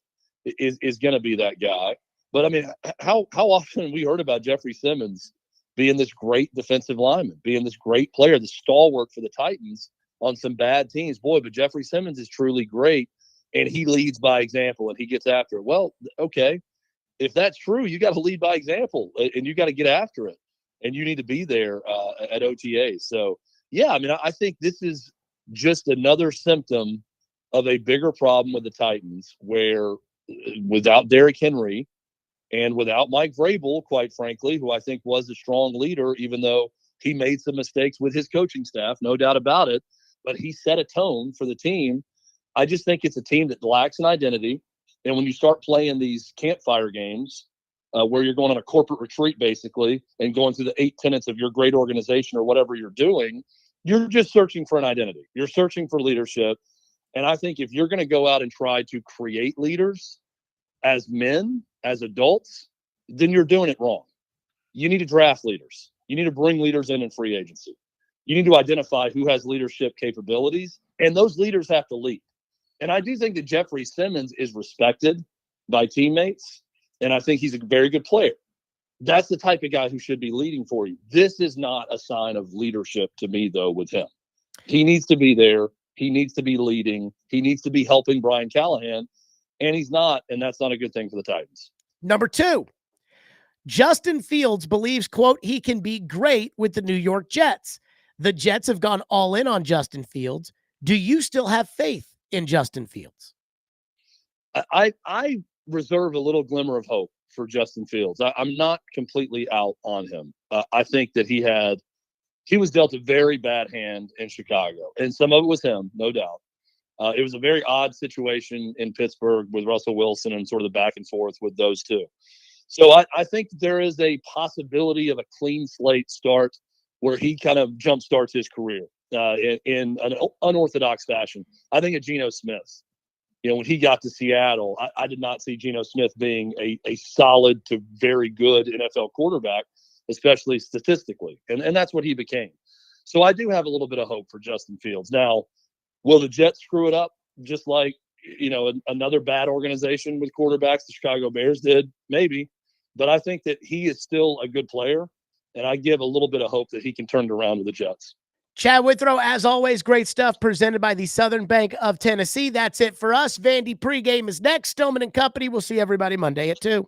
is going to be that guy. But, I mean, how often have we heard about Jeffrey Simmons being this great defensive lineman, being this great player, the stalwart for the Titans on some bad teams? Boy, but Jeffrey Simmons is truly great, and he leads by example, and he gets after it. Well, okay, if that's true, you got to lead by example, and you got to get after it, and you need to be there at OTAs. So, yeah, I mean, I think this is just another symptom of a bigger problem with the Titans where without Derrick Henry, and without Mike Vrabel, quite frankly, who I think was a strong leader, even though he made some mistakes with his coaching staff, no doubt about it, but he set a tone for the team. I just think it's a team that lacks an identity. And when you start playing these campfire games where you're going on a corporate retreat, basically, and going through the 8 tenets of your great organization or whatever you're doing, you're just searching for an identity. You're searching for leadership. And I think if you're going to go out and try to create leaders as men, as adults, then you're doing it wrong. You need to draft leaders. You need to bring leaders in free agency. You need to identify who has leadership capabilities, and those leaders have to lead. And I do think that Jeffrey Simmons is respected by teammates, and I think he's a very good player. That's the type of guy who should be leading for you. This is not a sign of leadership to me, though, with him. He needs to be there. He needs to be leading. He needs to be helping Brian Callahan. And he's not, and that's not a good thing for the Titans. Number two, Justin Fields believes, quote, he can be great with the New York Jets. The Jets have gone all in on Justin Fields. Do you still have faith in Justin Fields? I reserve a little glimmer of hope for Justin Fields. I'm not completely out on him. I think that he was dealt a very bad hand in Chicago, and some of it was him, no doubt. It was a very odd situation in Pittsburgh with Russell Wilson and sort of the back and forth with those two. So I think there is a possibility of a clean slate start where he kind of jumpstarts his career in an unorthodox fashion. I think of Geno Smith. You know, when he got to Seattle, I did not see Geno Smith being a solid to very good NFL quarterback, especially statistically. And that's what he became. So I do have a little bit of hope for Justin Fields. Now, will the Jets screw it up just like, you know, another bad organization with quarterbacks, the Chicago Bears did? Maybe. But I think that he is still a good player, and I give a little bit of hope that he can turn it around with the Jets. Chad Withrow, as always, great stuff presented by the Southern Bank of Tennessee. That's it for us. Vandy pregame is next. Stillman and Company. We'll see everybody Monday at 2.